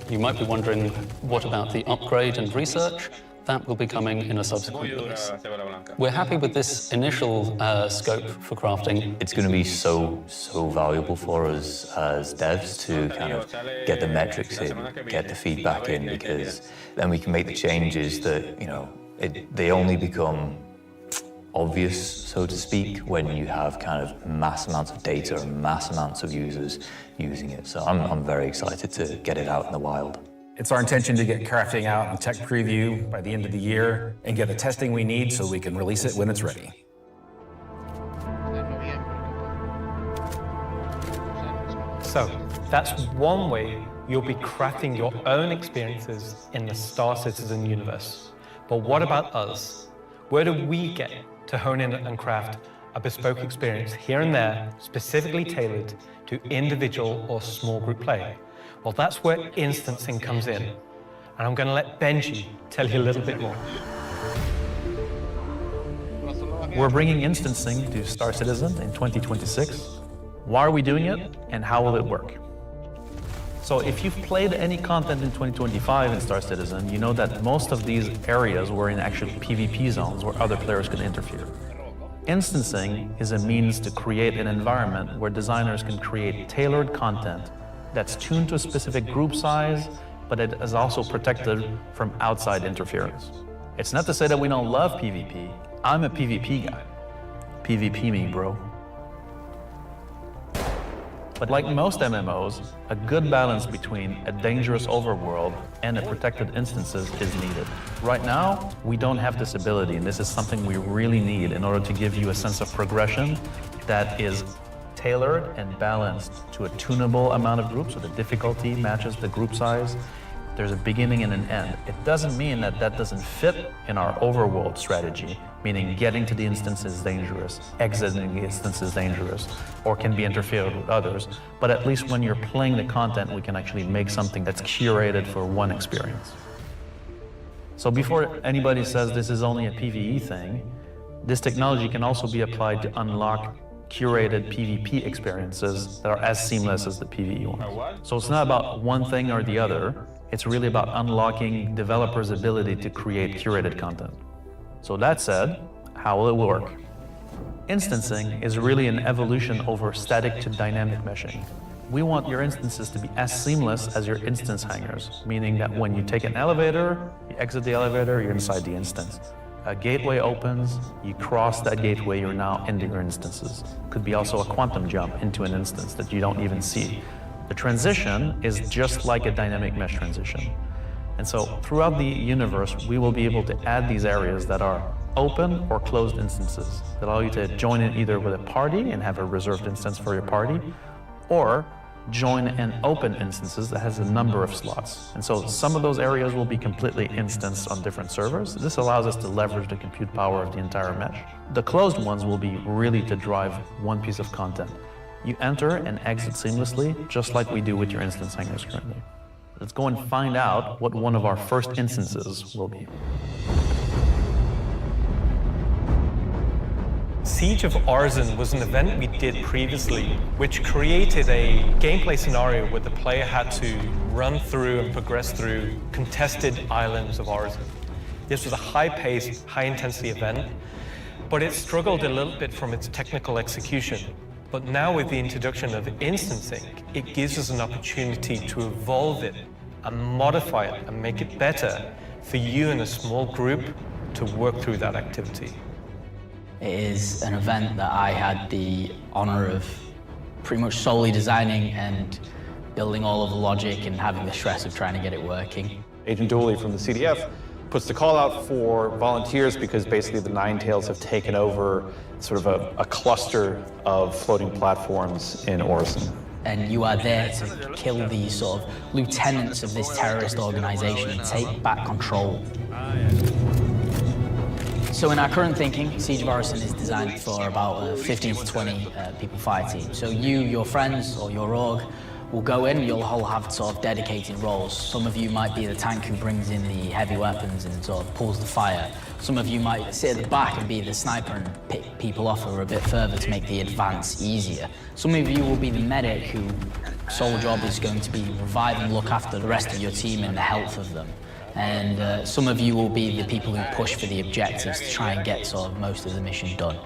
You might be wondering, what about the upgrade and research? That will be coming in a subsequent release. We're happy with this initial scope for crafting. It's going to be so valuable for us as devs to kind of get the metrics in, get the feedback in, because then we can make the changes that, you know, they only become obvious, so to speak, when you have kind of mass amounts of data and mass amounts of users using it. So I'm very excited to get it out in the wild. It's our intention to get crafting out on tech preview by the end of the year and get the testing we need so we can release it when it's ready. So that's one way you'll be crafting your own experiences in the Star Citizen universe. But what about us? Where do we get to hone in and craft a bespoke experience here and there, specifically tailored to individual or small group play? Well, that's where instancing comes in. And I'm going to let Benji tell you a little bit more. We're bringing instancing to Star Citizen in 2026. Why are we doing it, and how will it work? So if you've played any content in 2025 in Star Citizen, you know that most of these areas were in actually PvP zones where other players can interfere. Instancing is a means to create an environment where designers can create tailored content that's tuned to a specific group size, but it is also protected from outside interference. It's not to say that we don't love PvP. I'm a PvP guy. PvP me, bro. But like most MMOs, a good balance between a dangerous overworld and a protected instances is needed. Right now, we don't have this ability, and this is something we really need in order to give you a sense of progression that is tailored and balanced to a tunable amount of groups, so the difficulty matches the group size. There's a beginning and an end. It doesn't mean that that doesn't fit in our overworld strategy, meaning getting to the instance is dangerous, exiting the instance is dangerous, or can be interfered with others. But at least when you're playing the content, we can actually make something that's curated for one experience. So before anybody says this is only a PvE thing, this technology can also be applied to unlock curated PvP experiences that are as seamless as the PvE ones. So it's not about one thing or the other, it's really about unlocking developers' ability to create curated content. So that said, how will it work? Instancing is really an evolution over static to dynamic meshing. We want your instances to be as seamless as your instance hangars, meaning that when you take an elevator, you exit the elevator, you're inside the instance. A gateway opens, you cross that gateway, you're now into your instances. Could be also a quantum jump into an instance that you don't even see. The transition is just like a dynamic mesh transition. And so throughout the universe, we will be able to add these areas that are open or closed instances that allow you to join in either with a party and have a reserved instance for your party, or join in open instances that has a number of slots. And so some of those areas will be completely instanced on different servers. This allows us to leverage the compute power of the entire mesh. The closed ones will be really to drive one piece of content. You enter and exit seamlessly, just like we do with your instance hangars currently. Let's go and find out what one of our first instances will be. Siege of Arzen was an event we did previously, which created a gameplay scenario where the player had to run through and progress through contested islands of Arzen. This was a high-paced, high-intensity event, but it struggled a little bit from its technical execution. But now with the introduction of instancing, it gives us an opportunity to evolve it and modify it and make it better for you and a small group to work through that activity. It is an event that I had the honor of pretty much solely designing and building all of the logic and having the stress of trying to get it working. Agent Dooley from the CDF puts the call out for volunteers because basically the Ninetales have taken over sort of a cluster of floating platforms in Orison. And you are there to kill these sort of lieutenants of this terrorist organization and take back control. So in our current thinking, Siege of Orison is designed for about 15 to 20 people fire team. So you, your friends, or your org will go in, you'll all have sort of dedicated roles. Some of you might be the tank who brings in the heavy weapons and sort of pulls the fire. Some of you might sit at the back and be the sniper and pick people off or a bit further to make the advance easier. Some of you will be the medic whose sole job is going to be revive and look after the rest of your team and the health of them. And some of you will be the people who push for the objectives to try and get sort of most of the mission done.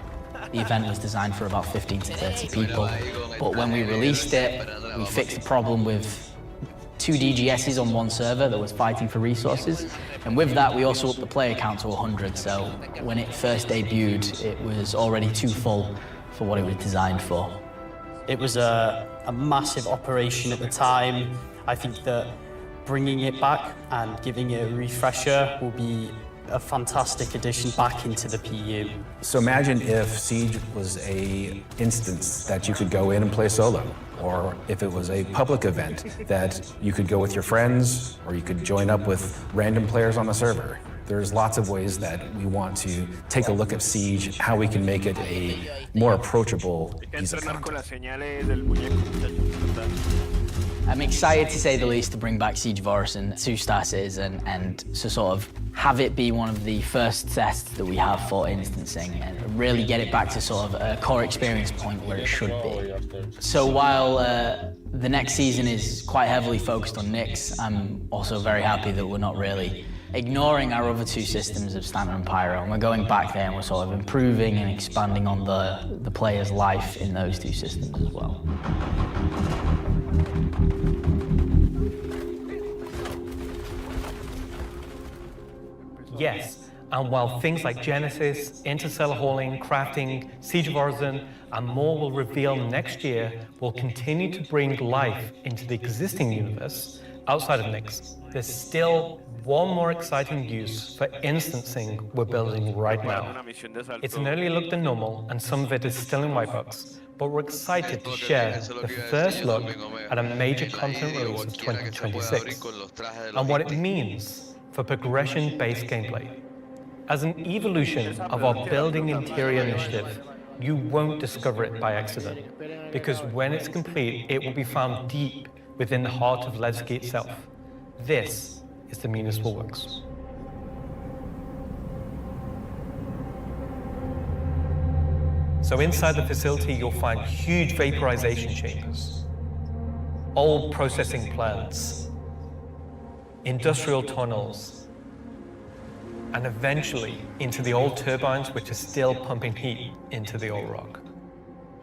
The event was designed for about 15 to 30 people, but when we released it, we fixed the problem with 2 DGSs on one server that was fighting for resources, and with that we also upped the player count to 100, so when it first debuted, it was already too full for what it was designed for. It was a massive operation at the time. I think that bringing it back and giving it a refresher will be a fantastic addition back into the PU. So imagine if Siege was a instance that you could go in and play solo, or if it was a public event that you could go with your friends, or you could join up with random players on the server. There's lots of ways that we want to take a look at Siege, how we can make it a more approachable piece of content. I'm excited, to say the least, to bring back Siege of Orison, 2-star citizen, and to sort of have it be one of the first tests that we have for instancing and really get it back to sort of a core experience point where it should be. So while the next season is quite heavily focused on Nyx, I'm also very happy that we're not really ignoring our other 2 systems of Stanton and Pyro, and we're going back there and we're sort of improving and expanding on the player's life in those 2 systems as well. Yes, and while things like Genesis, interstellar hauling, crafting, Siege of Orison, and more will reveal next year, we'll continue to bring life into the existing universe outside of Nyx. There's still one more exciting use for instancing we're building right now. It's an earlier look than normal, and some of it is still in whitebox, but we're excited to share the first look at a major content release of 2026, and what it means for progression-based gameplay. As an evolution of our Building Interior initiative, you won't discover it by accident, because when it's complete, it will be found deep within the heart of Levski itself. This is the Municipal Works. So So inside the facility, you'll find huge vaporization chambers, old processing plants, industrial tunnels, and eventually into the old turbines, which are still pumping heat into the old rock.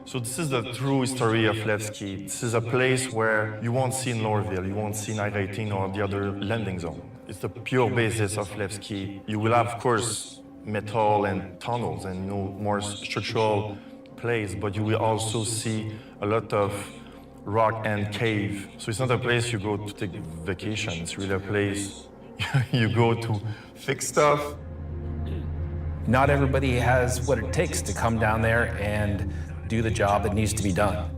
So this is the true history of Levski. This is a place where you won't see in Lorville, you won't see Night 18 or the other landing zone. It's the pure basis of Levski. You will have, of course, metal and tunnels and more structural plays, but you will also see a lot of rock and cave. So it's not a place you go to take vacation. It's really a place you go to fix stuff. Not everybody has what it takes to come down there and do the job that needs to be done.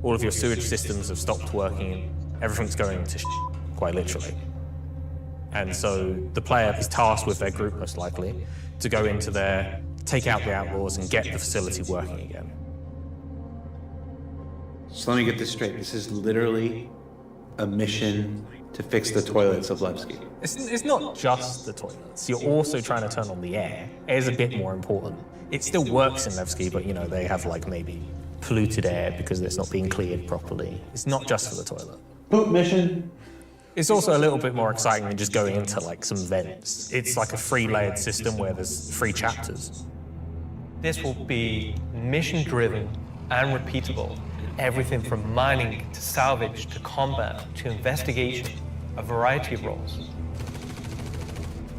All of your sewage systems have stopped working. Everything's going to quite literally. And so the player is tasked with their group, most likely, to go into there, take out the outlaws, and get the facility working again. So let me get this straight. This is literally a mission to fix the toilets of Levski. It's not just the toilets. You're also trying to turn on the air. Air's a bit more important. It still works in Levski, but they have like maybe polluted air because it's not being cleared properly. It's not just for the toilet. Poop mission. It's also a little bit more exciting than just going into like some vents. It's like a free-layered system where there's 3 chapters. This will be mission-driven and repeatable. Everything from mining to salvage to combat to investigation, a variety of roles.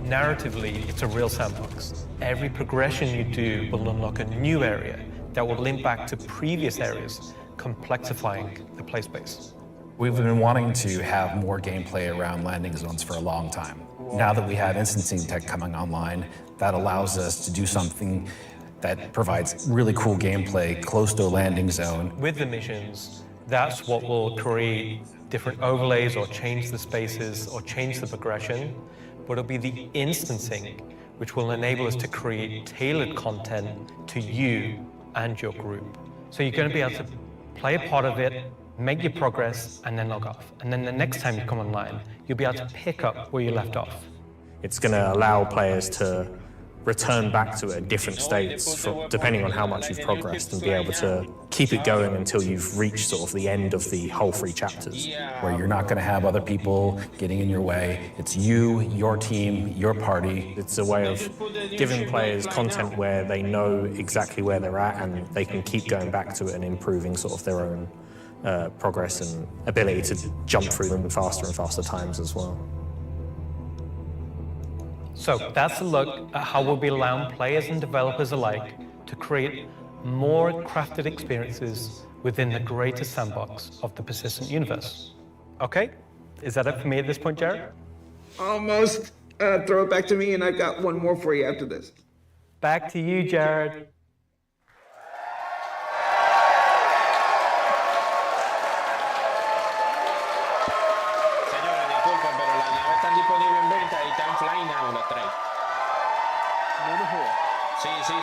Narratively, it's a real sandbox. Every progression you do will unlock a new area that will link back to previous areas, complexifying the play space. We've been wanting to have more gameplay around landing zones for a long time. Now that we have instancing tech coming online, that allows us to do something that provides really cool gameplay close to a landing zone. With the missions, that's what will create different overlays or change the spaces or change the progression, but it'll be the instancing which will enable us to create tailored content to you and your group. So you're going to be able to play a part of it, make your progress, and then log off. And then the next time you come online, you'll be able to pick up where you left off. It's going to allow players to return back to it at different states, depending on how much you've progressed, and be able to keep it going until you've reached sort of the end of the whole 3 chapters. Where you're not going to have other people getting in your way. It's you, your team, your party. It's a way of giving players content where they know exactly where they're at and they can keep going back to it and improving sort of their own progress and ability to jump through them faster and faster times as well. So that's a look at how we'll be allowing players and developers alike to create more crafted experiences within the greater sandbox of the persistent universe. Okay? Is that it for me at this point, Jared? Almost. Throw it back to me, and I've got one more for you after this. Back to you, Jared.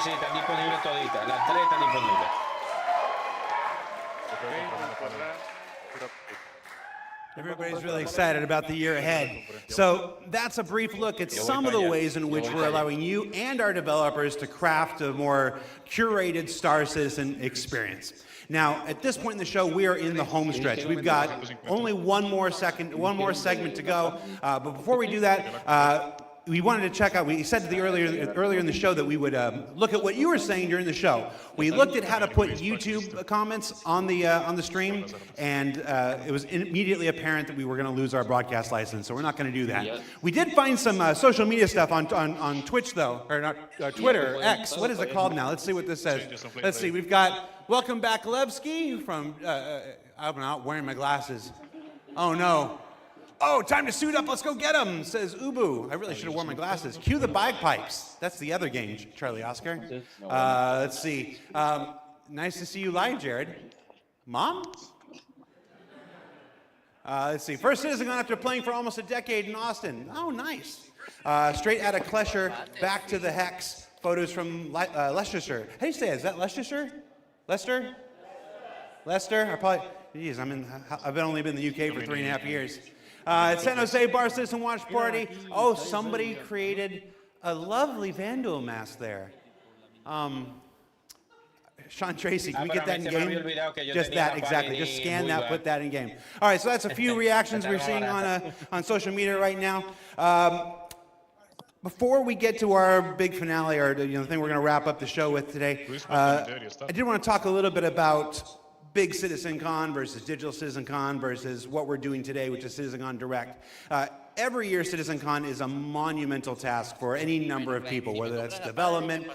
Sí, están disponibles toditas. Las 3 están disponibles. Everybody's really excited about the year ahead. So that's a brief look at some of the ways in which we're allowing you and our developers to craft a more curated Star Citizen experience. Now, at this point in the show, we are in the home stretch. We've got only one more segment to go. But before we do that, we wanted to check out, we said earlier in the show that we would look at what you were saying during the show. We looked at how to put YouTube comments on the stream, and it was immediately apparent that we were going to lose our broadcast license, so we're not going to do that. We did find some social media stuff on Twitch, though, or not Twitter, X. What is it called now? Let's see what this says. Let's see. We've got Welcome Back Levski from, I'm not wearing my glasses. Oh, no. Oh, time to suit up, let's go get him, says Ubu. I really should have worn my glasses. Cue the bagpipes. That's the other game, Charlie Oscar. Let's see. Nice to see you live, Jared. Mom? Let's see. First Citizen gone after playing for almost a decade in Austin. Oh, nice. Straight out of Klesher, back to the Hex. Photos from Leicestershire. How do you say it? Is that Leicestershire? Leicester? Leicester? I've only been in the UK for 3.5 years. San Jose Bar Citizen Watch Party. Oh, somebody created a lovely Vandal mask there. Sean Tracy, can we pero get a mí that in se me había game? olvidado que yo Just tenía that, esa exactly. pálida Just y scan that, vulgar. put that in game. All right, so that's a few reactions we're seeing on social media right now. Before we get to our big finale, or the thing we're going to wrap up the show with today, I did want to talk a little bit about big CitizenCon versus digital CitizenCon versus what we're doing today, which is CitizenCon Direct. Every year, CitizenCon is a monumental task for any number of people, whether that's development,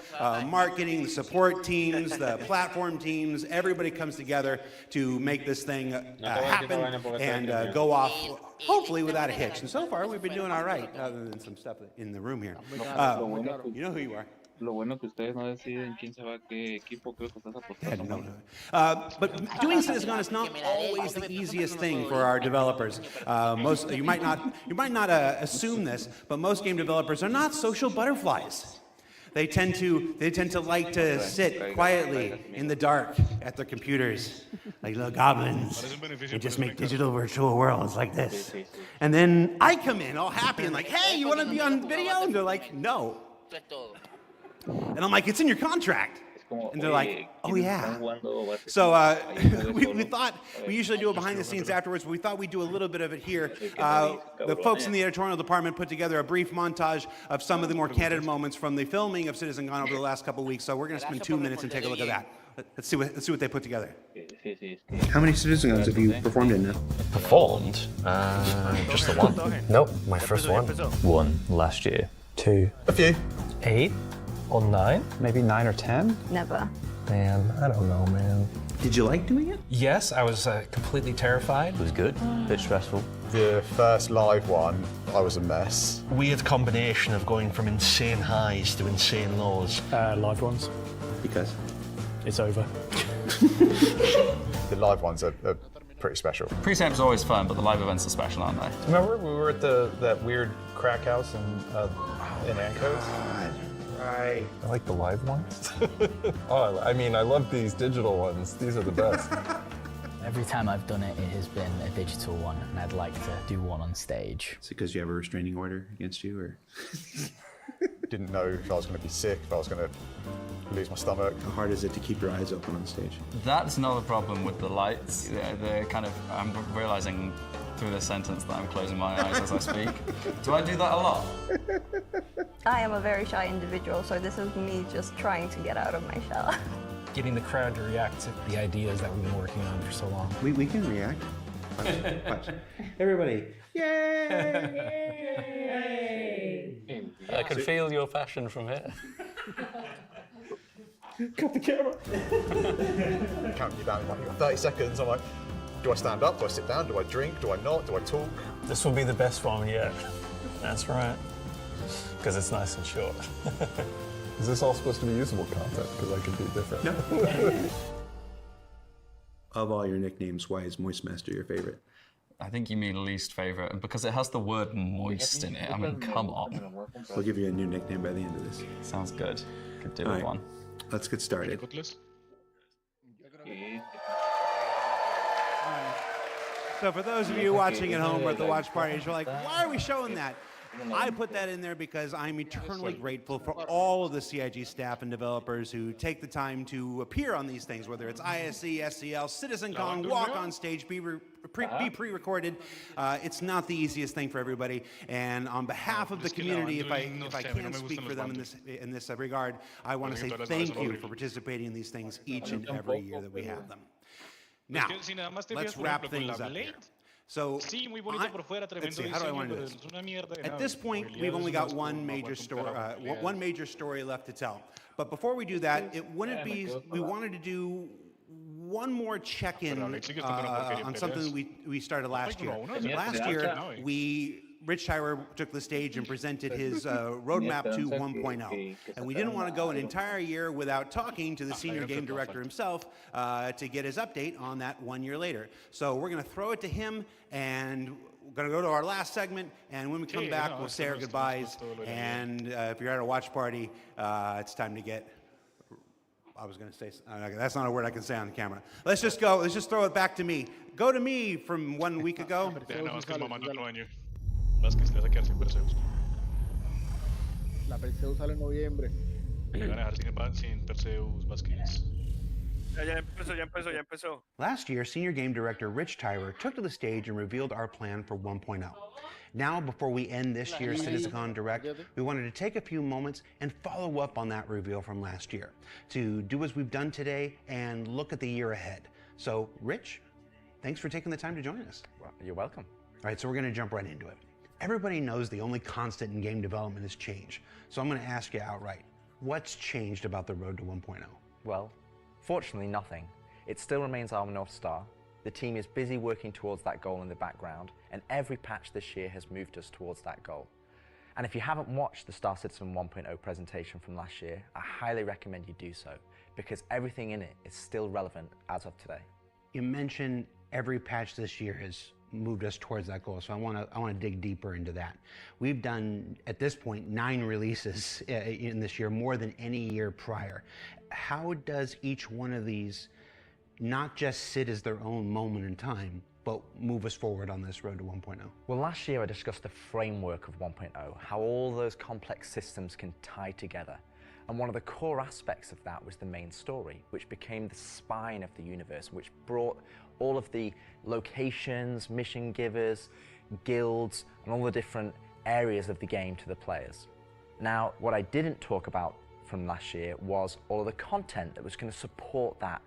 marketing, the support teams, the platform teams. Everybody comes together to make this thing happen and go off, hopefully without a hitch. And so far, we've been doing all right, other than some stuff in the room here. You know who you are. Lo bueno que ustedes no deciden quién se va a qué equipo, creo que estás apostando. But doing CitizenCon is not always the easiest thing for our developers. You might not assume this, but most game developers are not social butterflies. They tend to like to sit quietly in the dark at their computers, like little goblins, and just make digital virtual worlds like this. And then I come in all happy and like, hey, you want to be on video? And they're like, no. And I'm like, it's in your contract. And they're like, oh yeah. So we thought, we usually do it behind the scenes afterwards, but we thought we'd do a little bit of it here. The folks in the editorial department put together a brief montage of some of the more candid moments from the filming of CitizenCon over the last couple of weeks. So we're going to spend 2 minutes and take a look at that. Let's see what they put together. How many CitizenCons have you performed in now? Performed? Just the one. Nope, my first one. One last year. 2. A few. 8 or 9? Maybe 9 or 10? Never. Man, I don't know, man. Did you like doing it? Yes, I was completely terrified. It was good, a bit stressful. The first live one, I was a mess. Weird combination of going from insane highs to insane lows. Live ones. Because? It's over. The live ones are pretty special. Pre-samp's always fun, but the live events are special, aren't they? Remember we were at that weird crack house in Ancoats? Right. I like the live ones. Oh, I mean, I love these digital ones. These are the best. Every time I've done it, it has been a digital one, and I'd like to do one on stage. Is it because you have a restraining order against you, or? Didn't know if I was going to be sick, if I was going to lose my stomach. How hard is it to keep your eyes open on stage? That's not a problem with the lights. They're kind of, I'm realizing through this sentence that I'm closing my eyes as I speak. Do I do that a lot? I am a very shy individual, so this is me just trying to get out of my shell. Getting the crowd to react to the ideas that we've been working on for so long. We can react. Watch. Everybody. Yay! I can feel your passion from here. Cut the camera. Counting you down in like 30 seconds. I'm like, do I stand up? Do I sit down? Do I drink? Do I not? Do I talk? This will be the best one yet. That's right. Because it's nice and short. Is this all supposed to be usable content? Because I could be different. No. Of all your nicknames, why is Moist Master your favorite? I think you mean least favorite, and because it has the word moist in it. I mean, come on. We'll give you a new nickname by the end of this. Sounds good. Could do All with right. one. Let's get started. So for those of you watching at home or at the watch parties, you're like, why are we showing that? I put that in there because I'm eternally grateful for all of the CIG staff and developers who take the time to appear on these things, whether it's ISC, SCL, CitizenCon, walk on stage, be pre-recorded. It's not the easiest thing for everybody. And on behalf of the community, if I can speak for them in this regard, I want to say thank you for participating in these things each and every year that we have them. Now, let's wrap things up here. So, let's see, how do I want to do this? At this point, we've only got one major story left to tell. But before we do that, we wanted to do one more check-in on something we started last year. Last year, Rich Tyler took the stage and presented his roadmap to 1.0. And we didn't want to go an entire year without talking to the senior game director himself to get his update on that 1 year later. So we're going to throw it to him, and we're going to go to our last segment. And when we come back, we'll say our goodbyes. And if you're at a watch party, it's time to get... I was going to say, that's not a word I can say on the camera. Let's just go. Let's just throw it back to me. Go to me from 1 week ago. Vázquez, te vas a quedar sin Perseus. La Perseus sale en noviembre. Te van a dejar sin Perseus Vázquez. Ya empezó. Last year, Senior Game Director Rich Tyler took to the stage and revealed our plan for 1.0. Now, before we end this year's CitizenCon Direct, we wanted to take a few moments and follow up on that reveal from last year, to do as we've done today and look at the year ahead. So, Rich, thanks for taking the time to join us. Well, you're welcome. All right, so we're going to jump right into it. Everybody knows the only constant in game development is change. So I'm going to ask you outright, what's changed about the road to 1.0? Well, fortunately, nothing. It still remains our North Star. The team is busy working towards that goal in the background, and every patch this year has moved us towards that goal. And if you haven't watched the Star Citizen 1.0 presentation from last year, I highly recommend you do so, because everything in it is still relevant as of today. You mentioned every patch this year has moved us towards that goal, so I want to dig deeper into that. We've done, at this point, 9 releases in this year, more than any year prior. How does each one of these not just sit as their own moment in time, but move us forward on this road to 1.0? Well, last year I discussed the framework of 1.0, how all those complex systems can tie together. And one of the core aspects of that was the main story, which became the spine of the universe, which brought all of the locations, mission givers, guilds, and all the different areas of the game to the players. Now, what I didn't talk about from last year was all of the content that was going to support that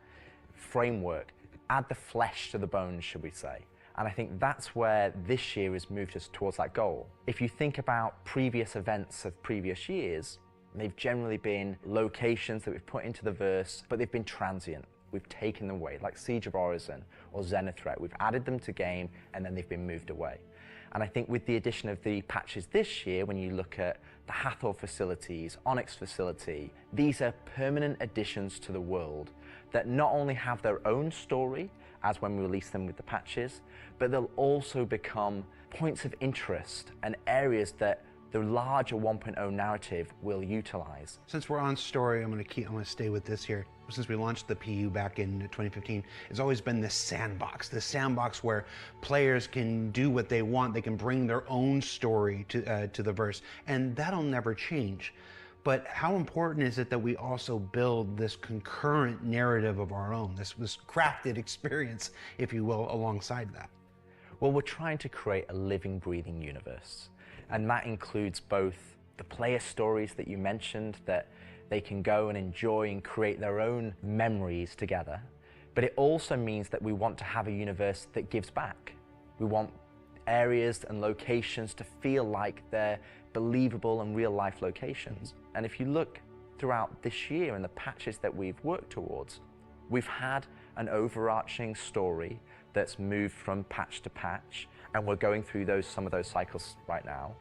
framework, add the flesh to the bones, should we say. And I think that's where this year has moved us towards that goal. If you think about previous events of previous years, they've generally been locations that we've put into the verse, but they've been transient. We've taken them away, like Siege of Orison or Zenithreat. We've added them to game and then they've been moved away. And I think with the addition of the patches this year, when you look at the Hathor facilities, Onyx facility, these are permanent additions to the world that not only have their own story, as when we release them with the patches, but they'll also become points of interest and areas that the larger 1.0 narrative will utilize. Since we're on story, I'm going to stay with this here. Since we launched the PU back in 2015, it's always been this sandbox where players can do what they want. They can bring their own story to the verse, and that'll never change. But how important is it that we also build this concurrent narrative of our own, this crafted experience, if you will, alongside that? Well, we're trying to create a living, breathing universe. And that includes both the player stories that you mentioned, that they can go and enjoy and create their own memories together. But it also means that we want to have a universe that gives back. We want areas and locations to feel like they're believable and real life locations. And if you look throughout this year and the patches that we've worked towards, we've had an overarching story that's moved from patch to patch, and we're going through some of those cycles right now.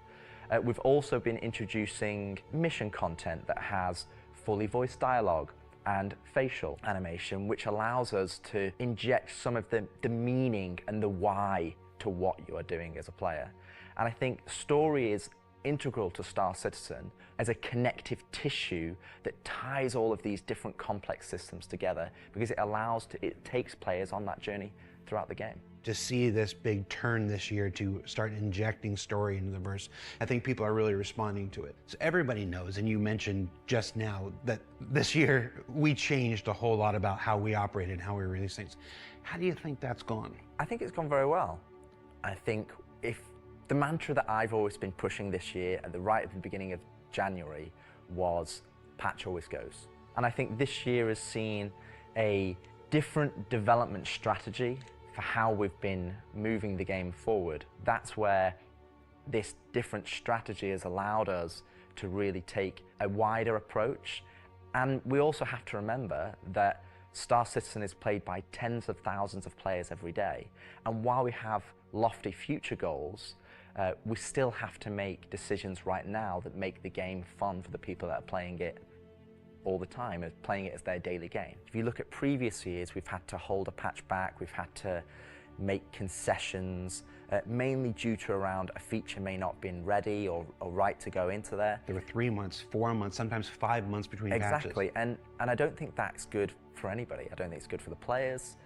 We've also been introducing mission content that has fully voiced dialogue and facial animation, which allows us to inject some of the meaning and the why to what you are doing as a player. And I think story is integral to Star Citizen as a connective tissue that ties all of these different complex systems together, because it takes players on that journey throughout the game. To see this big turn this year to start injecting story into the verse, I think people are really responding to it. So everybody knows, and you mentioned just now, that this year we changed a whole lot about how we operated and how we release things. How do you think that's gone? I think it's gone very well. I think if the mantra that I've always been pushing this year at the beginning of January was patch always goes. And I think this year has seen a different development strategy for how we've been moving the game forward. That's where this different strategy has allowed us to really take a wider approach. And we also have to remember that Star Citizen is played by tens of thousands of players every day. And while we have lofty future goals, we still have to make decisions right now that make the game fun for the people that are playing it all the time, playing it as their daily game. If you look at previous years, we've had to hold a patch back, we've had to make concessions, mainly due to around a feature may not have been ready or right to go into there. There were 3 months, 4 months, sometimes 5 months between patches. Exactly, and I don't think that's good for anybody. I don't think it's good for the players.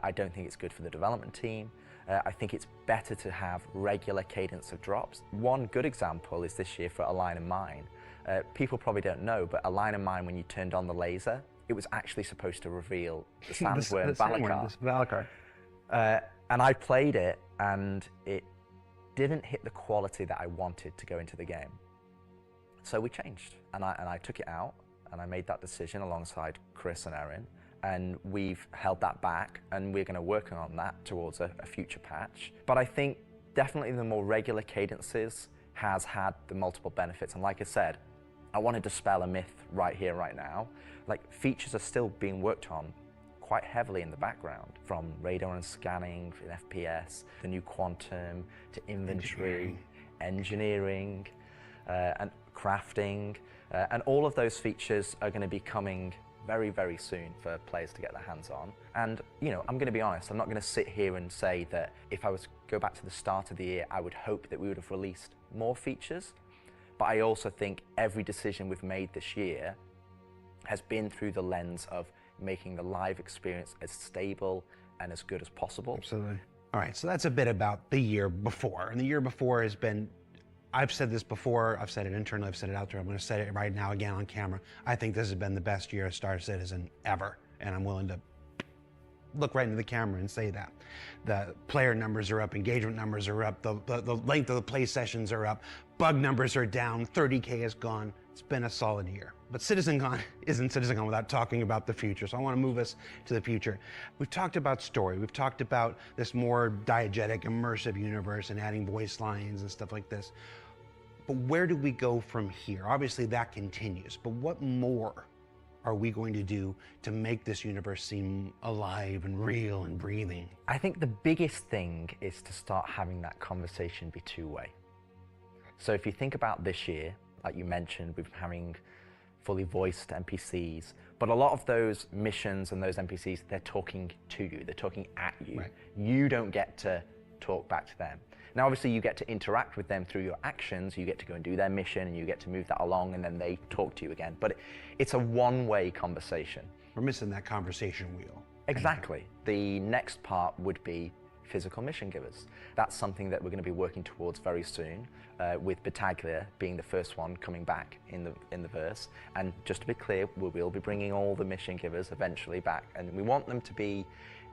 I don't think it's good for the development team. I think it's better to have regular cadence of drops. One good example is this year for A Line of Mine. People probably don't know, but A Line of Mine, when you turned on the laser, it was actually supposed to reveal the sandworm This Valakar. and I played it, and it didn't hit the quality that I wanted to go into the game. So we changed, and I took it out, and I made that decision alongside Chris and Erin, and we've held that back, and we're going to work on that towards a future patch. But I think definitely the more regular cadences has had the multiple benefits, and like I said, I want to dispel a myth right here, right now. Like, features are still being worked on quite heavily in the background, from radar and scanning in FPS, the new quantum, to inventory, engineering, and crafting, and all of those features are going to be coming very, very soon for players to get their hands on. And, you know, I'm going to be honest, I'm not going to sit here and say that if I was to go back to the start of the year, I would hope that we would have released more features. But I also think every decision we've made this year has been through the lens of making the live experience as stable and as good as possible. Absolutely. All right, so that's a bit about the year before. And the year before has been, I've said this before, I've said it internally, I've said it out there, I'm going to say it right now again on camera. I think this has been the best year of Star Citizen ever, and I'm willing to look right into the camera and say that. The player numbers are up, engagement numbers are up, the length of the play sessions are up, bug numbers are down, 30K is gone. It's been a solid year. But CitizenCon isn't CitizenCon without talking about the future, so I want to move us to the future. We've talked about story, we've talked about this more diegetic, immersive universe and adding voice lines and stuff like this. But where do we go from here? Obviously that continues, but what more are we going to do to make this universe seem alive and real and breathing? I think the biggest thing is to start having that conversation be two-way. So if you think about this year, like you mentioned, we've been having fully voiced NPCs, but a lot of those missions and those NPCs, they're talking to you, they're talking at you. Right. You don't get to talk back to them. Now, obviously, you get to interact with them through your actions. You get to go and do their mission, and you get to move that along, and then they talk to you again. But it's a one-way conversation. We're missing that conversation wheel. Exactly. The next part would be physical mission givers. That's something that we're going to be working towards very soon, with Battaglia being the first one coming back in the verse. And just to be clear, we will be bringing all the mission givers eventually back, and we want them to be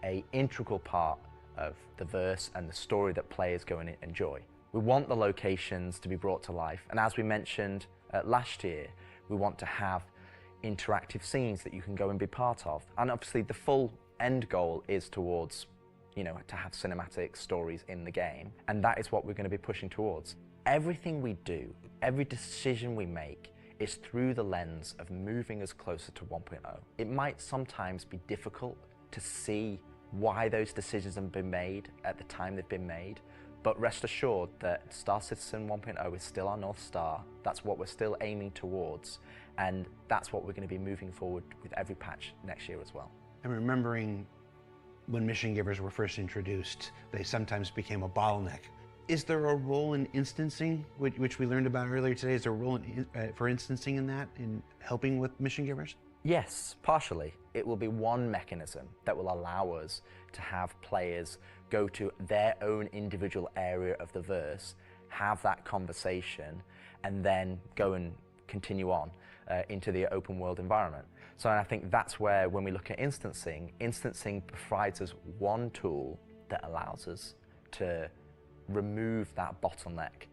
an integral part of the verse and the story that players go and enjoy. We want the locations to be brought to life, and as we mentioned last year, we want to have interactive scenes that you can go and be part of. And obviously the full end goal is towards, you know, to have cinematic stories in the game, and that is what we're going to be pushing towards. Everything we do, every decision we make is through the lens of moving us closer to 1.0. It might sometimes be difficult to see why those decisions have been made at the time they've been made, but rest assured that Star Citizen 1.0 is still our North Star. That's what we're still aiming towards, and that's what we're going to be moving forward with every patch next year as well. And remembering when mission givers were first introduced, they sometimes became a bottleneck. Is there a role in instancing, which we learned about earlier today? Is there a role for instancing in that, in helping with mission givers? Yes, partially. It will be one mechanism that will allow us to have players go to their own individual area of the verse, have that conversation, and then go and continue on into the open world environment. So I think that's where, when we look at instancing provides us one tool that allows us to remove that bottleneck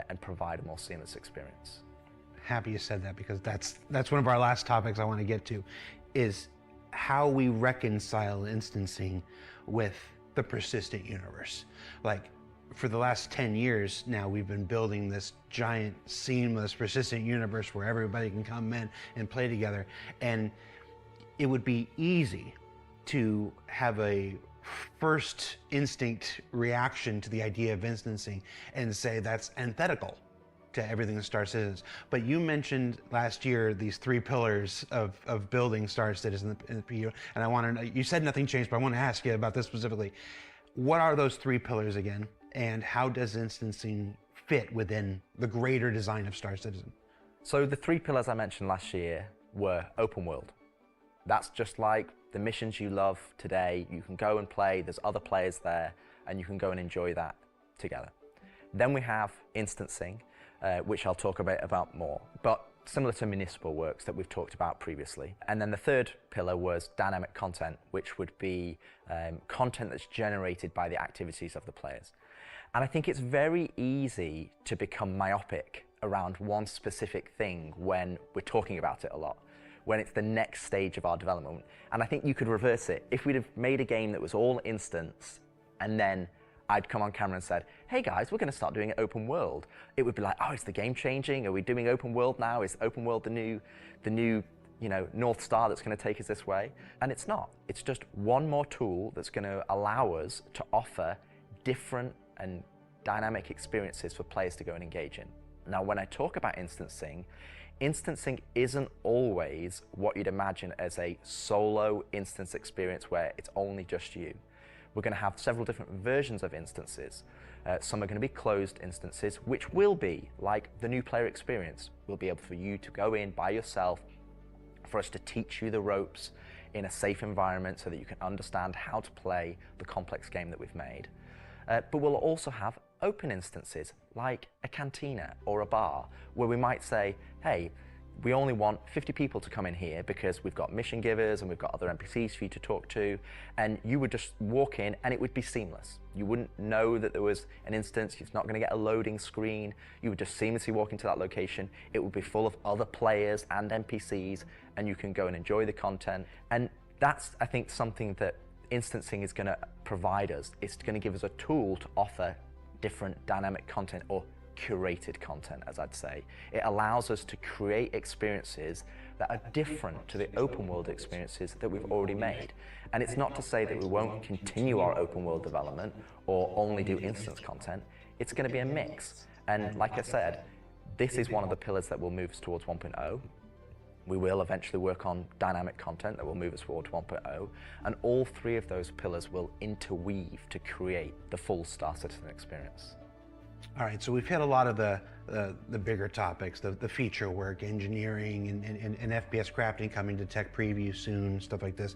and provide a more seamless experience. Happy you said that, because that's one of our last topics I want to get to, is how we reconcile instancing with the persistent universe. Like, for the last 10 years now, we've been building this giant, seamless, persistent universe where everybody can come in and play together. And it would be easy to have a first instinct reaction to the idea of instancing and say that's antithetical to everything that Star Citizen is. But you mentioned last year these 3 pillars of building Star Citizen in the PU, and I want to know, you said nothing changed, but I want to ask you about this specifically. What are those 3 pillars again, and how does instancing fit within the greater design of Star Citizen? So the 3 pillars I mentioned last year were open world. That's just like the missions you love today. You can go and play, there's other players there, and you can go and enjoy that together. Then we have instancing, which I'll talk about more. But similar to municipal works that we've talked about previously. And then the third pillar was dynamic content, which would be content that's generated by the activities of the players. And I think it's very easy to become myopic around one specific thing when we're talking about it a lot, when it's the next stage of our development. And I think you could reverse it. If we'd have made a game that was all instance, and then I'd come on camera and said, hey guys, we're going to start doing it open world, it would be like, oh, is the game changing? Are we doing open world now? Is open world the new North Star that's going to take us this way? And it's not. It's just one more tool that's going to allow us to offer different and dynamic experiences for players to go and engage in. Now, when I talk about instancing isn't always what you'd imagine as a solo instance experience where it's only just you. We're going to have several different versions of instances. Some are going to be closed instances, which will be like the new player experience. We'll be able for you to go in by yourself, for us to teach you the ropes in a safe environment so that you can understand how to play the complex game that we've made. But we'll also have open instances like a cantina or a bar where we might say, hey, we only want 50 people to come in here because we've got mission givers and we've got other NPCs for you to talk to, and you would just walk in and it would be seamless. You wouldn't know that there was an instance, you're not going to get a loading screen, you would just seamlessly walk into that location, it would be full of other players and NPCs, and you can go and enjoy the content. And that's, I think, something that instancing is going to provide us. It's going to give us a tool to offer different dynamic content, or curated content, as I'd say. It allows us to create experiences that are different to the open world experiences that we've already made. And it's not to say that we won't continue our open world development or only do instance content. It's going to be a mix. And like I said, this is one of the pillars that will move us towards 1.0. We will eventually work on dynamic content that will move us towards 1.0. And all three of those pillars will interweave to create the full Star Citizen experience. All right, so we've hit a lot of the bigger topics, the feature work, engineering, and FPS crafting coming to tech preview soon, stuff like this.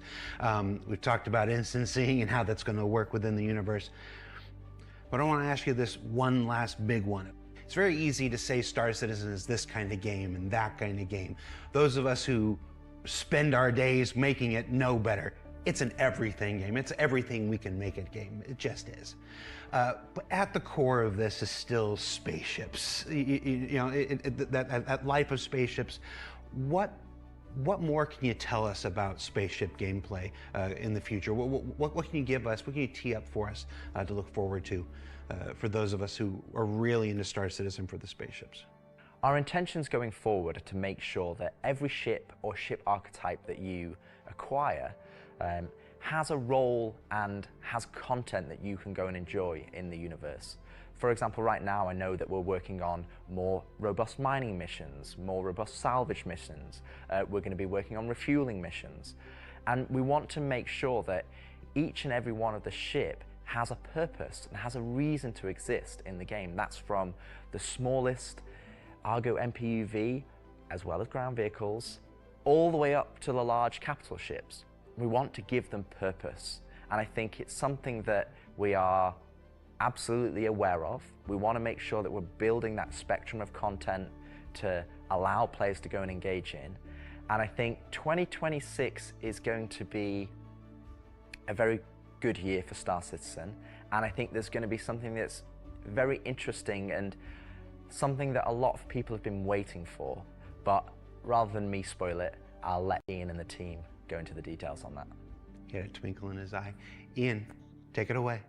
We've talked about instancing and how that's going to work within the universe. But I want to ask you this one last big one. It's very easy to say Star Citizen is this kind of game and that kind of game. Those of us who spend our days making it know better. It's an everything game. It's everything we can make it game. It just is. But at the core of this is still spaceships. That life of spaceships. What more can you tell us about spaceship gameplay in the future? What can you give us? What can you tee up for us to look forward to for those of us who are really into Star Citizen for the spaceships? Our intentions going forward are to make sure that every ship or ship archetype that you acquire has a role and has content that you can go and enjoy in the universe. For example, right now I know that we're working on more robust mining missions, more robust salvage missions. We're going to be working on refueling missions. And we want to make sure that each and every one of the ship has a purpose and has a reason to exist in the game. That's from the smallest Argo MPUV, as well as ground vehicles, all the way up to the large capital ships. We want to give them purpose, and I think it's something that we are absolutely aware of. We want to make sure that we're building that spectrum of content to allow players to go and engage in, and I think 2026 is going to be a very good year for Star Citizen, and I think there's going to be something that's very interesting and something that a lot of people have been waiting for, but rather than me spoil it, I'll let Ian and the team go into the details on that. He had a twinkle in his eye. Ian, take it away.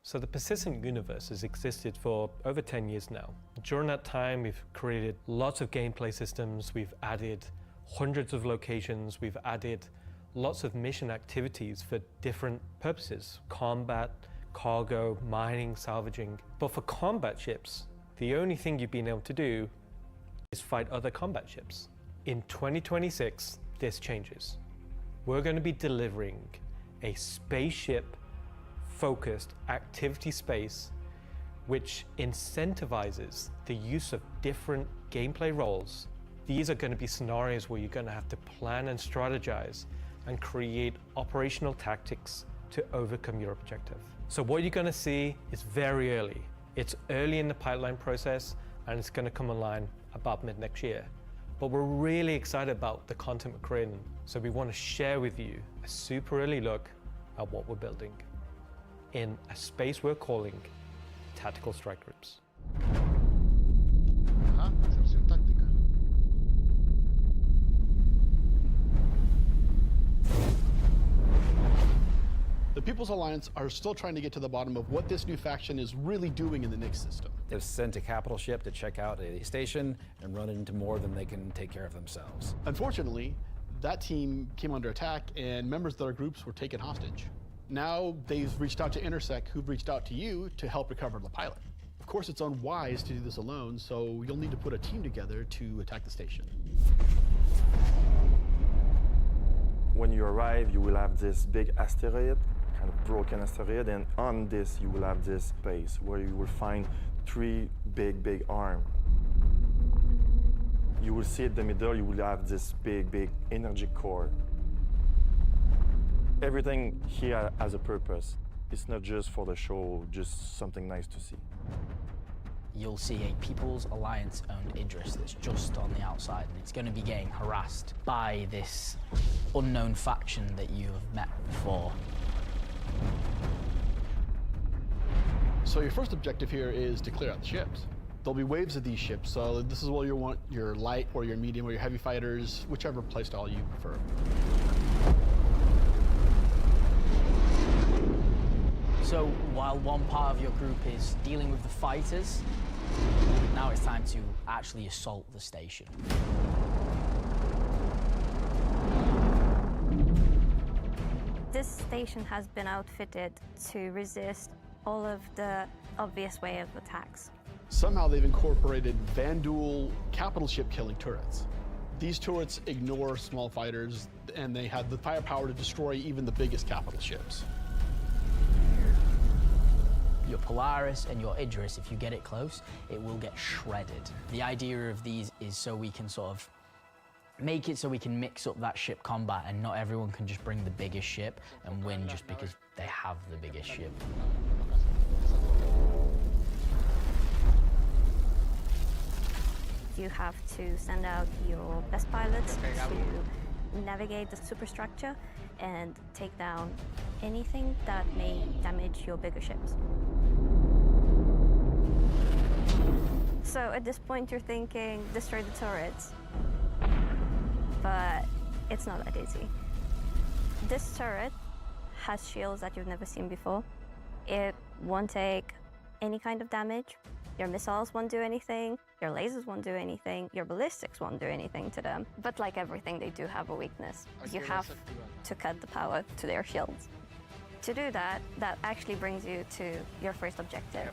So the persistent universe has existed for over 10 years now. During that time, we've created lots of gameplay systems, we've added hundreds of locations, we've added lots of mission activities for different purposes: combat, cargo, mining, salvaging. But for combat ships, the only thing you've been able to do is fight other combat ships. In 2026, this changes. We're going to be delivering a spaceship-focused activity space which incentivizes the use of different gameplay roles, These are going to be scenarios where you're going to have to plan and strategize and create operational tactics to overcome your objective. So what you're going to see is very early. It's early in the pipeline process, and it's going to come online about mid next year. But we're really excited about the content we're creating, so we want to share with you a super early look at what we're building in a space we're calling Tactical Strike Groups. Ajá, excepción táctica. The People's Alliance are still trying to get to the bottom of what this new faction is really doing in the Nix system. They've sent a capital ship to check out a station and run into more than they can take care of themselves. Unfortunately, that team came under attack and members of their groups were taken hostage. Now they've reached out to Intersec, who've reached out to you to help recover the pilot. Of course, it's unwise to do this alone, so you'll need to put a team together to attack the station. When you arrive, you will have this big asteroid, kind of broken asteroid, and on this you will have this base where you will find three big arms. You will see in the middle, you will have this big energy core. Everything here has a purpose. It's not just for the show, just something nice to see. You'll see a People's Alliance-owned Idris that's just on the outside, and it's going to be getting harassed by this unknown faction that you have met before. So your first objective here is to clear out the ships. There'll be waves of these ships, so this is where you want your light or your medium or your heavy fighters, whichever playstyle you prefer. So while one part of your group is dealing with the fighters, now it's time to actually assault the station. This station has been outfitted to resist all of the obvious way of attacks. Somehow they've incorporated Vanduul capital ship killing turrets. These turrets ignore small fighters, and they have the firepower to destroy even the biggest capital ships. Your Polaris and your Idris, if you get it close, it will get shredded. The idea of these is so we can sort of make it so we can mix up that ship combat, and not everyone can just bring the biggest ship and win just because they have the biggest ship. You have to send out your best pilots to navigate the superstructure and take down anything that may damage your bigger ships. So at this point you're thinking, destroy the turrets, but it's not that easy. This turret has shields that you've never seen before. It won't take any kind of damage. Your missiles won't do anything, your lasers won't do anything, your ballistics won't do anything to them. But like everything, they do have a weakness. You have to cut the power to their shields. To do that, that actually brings you to your first objective,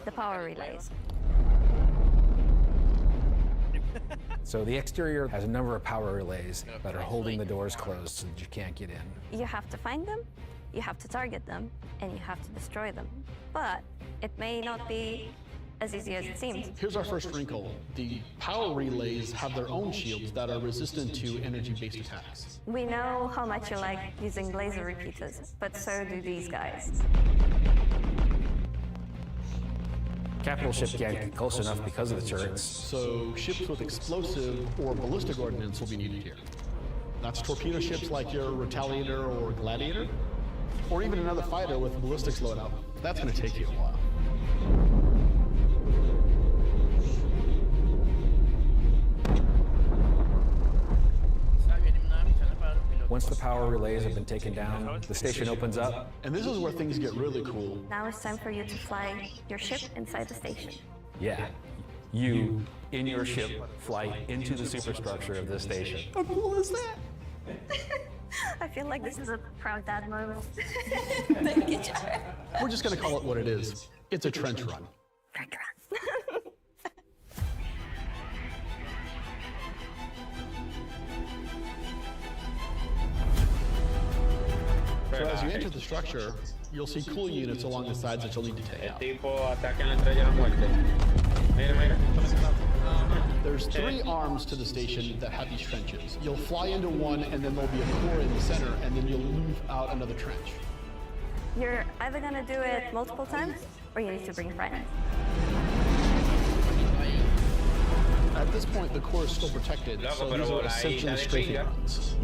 the power relays. So the exterior has a number of power relays that are holding the doors closed so that you can't get in. You have to find them, you have to target them, and you have to destroy them. But it may not be as easy as it seems. Here's our first wrinkle. The power relays have their own shields that are resistant to energy-based attacks. We know how much you like using laser repeaters, but so do these guys. Capital ship can't get close enough because of the turrets. So ships with explosive or ballistic ordnance will be needed here. That's torpedo ships like your Retaliator or Gladiator, or even another fighter with ballistics loadout. That's going to take you a while. Once the power relays have been taken down, the station opens up. And this is where things get really cool. Now it's time for you to fly your ship inside the station. Yeah, you, in your ship, fly into the superstructure of the station. How cool is that? I feel like this is a proud dad moment. Thank you, Jared. We're just going to call it what it is. It's a trench run. Trench run. So as you enter the structure, you'll see cool units along the sides that you'll need to take out. Tipo ataque en la estrella de la muerte. Mira, mira. There's 3 arms to the station that have these trenches. You'll fly into one, and then there'll be a core in the center, and then you'll move out another trench. You're either gonna do it multiple times, or you need to bring friends. At this point, the core is still protected, so these are essentially strafing runs.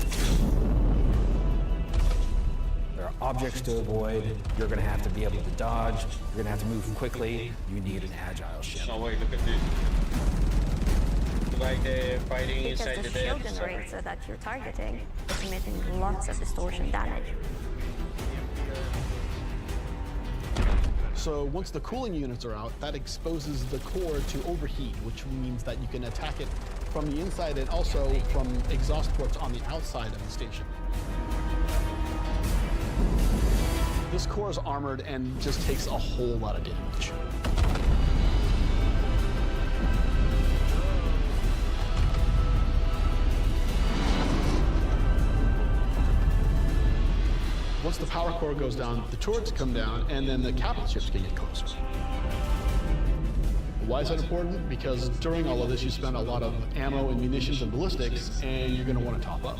There are objects to avoid. You're going to have to be able to dodge. You're going to have to move quickly. You need an agile ship. Oh wait, look at this. Like fighting Because inside the the shield dead. generator that you're targeting is emitting lots of distortion damage. So once the cooling units are out, that exposes the core to overheat, which means that you can attack it from the inside and also from exhaust ports on the outside of the station. This core is armored and just takes a whole lot of damage. Once the power core goes down, the turrets come down, and then the capital ships can get closer. Why is that important? Because during all of this, you spend a lot of ammo and munitions and ballistics, and you're going to want to top up.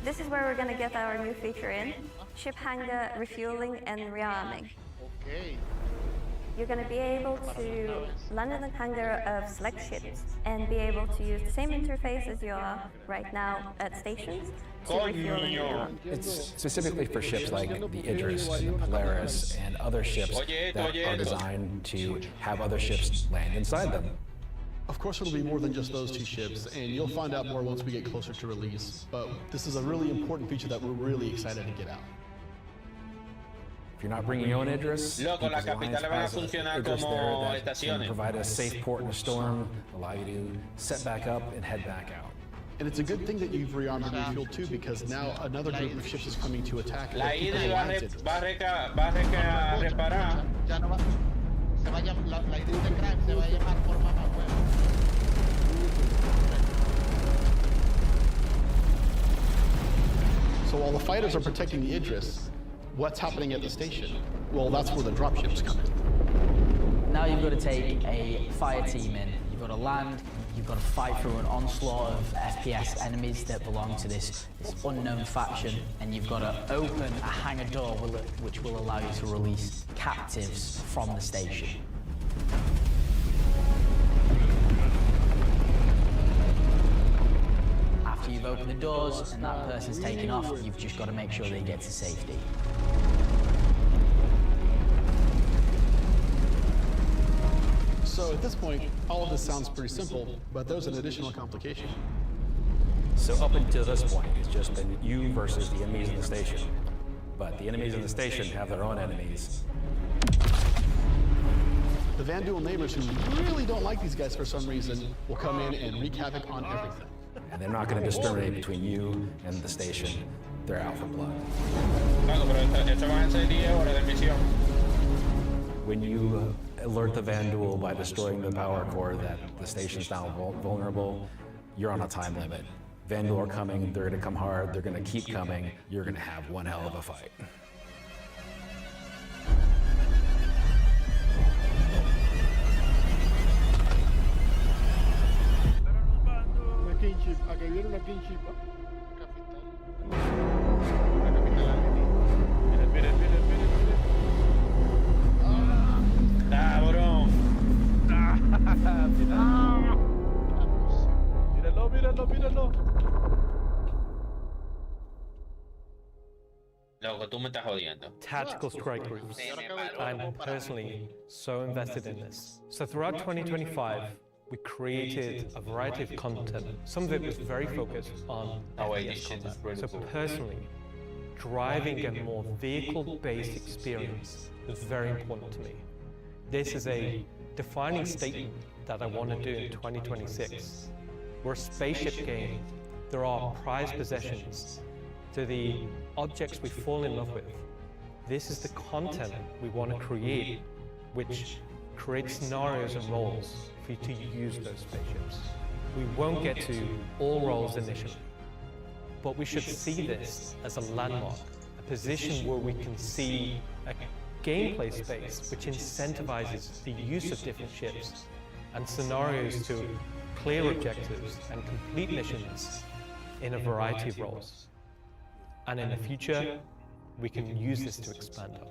This is where we're gonna get our new feature in, ship hangar refueling and rearming. Okay. You're gonna be able to land in the hangar of select ships and be able to use the same interface as you are right now at stations to refuel and rearm. It's specifically for ships like the Idris and the Polaris and other ships that are designed to have other ships land inside them. Of course, it'll be more than just those 2 ships, and you'll find out more once we get closer to release, but this is a really important feature that we're really excited to get out. If you're not bringing your own Idris, Loco, la People's Alliance capital va a has an funcionar Idris como there that can estaciones. provide a safe port in a storm, allow you to set back up and head back out. And it's a good thing that you've rearmed and refueled too, because now another group of ships is coming to attack. La the Idris Alliance va a reparar. La Idris de Crime se va a llamar por mamá huevo. So while the fighters are protecting the Idris, what's happening at the station? Well, that's where the dropships come in. Now you've got to take a fire team in. You've got to land, you've got to fight through an onslaught of FPS enemies that belong to this unknown faction, and you've got to open a hangar door which will allow you to release captives from the station. After you've opened the doors and that person's taken off, you've just got to make sure they get to safety. So at this point, all of this sounds pretty simple, but there's an additional complication. So up until this point, it's just been you versus the enemies in the station. But the enemies in the station have their own enemies. The Van Duel neighbors who really don't like these guys for some reason will come in and wreak havoc on everything. And they're not going to discriminate between you and the station. They're out for blood. When you alert the Van Duel by destroying the power core that the station's now vulnerable, you're on a time limit. Van Duel are coming, they're going to come hard, they're going to keep coming, you're going to have one hell of a fight. Una kinship, a que viene una kinship. Cabrón. Míralo, míralo, míralo. Loco, tú me estás jodiendo. Tactical strike groups. I'm personally so invested in this. So throughout 2025, we created a variety of content. Some of it was very focused on FPS combat. So personally, driving a more vehicle-based experience was very important to me. This is a defining statement that I want to do in 2026. We're a spaceship game. There are prized possessions. To the objects we fall in love with. This is the content we want to create, which creates scenarios and roles for you to use those spaceships. We won't get to all roles initially, but we should see this as a landmark, a position where we can see a gameplay space which incentivizes the use of different ships and scenarios to clear objectives, and complete missions in a variety of roles. And in the future, we can use this to expand on.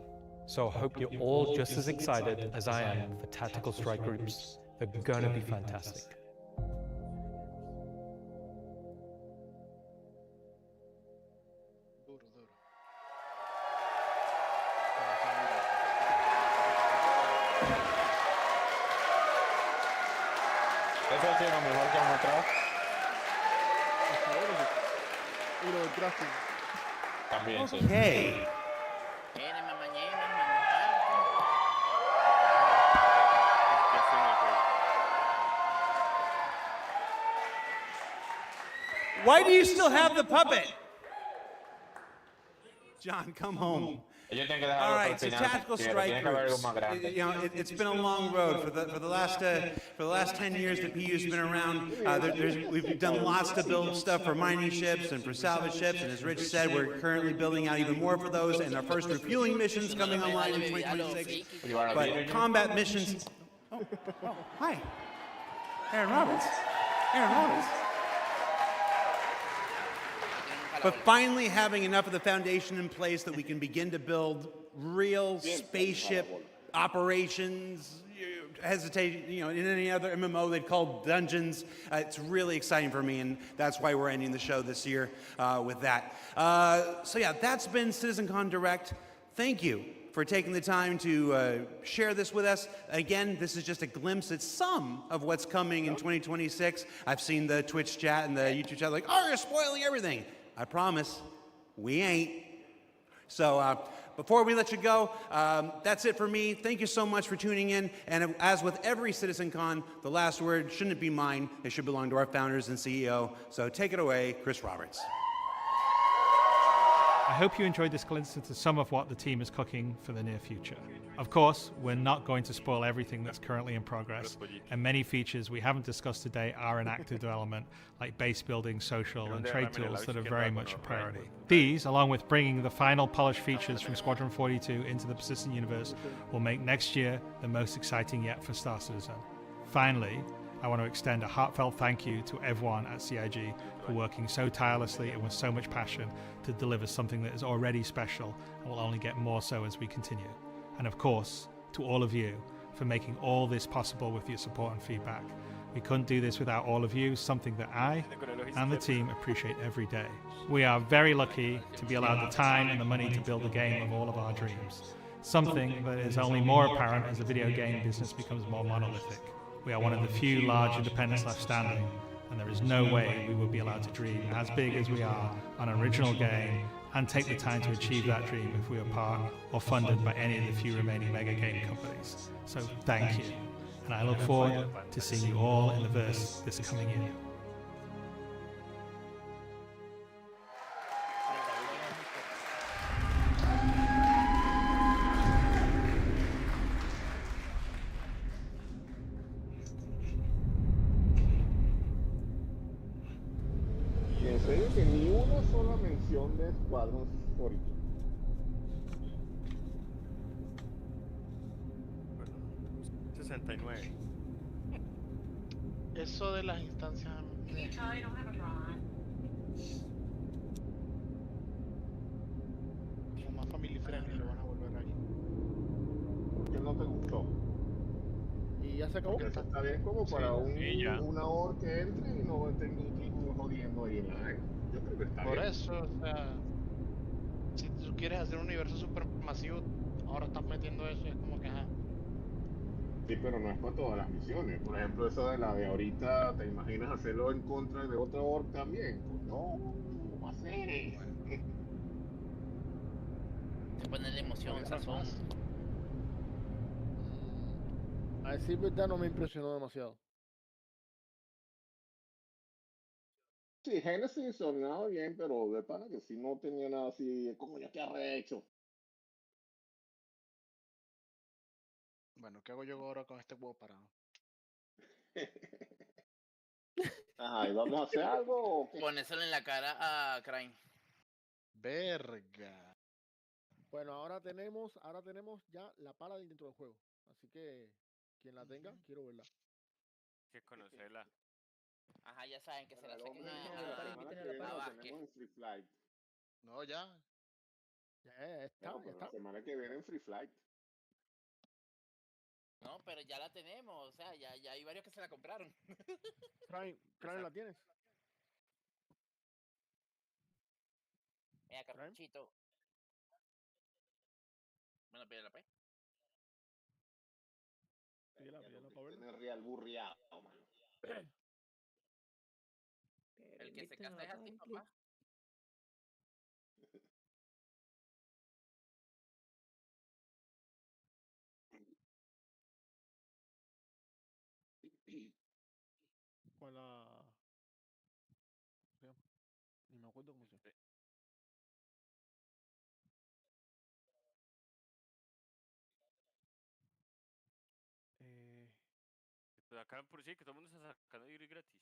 So I hope you're all just as excited as I am for tactical strike groups. They're gonna be fantastic. Eso ha sido lo mejor que han mostrado. Y lo del crafting. También, sí. Okay. Why do you still have the puppet? John, come home. All right, so tactical strike groups. You know, it's been a long road for the last 10 years that PU's been around. We've done lots to build stuff for mining ships and for salvage ships, and as Rich said, we're currently building out even more for those, and our first refueling missions coming online in 2026. But combat missions. Oh, hi, Aaron Roberts. Aaron Roberts. But finally having enough of the foundation in place that we can begin to build real spaceship operations, in any other MMO they'd call dungeons. It's really exciting for me, and that's why we're ending the show this year with that. So yeah, that's been CitizenCon Direct. Thank you for taking the time to share this with us. Again, this is just a glimpse at some of what's coming in 2026. I've seen the Twitch chat and the YouTube chat like, oh, you're spoiling everything. I promise, we ain't. So before we let you go, that's it for me. Thank you so much for tuning in. And as with every CitizenCon, the last word shouldn't be mine. It should belong to our founders and CEO. So take it away, Chris Roberts. I hope you enjoyed this glimpse into some of what the team is cooking for the near future. Of course, we're not going to spoil everything that's currently in progress, and many features we haven't discussed today are in active development, like base building, social, and trade tools that are very much a priority. These, along with bringing the final polished features from Squadron 42 into the persistent universe, will make next year the most exciting yet for Star Citizen. Finally, I want to extend a heartfelt thank you to everyone at CIG for working so tirelessly and with so much passion to deliver something that is already special and will only get more so as we continue. And of course, to all of you for making all this possible with your support and feedback. We couldn't do this without all of you, something that I and the team appreciate every day. We are very lucky to be allowed the time and the money to build a game of all of our dreams, something that is only more apparent as the video game business becomes more monolithic. We are one of the few large independents left standing, and there is no way we would be allowed to dream as big as we are on an original game and take the time to achieve that dream if we were part or funded by any of the few remaining mega game companies. So thank you, and I look forward to seeing you all in the verse this coming year. En serio que ni una sola mención de Squadron 42. Bueno, 69. Eso de las instancias. Como más family friendly lo van a volver ahí. ¿Por qué no te gustó? Y ya se acabó. Porque eso está bien como para una hora que entre y no estén jodiendo ahí en la vaina. Yo creo que está Por bien. eso, o sea, si tú quieres hacer un universo supermasivo, ahora estás metiendo eso, es como que ajá. Sí, pero no es para todas las misiones. Por ejemplo, eso de la de ahorita, ¿te imaginas hacerlo en contra de otra org también? Pues no, ¿cómo hacer? Se pone la emoción, sazón. A decir verdad, no me impresionó demasiado. Sí, Genesis sonaba bien, pero de pana que si no tenía nada así, como yo que arrecho. Bueno, ¿qué hago yo ahora con este huevo parado? Ajá, ¿y vamos a hacer algo o qué? Ponérselo en la cara a Crane. Verga. Bueno, ahora tenemos ya la pala dentro del juego. Así que quien la tenga, quiero verla. Hay que conocerla. Ajá, ya saben, que se Bueno, la el saquen hombre de la semana que viene a lo Vázquez. tenemos en Free Flight. No, ya. Ya está, Bueno, ya pero la está. semana que viene en Free Flight. No, pero ya la tenemos, o sea, ya hay varios que se la compraron. Crane, ¿la tienes? Mira, Crane. Cartuchito. Bueno, pídela, pues. Pídela para verlo. Tener real burriado, mano. El que se casa es a ti, papá. Con la... ¿Cómo se llama? Ni me acuerdo cómo se llama. Pero acá por sí, que todo el mundo está sacando libros gratis.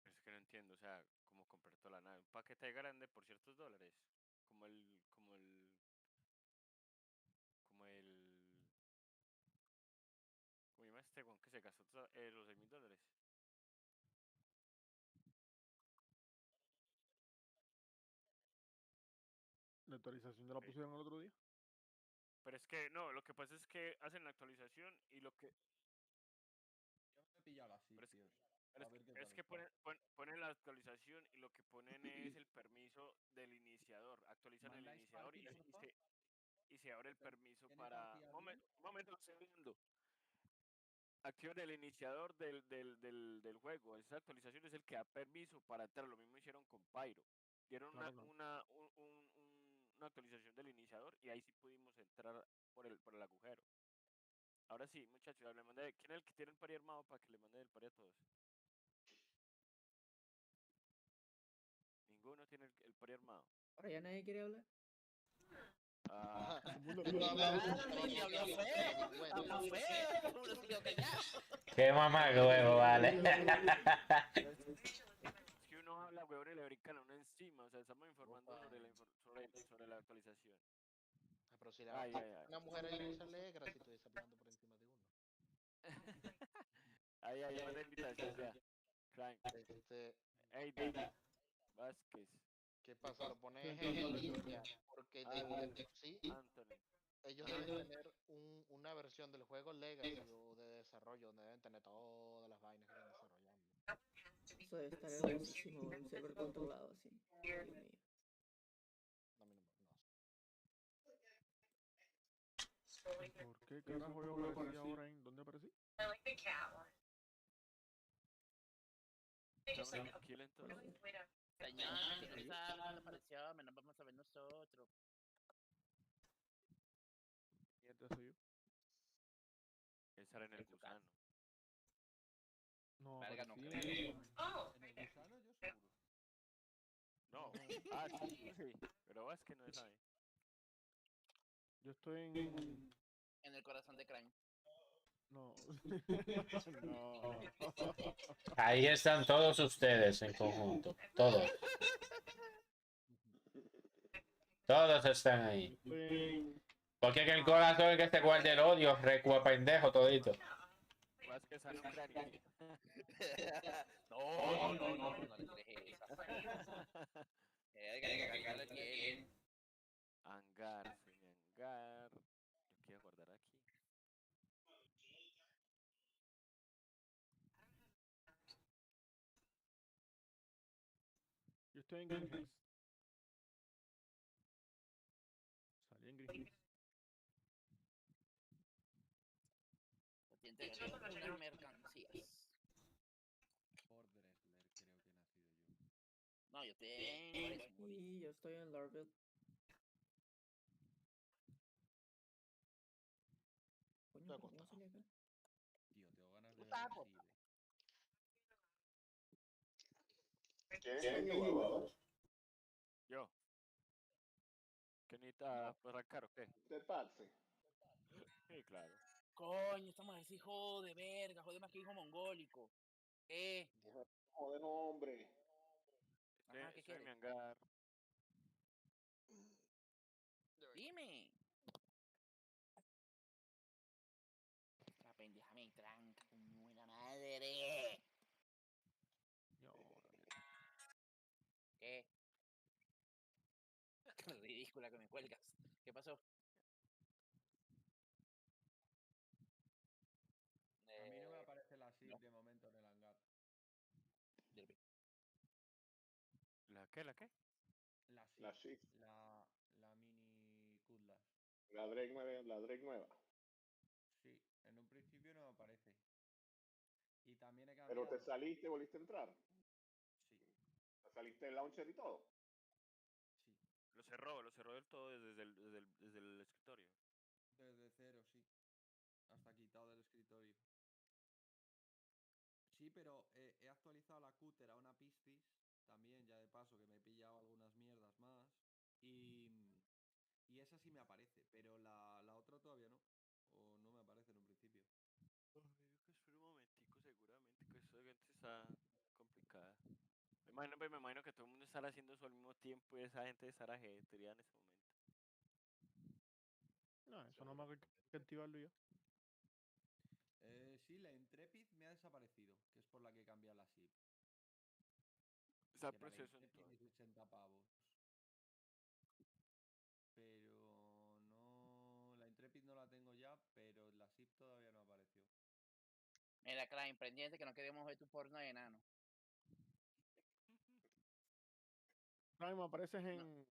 Es que no entiendo, o sea, cómo comprar toda la nave. Un paquete grande por ciertos dólares. Como el, como el, como el, ¿cómo se llama este Juan que se gastó los $6,000? La actualización ya la pusieron el otro día. Pero es que, no, lo que pasa es que hacen la actualización y lo que... Yo me he pillado las Pero es, sitios. pero A es ver qué que, tal es que está. ponen la actualización y lo que ponen es el permiso del iniciador. Actualizan el ¿Mandáis para iniciador aquí, porfa? y se abre el permiso ¿Tiene para... partida Un bien? momento, lo estoy viendo. Activan el iniciador del juego. Esa actualización es el que da permiso para entrar. Lo mismo hicieron con Pyro. Dieron Claro, claro. una actualización del iniciador y ahí sí pudimos entrar por el agujero. Ahora sí, muchachos, le mandé. ¿Quién es el que tiene el pari armado para que le mande el pari a todos? Ninguno tiene el pari armado. Ahora ya nadie quiere hablar. Ah. Y habló feo. Habló feo. Uno se quedó callado. Qué mamá huevo, vale. Es que uno habla, huevón, y le brincan a uno encima. O sea, estamos informando sobre la actualización. Pero si Ay. una mujer ahí no se alegra si estoy hablando por encima de uno. Ahí manda invitación ya. Crank. Eidan Vázquez. ¿Qué pasa? Lo pones en línea porque de por sí Anthony. ellos deben tener una versión del juego Legacy o de desarrollo donde deben tener todas las vainas que están desarrollando. Eso debe estar hermosísimo, un server controlado así. Dios mío. ¿Por qué carajo yo aparecí ahora en... ¿Dónde aparecí? Tranquilo entonces. Señor, si no sabe dónde apareció, menos vamos a ver nosotros. Y entonces soy yo. Esa era en el gusano. No, Verga, no aparecí creo. En el gusano yo seguro. No. Sí. Pero Vázquez no es ahí. Yo estoy en... En el corazón de Crane. No. No. Ahí están todos ustedes en conjunto. Todos. Todos están ahí. Porque que el corazón es que se guarde el odio, recua pendejo todito. Vázquez sale Ucrania. No le tires esa. Que le tiene. Hangar, sin hangar. Yo quiero guardar aquí. Yo estoy en Green Hills. Salí en Green Hills. Unas mercancías. Por Dressler creo que he nacido yo. No, yo estoy en... Y yo estoy en Larville. Coño, ¿pero cómo salí acá? Tío, tengo ganas de ver el Cibe. ¿Quién está en Nueva? Yo. ¿Qué necesita arrancar o qué? ¿De Patsy? Sí, claro. Coño, estamos ese hijo de verga, joder más que hijo mongólico. Joder, hombre. Ajá, ¿qué Estoy en mi quieres? hangar. dime. La pendeja me tranca, coño de la madre. ¿Qué? Qué ridícula que me cuelgas. ¿Qué pasó? A mí no me aparece la SIP no. de momento en el hangar. ¿La qué? ¿La qué? La La SIP, Shift. la mini Cutlass. La Drake nueva. Sí, en un principio no me aparece. Y también he Pero te cambiado. saliste, volviste a entrar. Sí. ¿Te saliste del launcher y todo? Sí. Lo cerró del todo desde el escritorio. Desde cero, sí. Hasta quitado del escritorio. Sí, pero he actualizado la cúter a una Piscis. También, ya de paso, que me he pillado algunas mierdas más. Y esa sí me aparece, pero la otra todavía no. O no me aparece en un principio. Ay, que espera un momentico, seguramente que esta gente está complicada. Me imagino que todo el mundo estará haciendo eso al mismo tiempo y esa gente estará ajetreada en ese momento. No, eso no más que activarlo ya. Sí, la Intrepid me ha desaparecido, que es por la que cambia la SIP. Está el Que era la proceso Intrepid entonces. de 80 pavos. Pero no. La Intrepid no la tengo ya, pero la SIP todavía no apareció. Mira, Klein, pendiente que no queremos ver tu porno de enano. Prime, apareces en.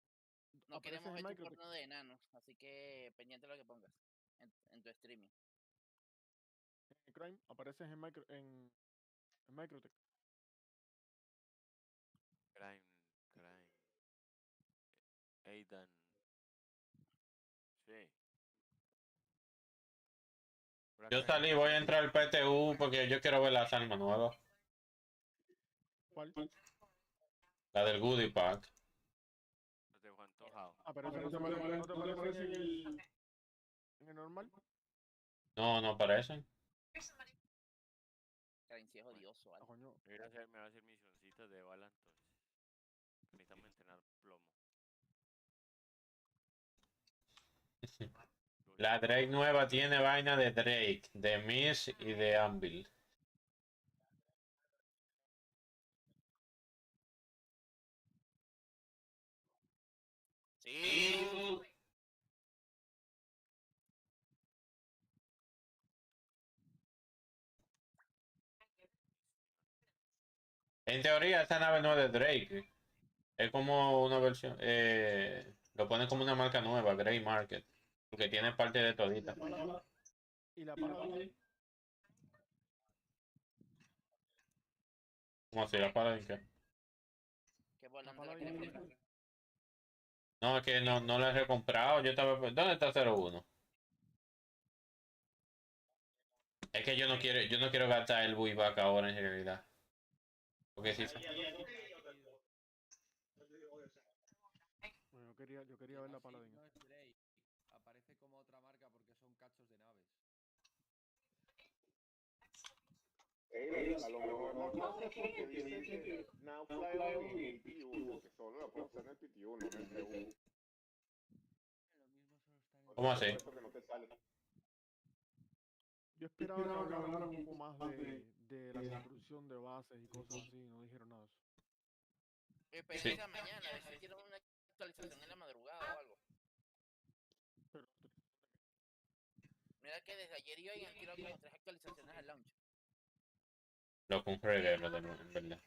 No Apareces queremos en ver tu Microtech. porno de enanos, así que pendiente de lo que pongas en tu streaming. Crime, apareces en Microtech. Crime. Aidan. Sí. Yo salí, voy a entrar al PTU porque yo quiero ver las armas nuevas. ¿Cuál? La del Goodie Pack. Lo tengo antojado. Ah, pero eso no te aparece en el normal. No, no aparecen. Klein, sí es Bueno, odioso, ¿vale? me voy a hacer misioncitas de bala entonces. Necesitamos entrenar plomo. La Drake nueva tiene vaina de Drake, de Miss y de Anvil. Sí. En teoría, esta nave no es de Drake. Es como una versión. Lo ponen como una marca nueva, Grey Market. Porque tiene parte de todita. Y la Paladin. ¿Cómo se la para qué? ¿Qué volante La la quieres Paladin. comprar? No, es que no la he recomprado. Yo estaba. ¿Dónde está 01? Es que yo no quiero gastar el buyback ahora en realidad. Porque si. Bueno, yo quería ver la Paladin. No es Drake. Aparece como otra marca porque son cachos de naves. A lo mejor la cosa es porque dice que now flyable en el PT1, que solo lo puedo usar en el PT1, no en el TU. ¿Cómo así? Por eso que no te sale. Yo esperaba que hablaran un poco más de la construcción de bases y cosas así, no dijeron nada de eso. Espérense a mañana, a ver si quieren una actualización en la madrugada o algo. Pero, Mira que desde ayer y hoy han tirado como 3 actualizaciones al launch. Lo con un reguero, en verdad.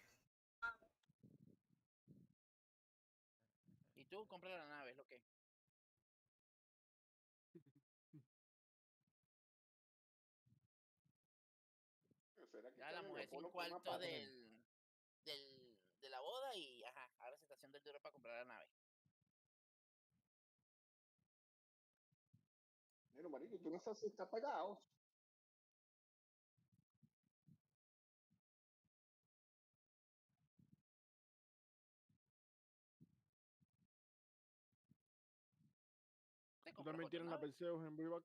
Y tú compras la nave, es lo que. ¿Será que Ya la sale mujer sin Leopoldo con una cuarto pata? de la boda y ajá, ahora se está haciendo el duro para comprar la nave. Pero marico, tú no sabes si está pagado. Te ¿Tú compras también otra tienes la nave. Perseus en buyback?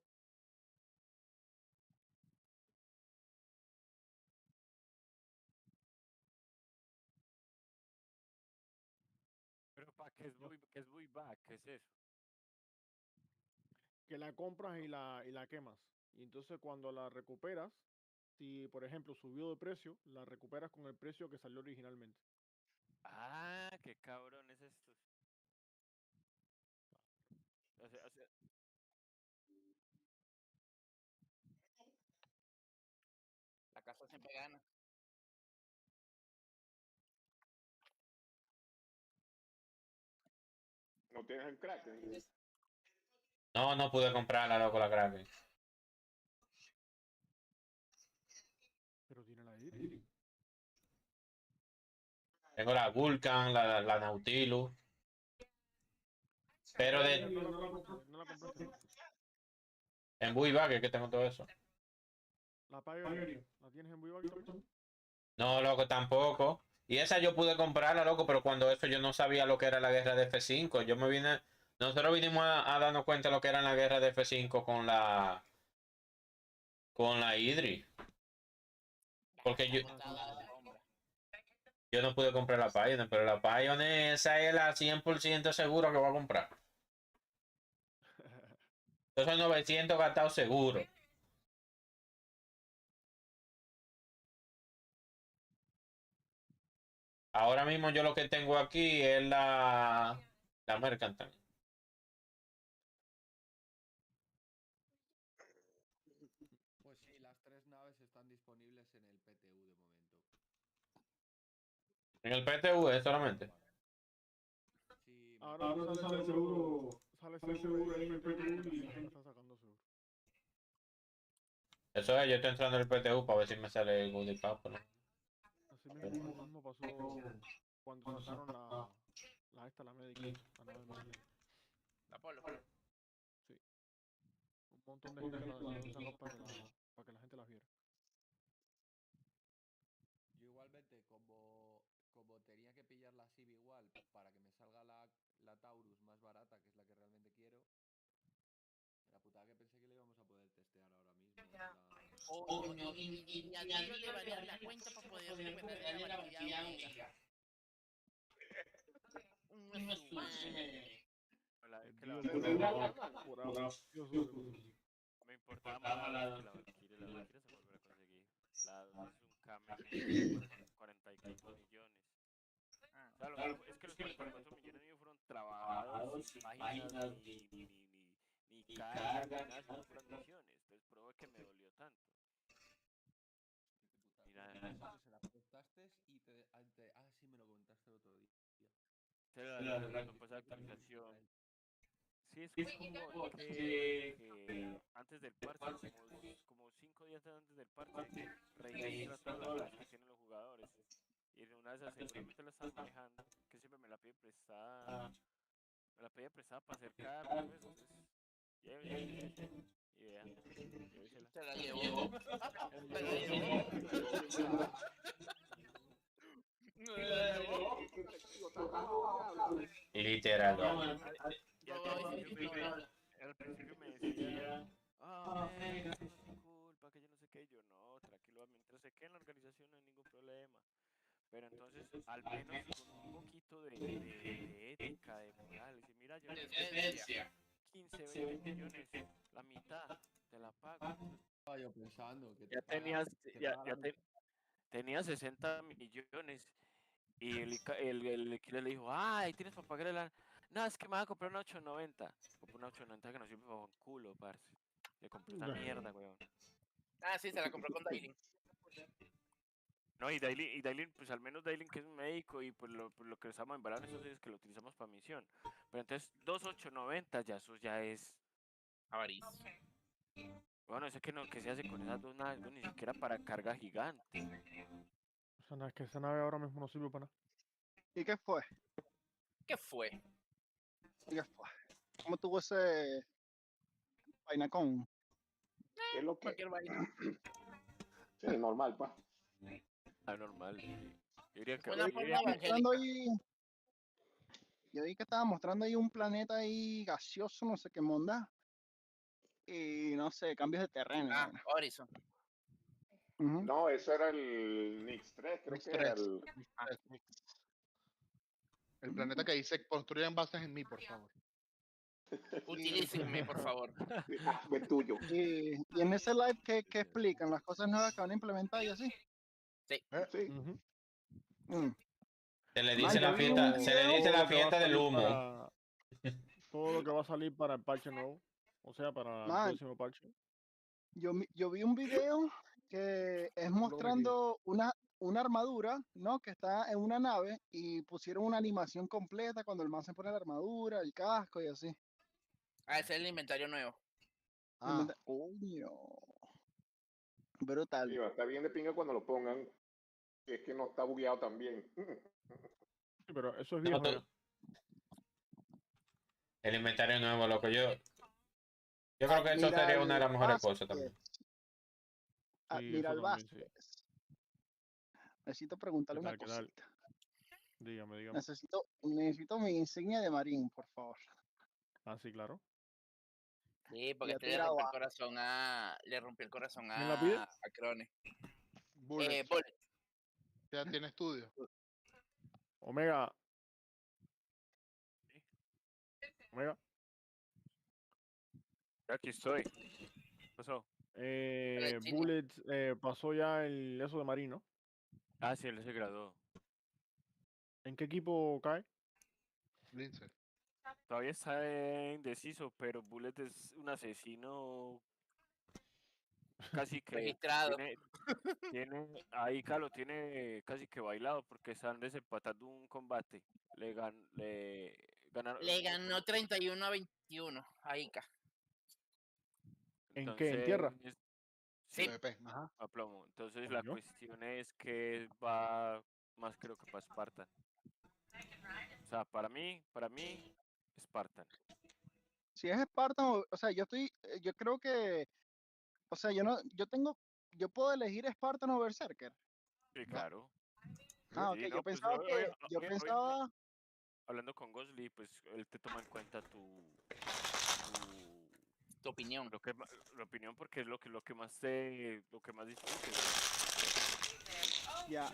Pero ¿para qué es buyback? ¿Qué es eso? que la compras y la quemas. Y entonces cuando la recuperas, si por ejemplo subió de precio, la recuperas con el precio que salió originalmente. Ah, qué cabrones estos. O sea, La casa siempre gana. ¿No tienes el Kraken? No, no pude comprarla, loco, la Kraken. Pero tiene la Idris. Tengo la Vulcan, la Nautilus. Pero No la compraste, no la compraste. en Buibag es que tengo todo eso. La Pioneer, ¿la tienes en Buibag también? No, loco, tampoco. Y esa yo pude comprarla, loco, pero cuando eso yo no sabía lo que era la guerra de F5. Yo me vine. Nosotros vinimos a darnos cuenta de lo que era la guerra de F5 con la. Con la Idris. Porque yo no pude comprar la Pioneer, pero la Pioneer, esa es la 100% seguro que voy a comprar. Esos son 900 gastados seguro. Ahora mismo yo lo que tengo aquí es la Mercantile. Pues sí, las 3 naves están disponibles en el PTU de momento. En el PTV solamente. Sí, Ahora te sale seguro ahí en el PTU y la está sacando seguro. Eso es, yo estoy entrando en el PTU para ver si me sale el Goodie Pack, ¿no? Así mismo pasó cuando sacaron la médica, la nave médica. La Polo. Sí. Un montón de gente la decidió sacar para que la gente las viera. Yo igualmente, como tenía que pillar la SIB igual para que me salga la Taurus más barata, que es la que realmente quiero, la putada que pensé que le íbamos a poder testear ahora mismo. Coño, y a Dios le banean la cuenta para poderle ponerle la Valkyria Omega. Su madre. Es que la Dios Valkyria me importaba más la 2 que la Valkyria. La Valkyria se me volverá a conseguir. La 2 es un camello de 40 y tantos millones. O sea, es que los 44 millones míos fueron trabajados sin páginas ni cargas ni nada, sino puras misiones. Entonces, prueba que me dolió tanto. Mira, Entonces se la prestaste y sí, me lo comentaste el otro día. cuando empezó la actualización. Sí, es como un bot que antes del parche, como 5 días antes del parche, registra todas las naves que tienen los jugadores. Y en una de esas seguramente la están manejando, que siempre me la pide prestada. Me la pide prestada para hacer cada pues, entonces, llévese. Y vea, llévesela. Se la llevó. Se la llevó. Literal. Y al principio me decía, Mega, que es mi culpa, que yo no sé qué. Yo no, tranquilo, mientras se quede en la organización no hay ningún problema. Pero entonces, al menos con un poquito de ética, de moral, decir, mira, yo necesito 15, 20 millones, la mitad, te la pago. Estaba yo pensando que Ya tenía 60 millones y el killer le dijo, ay, tienes para pagarle la... No, es que me va a comprar una 890. Compré una 890 que no sirve para un culo, parce. Le compré esta mierda, weón. Ah, sí, se la compró con Dailin. No, y Dailin, pues al menos Dailin que es un médico y pues lo que estamos en Barán esos es que lo utilizamos para misión. Pero entonces, 2890 ya, eso ya es... Avaricia. Bueno, ese que no, que se hace con esas dos naves, bueno, ni siquiera para carga gigante. Esa nave ahora mismo no sirve para nada. ¿Y qué fue? ¿Qué fue? ¿Y qué fue? ¿Cómo tuvo ese vaina con? ¿Qué es lo que? Cualquier vaina. Sí, normal, pa. Anormal. Sí. Yo diría que Fue la forma Mostrando evangélica. ahí, yo vi que estaba mostrando ahí un planeta ahí gaseoso, no sé qué monda. Y no sé, cambios de terreno. y Ah, vaina. Horizon. Ujú. No, eso era el Nix 3, creo Nix que era 3. el... Nix 3, Nix. El planeta que dice construyan bases en mí, por favor. Utilícenme, por favor. Hazme tuyo. Y en ese live, ¿qué explican? ¿Las cosas nuevas que van a implementar y así? Sí. Sí. Se le Man, dice yo la vi un fiesta, se le video. dice Todo la lo que va a fiesta del salir humo. para todo lo que va a salir para el parche nuevo, o sea, para el Man, próximo parche. yo vi un video que es Lo metido. mostrando una armadura, ¿no? Que está en una nave y pusieron una animación completa cuando el man se pone la armadura, el casco y así. Ah, ese es el inventario nuevo. Coño. Brutal. Sí, va a estar bien de pinga cuando lo pongan. Es que no está bugueado también. Sí, pero eso es No, viejo ya. el inventario nuevo, loco. Yo creo que eso Admiral sería una de las mejores cosas también. Vázquez. Sí, Admiral eso también, sí. Vázquez. Necesito preguntarle ¿Qué una tal, qué tal? cosita. Dígame. Necesito mi insignia de marín, por favor. Ah, sí, claro. Sí, porque Ya este te le rompió el grababa. corazón le rompió el corazón ¿Quién la pide? a Crone. Bullet. Bullet. Ya tiene estudio. Omega. Omega. Aquí estoy. ¿Qué pasó? Bullet pasó ya eso de marino. Ah, sí, él se graduó. ¿En qué equipo cae? Lince. Todavía está indeciso, pero Bullet es un asesino casi que Registrado. tiene ahí Calo tiene casi que bailado porque están desempatando un combate. Le ganaron. Le ganó 31-21 a Ica. ¿En qué? ¿En tierra? Sí. Ajá. A plomo. Entonces la Coño. cuestión es que va más creo que para Spartan. O sea, para mí, Spartan. Si es Spartan, o sea, yo creo que, o sea, yo puedo elegir Spartan o Berserker. Sí, claro. Ah, ok, Sí, yo no, pues pensaba hablando con Gosli, pues él te toma en cuenta tu opinión. La opinión porque es lo que más disfrutes. ya.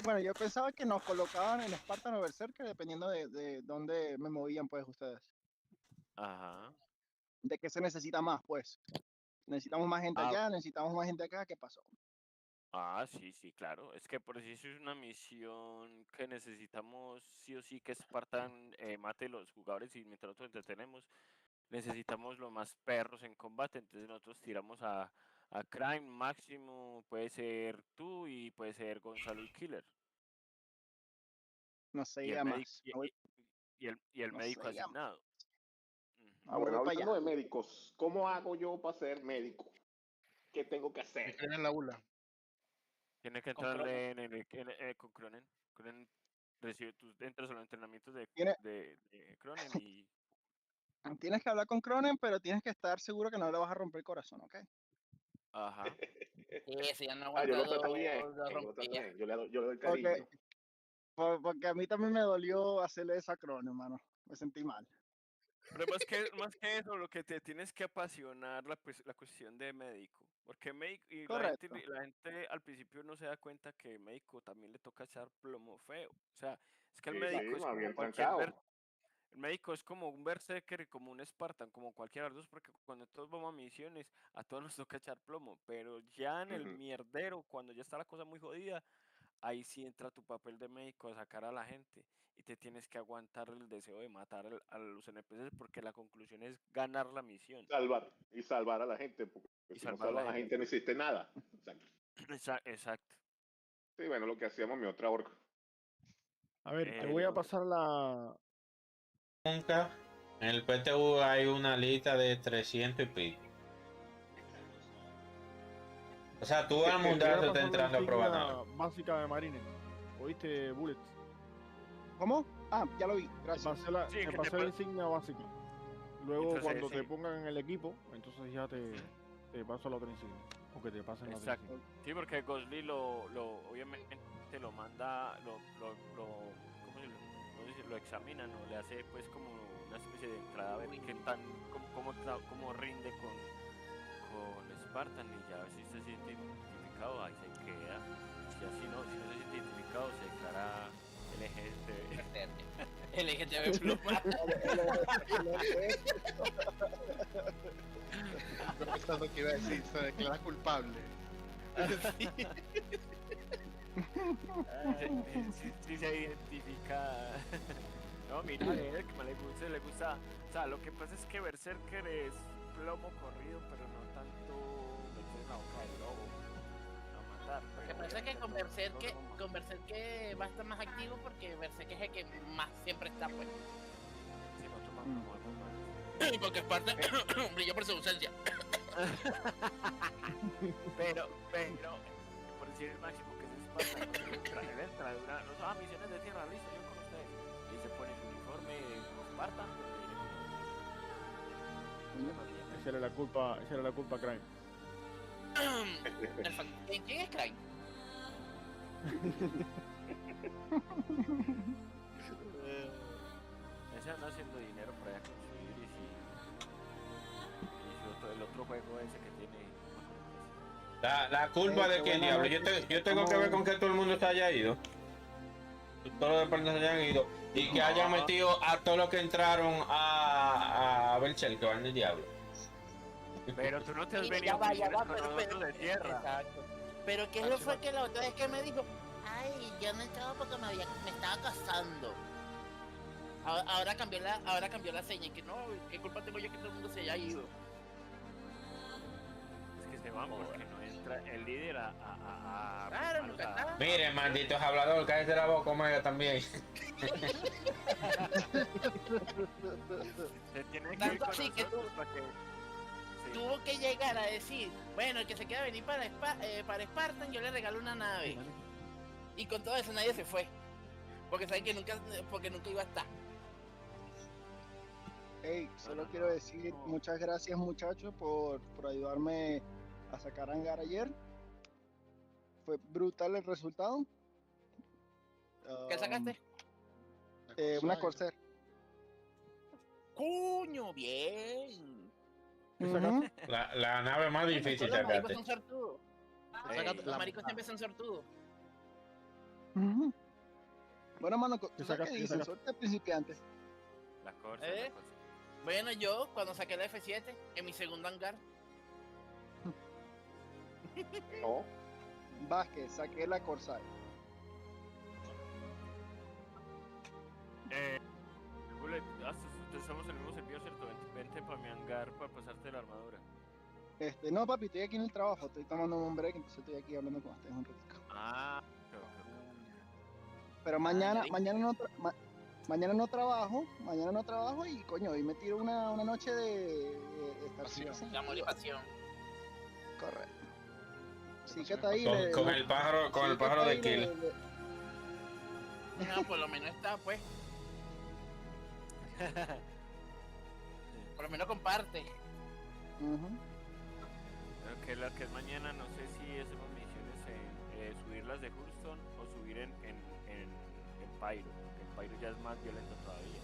Bueno, yo pensaba que nos colocaban en Spartan o Berserker dependiendo de dónde me movían, pues, ustedes. Ajá. De qué se necesita más, pues. Necesitamos más gente allá, necesitamos más gente acá, ¿qué pasó? Ah, sí, claro. Es que por eso es una misión que necesitamos sí o sí que Spartan mate a los jugadores y mientras nosotros entretenemos, necesitamos los más perros en combate. Entonces nosotros tiramos a Crime máximo, puede ser tú y puede ser Gonzalo el Killer. No se Y el diga médico, más. y el No médico se diga asignado. Bueno, para hablando allá. de médicos, ¿cómo hago yo para ser médico? ¿Qué tengo que hacer? En la ULA. Tienes que Con entrarle con Cronen. Cronen tú entras a los entrenamientos de Cronen y Tienes que hablar con Cronen, pero tienes que estar seguro que no le vas a romper el corazón, ¿ok? ajá. Sí, ya no Yo aguanta lo trato bien, dos yo lo trato rompillas. bien, yo le doy cariño. Porque a mí también me dolió hacerle esa Cronen, hermano. Me sentí mal. Pero más que eso, lo que te tienes que apasionar la cuestión de médico. Porque médico, y Correcto. la gente al principio no se da cuenta que médico también le toca echar plomo feo. O sea, es que el Sí, médico es más como bien cualquier trancado. el médico es como un berserker y como un Spartan, como cualquiera de los dos, porque cuando todos vamos a misiones, a todos nos toca echar plomo. Pero ya en el mierdero, cuando ya está la cosa muy jodida, ahí sí entra tu papel de médico a sacar a la gente y te tienes que aguantar el deseo de matar a los NPCs porque la conclusión es ganar la misión. Salvar a la gente, porque Y si no salvar a la salvan a la gente no existe nada. Exacto. Sí, bueno, lo que hacíamos mi otra orca. A ver, te voy a pasar la... Nunca. En el PTU hay una lista de 300 y pico. O sea, tú al mundazo estás entrando a probar nada. Básica de marines. ¿Oíste, Bullet? ¿Cómo? Ah, ya lo vi, gracias. Te pasé la insignia básica. Luego, Entonces, cuando sí. te pongan en el equipo, entonces ya te paso la otra insignia. O que te pasen la otra Exacto. insignia. Sí, porque Gosli obviamente lo manda, ¿cómo se lo examina, ¿no? Le hace pues como una especie de entrada a ver qué tan, cómo rinde con Spartan y ya si se siente identificado, ahí se queda. Si así no, si no se siente identificado, se declara LGTB. LGTB Plus. es lo que iba a decir, se declara culpable. Sí. Sí se identifica. No, mira, que me le gusta. O sea, lo que pasa es que Berserker es plomo corrido, pero no tanto meter en la boca del lobo. No matar. Lo que pasa es que con Berserker va a estar más activo porque Berserker es el que más siempre está, pues. Sí, nosotros más. Porque Esparta brilla por su ausencia. pero, por decir el máximo que es Esparta, él entra de una. No, misiones de tierra, listo, yo con ustedes. Y se pone su uniforme de Esparta. Esa era la culpa, Crane. ¿Quién es Crane? Ese anda haciendo dinero para allá construir y el otro juego ese que tiene. La culpa de quién, diablo. Yo tengo que ver con que todo el mundo se haya ido. Que todos los departamentos se hayan ido. Y que hayan metido a todos los que entraron a Belchel, que van del diablo. Pero tú no te has Mira, venido ya va, con nosotros de tierra. Exacto. Pero ¿qué es lo fue que la otra vez que me dijo? Ay, yo no entraba porque me estaba casando. Ahora cambió la seña. Que no, ¿qué culpa tengo yo que todo el mundo se haya ido? Es que se van porque no entra el líder a Claro, nunca está. Miren, malditos hablador, cállate la boca, Omega también. Se tiene que ir Tanto con así que nosotros para que... tuvo que llegar a decir, bueno, el que se quiera venir para Spartan, yo le regalo una nave. Y con todo eso nadie se fue. Porque saben que nunca iba a estar. Hey, solo quiero decir muchas gracias, muchachos, por ayudarme a sacar hangar ayer. Fue brutal el resultado. ¿Qué sacaste? Una Corsair. ¡Coño! Bien. La nave más difícil Los maricos sacaste. son sortudos. Los maricos siempre son sortudos. Bueno, mano, ¿tú sabes qué dicen? Suerte de principiante. La cosa, ¿Eh? Bueno, yo cuando saqué la F7 en mi segundo hangar. No. Vázquez, saqué la Corsair. Bullet, estamos en el mismo servidor, ¿cierto? Vente para mi hangar para pasarte la armadura. No, papi, estoy aquí en el trabajo, estoy tomando un break, entonces estoy aquí hablando con ustedes un ratito. Ah, Pero mañana no trabajo y coño, hoy me tiro una noche de Star Citizen. De amor y pasión. Correcto. Sí que está ahí. Con el pájaro de Kill. No, por lo menos está, pues. Por lo menos comparte. Pero que la que es mañana, no sé si hacemos misiones en subirlas de Hurston o subir en Pyro. En Pyro ya es más violento todavía.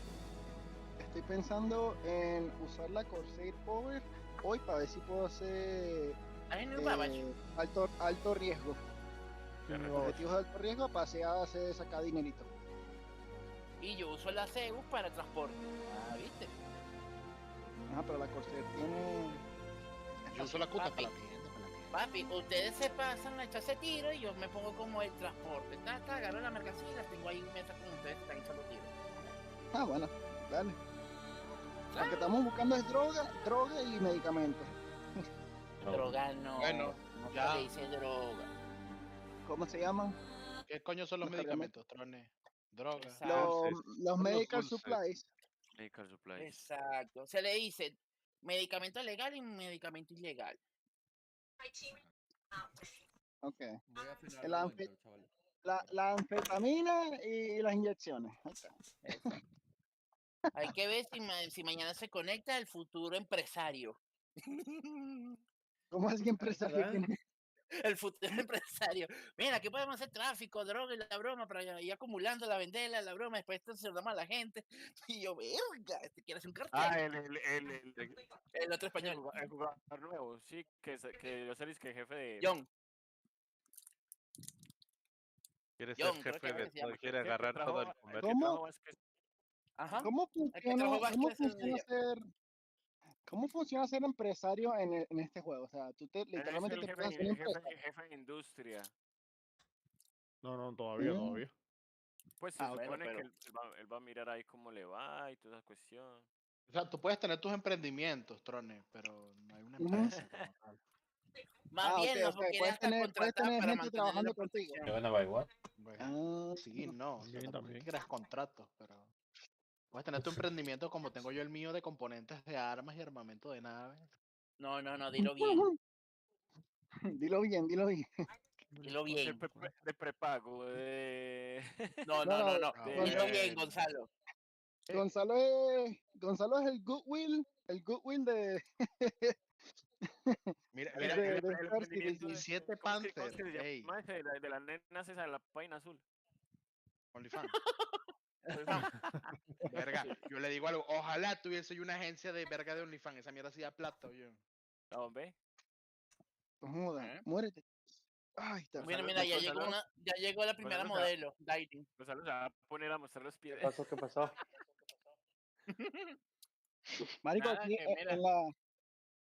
Estoy pensando en usar la Corsair Power hoy para ver si puedo hacer alto riesgo. Objetivos de alto riesgo para sacar dinerito. Y yo uso la Zeus para el transporte. Ah, ¿viste? Pero la Corsair tiene... Yo uso la cuta para la tienda. Papi, ustedes se pasan a echarse tiro y yo me pongo como el transporte. Agarro la mercancía y las tengo ahí en mesa con ustedes que están echando tiros. Bueno, dale. Lo que estamos buscando es droga y medicamentos. Droga no. Bueno, no ya. se dice droga. ¿Cómo se llaman? ¿Qué coño son los medicamentos, Trones? Droga. Los medical supplies. Medical supplies. Exacto. Se le dice medicamento legal y medicamento ilegal. Ok. Voy a frenar un momento, chavales. La anfetamina y las inyecciones. Ahí está. Hay que ver si mañana se conecta el futuro empresario. ¿Cómo así empresario? El futuro empresario. Mira, aquí podemos hacer tráfico, droga y la broma para ir acumulando la vendela, la broma, después esto se lo damos a la gente. Y yo, verga, quiere hacer un cartel. El otro español. El jugador nuevo, sí, que yo sé que jefe de... John. Quiere ser jefe de todo, quiere agarrar todo el comercio. ¿Cómo funciona ¿Cómo funciona ser empresario en este juego? O sea, tú Es literalmente el te jefe, puedes hacer un empresario. jefe de industria. No, todavía. Pues se Ok. Bueno, supone que pero él va a mirar ahí cómo le va y toda esa cuestión. O sea, tú puedes tener tus emprendimientos, Trone, pero no hay una Ujú. empresa como tal. más Ok, bien o los sea, quiere hasta puedes contratar tener para gente mantenerle la trabajando contigo. protección. Bueno, va igual. Pues, Ah, sí, no, o sea, También, tampoco es también. que creas contratos, pero puedes tener tu emprendimiento como tengo yo el mío de componentes de armas y armamento de naves. No, dilo bien. Dilo bien, dilo bien. Dilo bien. De prepago, de... No, No, no, no, no, no. Ah, Dilo bien, bueno. Gonzalo. Gonzalo es el Goodwill de, Mira, El, mira, el, de el Star emprendimiento Citizen. de... 17 cómo es que Panther, se ey, llama ese? De las nenas esa, de la página azul. OnlyFans. OnlyFans. Verga, Sí. yo le digo algo, ojalá tuviese yo una agencia de verga de OnlyFans, esa mierda hacía plata, yo. ¿No, ve? Joda, muérete. Ay, está. Mira, ya llegó la primera modelo, Daiting. Gonzalo se va a poner a mostrar los pies. ¿Qué pasó? Marico, Nada, aquí que mira.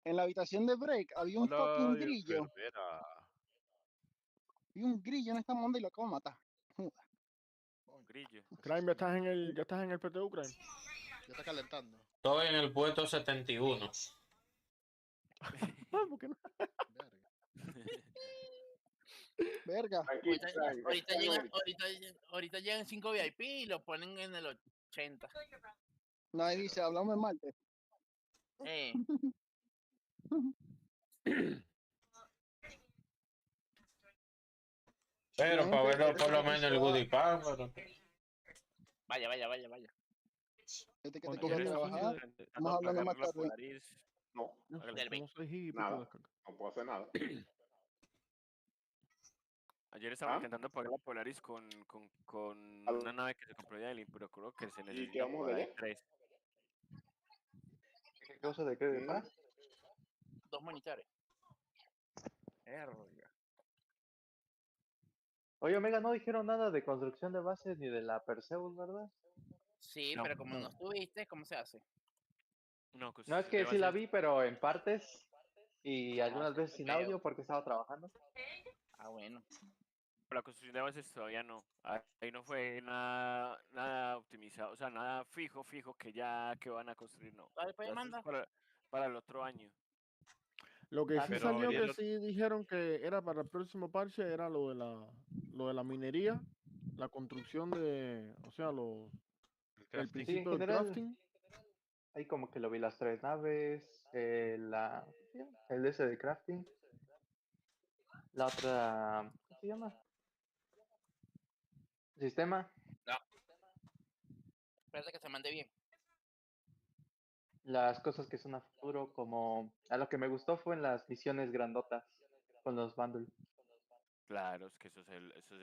en la habitación de break había un fucking Hola, grillo. enfermera. Había un grillo en esta monda y lo acabo de matar. Joda. Grillo. Crime, ya estás en el PTU, Crime. Ya está calentando. Estoy en el puesto 71. ¿Por qué no? Verga. Ahorita llegan 5 VIP y lo ponen en el 80. Nadie dice, hablamos de Marte. Pero para Gente, verlo por este lo menos el capítulo va- Goodie Pack, pero... Vaya. Este que te ¿Cuánto quiero sería trabajar. Estamos hablando más tarde. No, Como 6 y pico nada. de caca. No puedo hacer nada. Ayer estaba ¿Ah? intentando pagar la Polaris con una nave que se compró de Alien, pero creo que se ¿Y qué necesitan vamos por a ahí hacer? 3. ¿Qué cosa de qué de paz? 2 monitores. Oye, Omega, no dijeron nada de construcción de bases ni de la Perseus, ¿verdad? Sí, No. pero como no estuviste, ¿cómo se hace? No, No, es construcción de que sí la bases. vi, pero en partes y algunas veces sin Veo. audio porque estaba trabajando. Ah, bueno. La construcción de bases todavía no. Ahí no fue nada optimizado, o sea, nada fijo que van a construir, no. Dale, pues Ya eso es manda. para el otro año. Lo que sí Pero salió ayer que sí dijeron que era para el próximo parche era lo de la minería, la construcción de, o sea, el Sí, en principio del general, crafting. ahí como que lo vi las 3 naves, el ese de crafting, la otra, ¿cómo se llama? Sistema, No. Espérate que se mande bien. las cosas que son a futuro, como a lo que me gustó fue en las misiones grandotas con los bundles. claro, es que eso es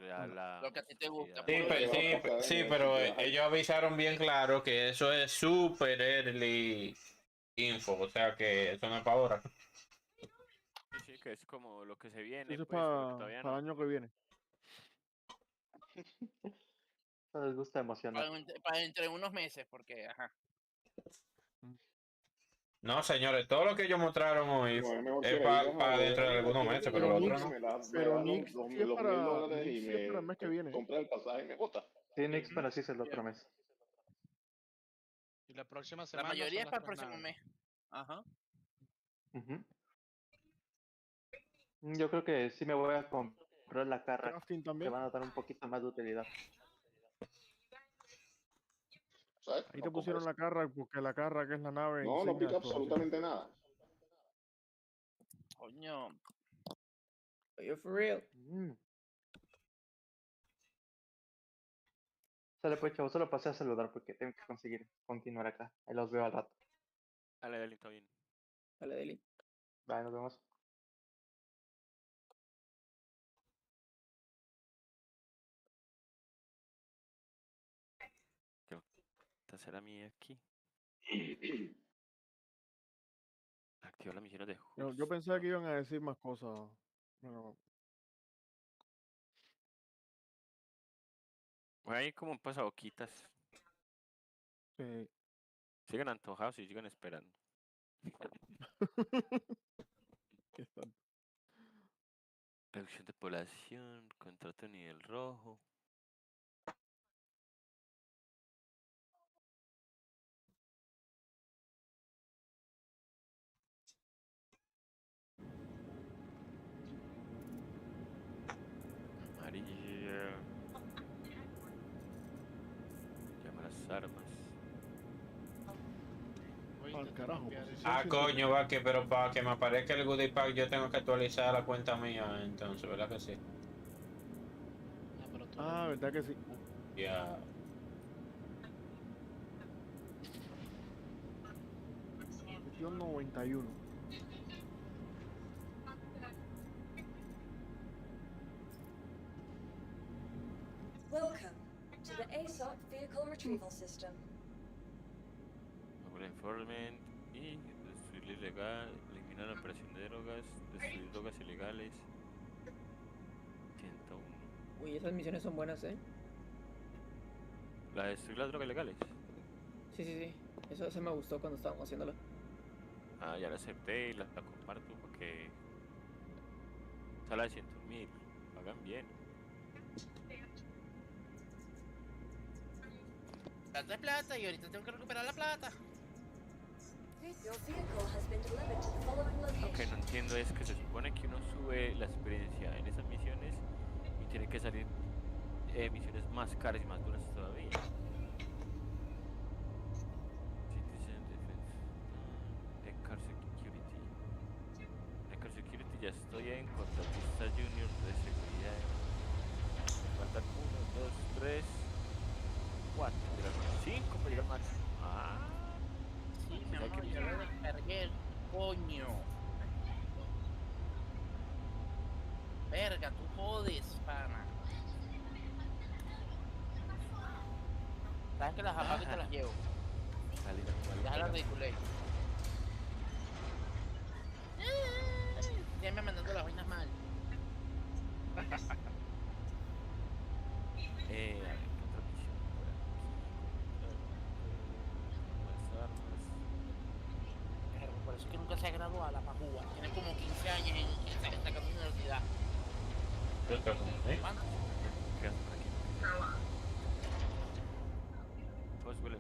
la Lo que a ti te gusta. monstruosidad. Sí, pero ellos avisaron bien claro que eso es super early info, o sea que eso no es para ahora. Sí, que es como lo que se viene, Eso es pues, pero que todavía para no. el año que viene. No les gusta emocionar. Para entre unos meses, porque, ajá. No, señores, todo lo que ellos mostraron hoy No, es mejor es que le digas para dentro de es mejor algunos que le meses, digas pero a lo Nick otro que no. me da Nix sí es los $1,000 Nix sí es para el mes que me viene. compra el pasaje y me bota. Sí, Nix, pero sí es el otro mes. Y la próxima La semana mayoría son es las para el 3 próximo naves. mes. Ajá. Ujú. Yo creo que sí me voy a comprar la carra, Crafting que también. van a dar un poquito más de utilidad. ¿Sabes? Ahí No te pusieron compres. la carra, porque la carra que es la nave No, no insignia de pica exploración. absolutamente nada. Coño. Are you for real? Sale pues, chavos, solo pasé a saludar porque tengo que conseguir continuar acá. Ahí los veo al rato. Dale, está bien. Dale, Deli. Bye, nos vemos. Esta será mi aquí. Activa las misiones de Yo pensaba que iban a decir más cosas. Pero Hay como un pasaboquitas. sí. Siguen antojados y siguen esperando. Reducción de población, contrato nivel rojo. Amarilla. Llama las armas. Al carajo, posición Ah, 103. coño, va que, pero para que me aparezca el goodie pack yo tengo que actualizar la cuenta mía, entonces, ¿verdad que sí? Ah, verdad que sí. Ya. Posición 91. Welcome to the ASOP Vehicle Retrieval System. Hago el enforcement y destruir ilegal, eliminar la operación de drogas, destruir drogas ilegales. 101. Uy, esas misiones son buenas, ¿eh? La de destruir las drogas ilegales. Sí, sí, sí. Eso se me gustó cuando estábamos haciéndolo. Ah, ya la acepté y la comparto porque sala de 100.000. Pagan bien. Falta plata y ahorita tengo que recuperar la plata. Your vehicle has been delivered to the following Lo que no location. entiendo es que se supone que uno sube la experiencia en esas misiones y tiene que salir misiones más caras y más duras todavía. Citizen Defense. Car Security. En Car Security ya estoy en contratista junior de seguridad. Faltan 1, 2, 3, 4. 5 para llegar al máximo. Ah. Sí, mi amor, ya lo descargué, coño. Verga, tú jodes, pana. Sabes que las apago y te las llevo. Ya las ridiculé. Siempre mandando las vainas mal. A ver, ¿qué otra misión por aquí? Las armas. Por eso es que nunca se ha graduado la pajúa. Tiene como 15 años en esta universidad. ¿Cuánto?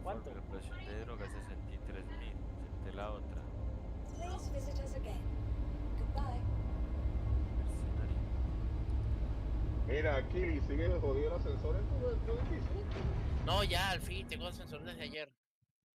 ¿Cuánto? La operación de drogas 63.000. Acepté la otra. Please visit us again. Goodbye. Mira, Kili, ¿sigue jodido el ascensor en tu edificio? No, ya, al fin, tengo el sensor desde ayer.